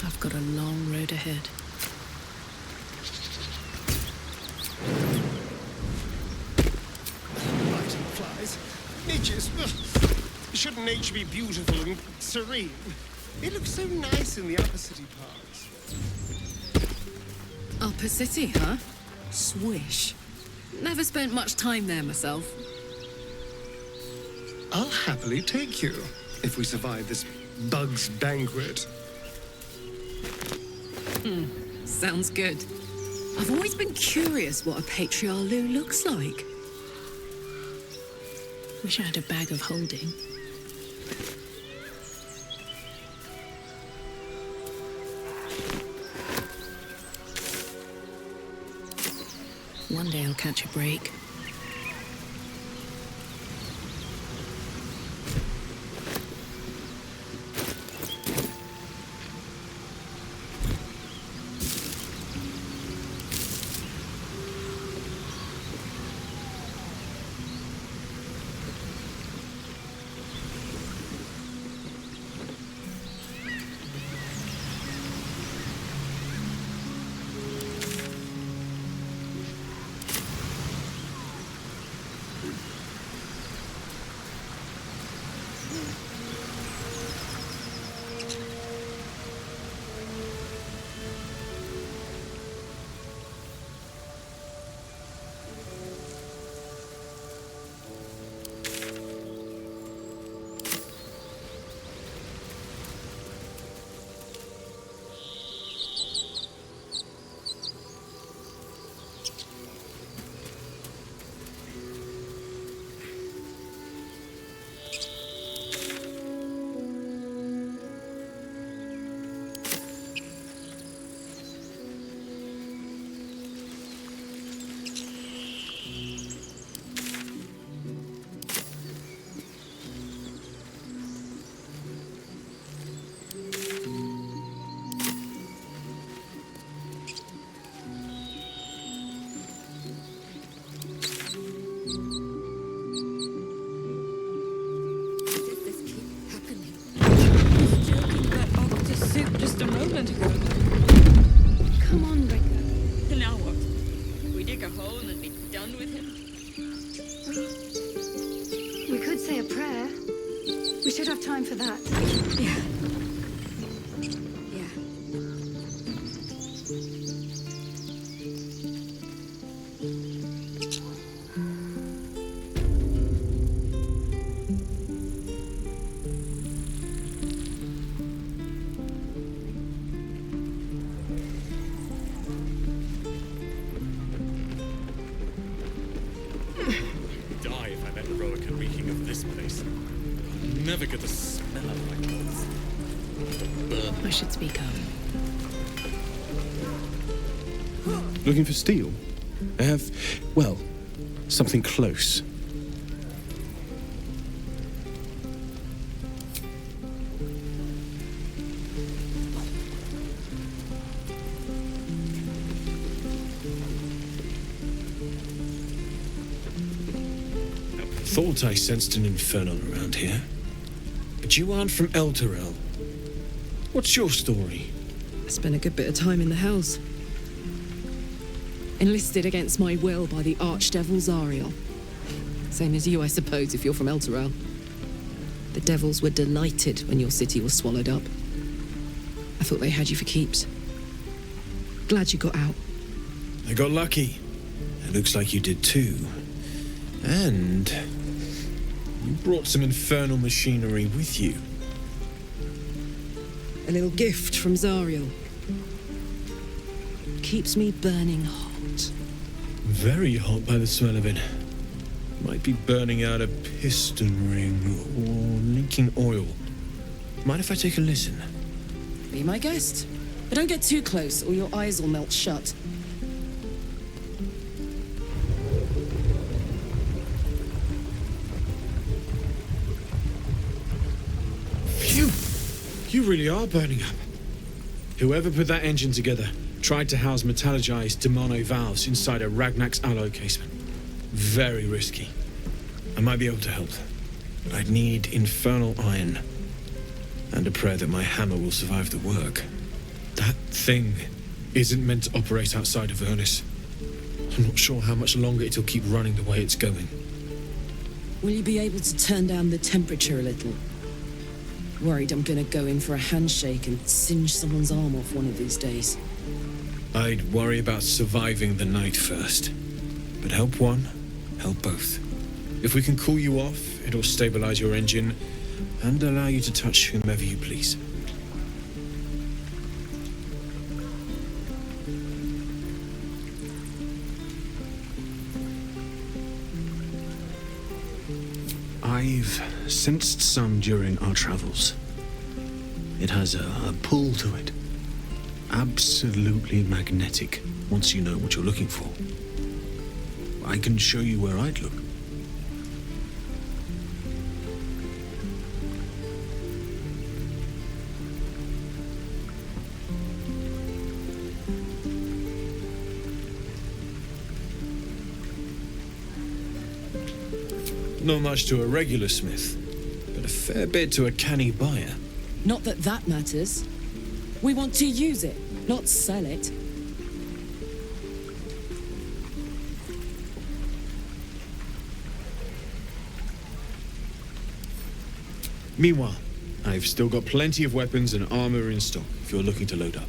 I've got a long road ahead. Biting flies. Nature's... ugh. Shouldn't nature be beautiful and serene? It looks so nice in the upper city parts. Upper City, huh? Swish. Never spent much time there myself. I'll happily take you, if we survive this bug's banquet. Sounds good. I've always been curious what a patriarch looks like. Wish I had a bag of holding. One day I'll catch a break. Just a moment ago. Come on, Ricker. Now what? We dig a hole and be done with him? We could say a prayer. We should have time for that. Yeah. reeking of this place. I'll never get the smell out of my clothes. Burn. I should speak up. Looking for steel? I have, well, something close. Thought I sensed an infernal around here. But you aren't from Elturel. What's your story? I spent a good bit of time in the Hells. Enlisted against my will by the Archdevil Zariel. Same as you, I suppose, if you're from Elturel. The devils were delighted when your city was swallowed up. I thought they had you for keeps. Glad you got out. I got lucky. It looks like you did too. And you brought some infernal machinery with you. A little gift from Zariel. Keeps me burning hot. Very hot by the smell of it. Might be burning out a piston ring or leaking oil. Mind if I take a listen? Be my guest. But don't get too close or your eyes will melt shut. Phew! You really are burning up. Whoever put that engine together tried to house metallogized demono valves inside a Ragnak's alloy casement. Very risky. I might be able to help, but I'd need infernal iron. And a prayer that my hammer will survive the work. That thing isn't meant to operate outside of Avernus. I'm not sure how much longer it'll keep running the way it's going. Will you be able to turn down the temperature a little? Worried I'm gonna go in for a handshake and singe someone's arm off one of these days. I'd worry about surviving the night first. But help one, help both. If we can cool you off, it'll stabilize your engine and allow you to touch whomever you please. I've sensed some during our travels. It has a pull to it. Absolutely magnetic, once you know what you're looking for. I can show you where I'd look. Not much to a regular smith, but a fair bit to a canny buyer. Not that that matters. We want to use it, not sell it. Meanwhile, I've still got plenty of weapons and armor in stock if you're looking to load up.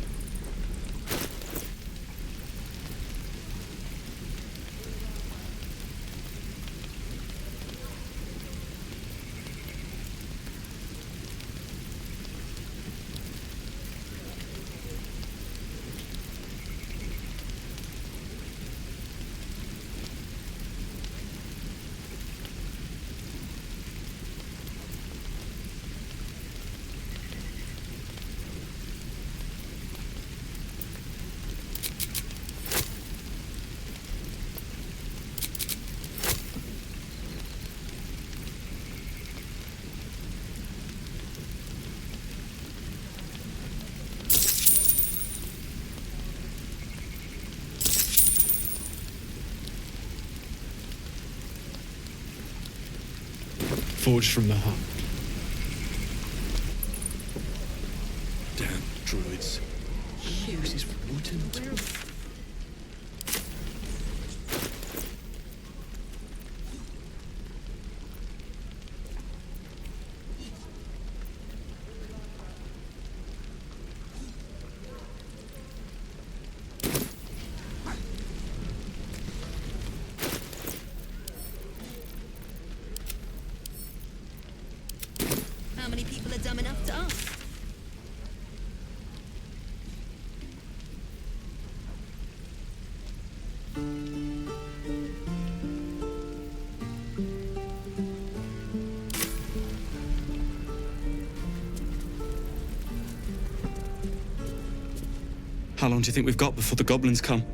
Forged from the heart. Damn druids. Uses wooden tools. How many people are dumb enough to ask? How long do you think we've got before the goblins come?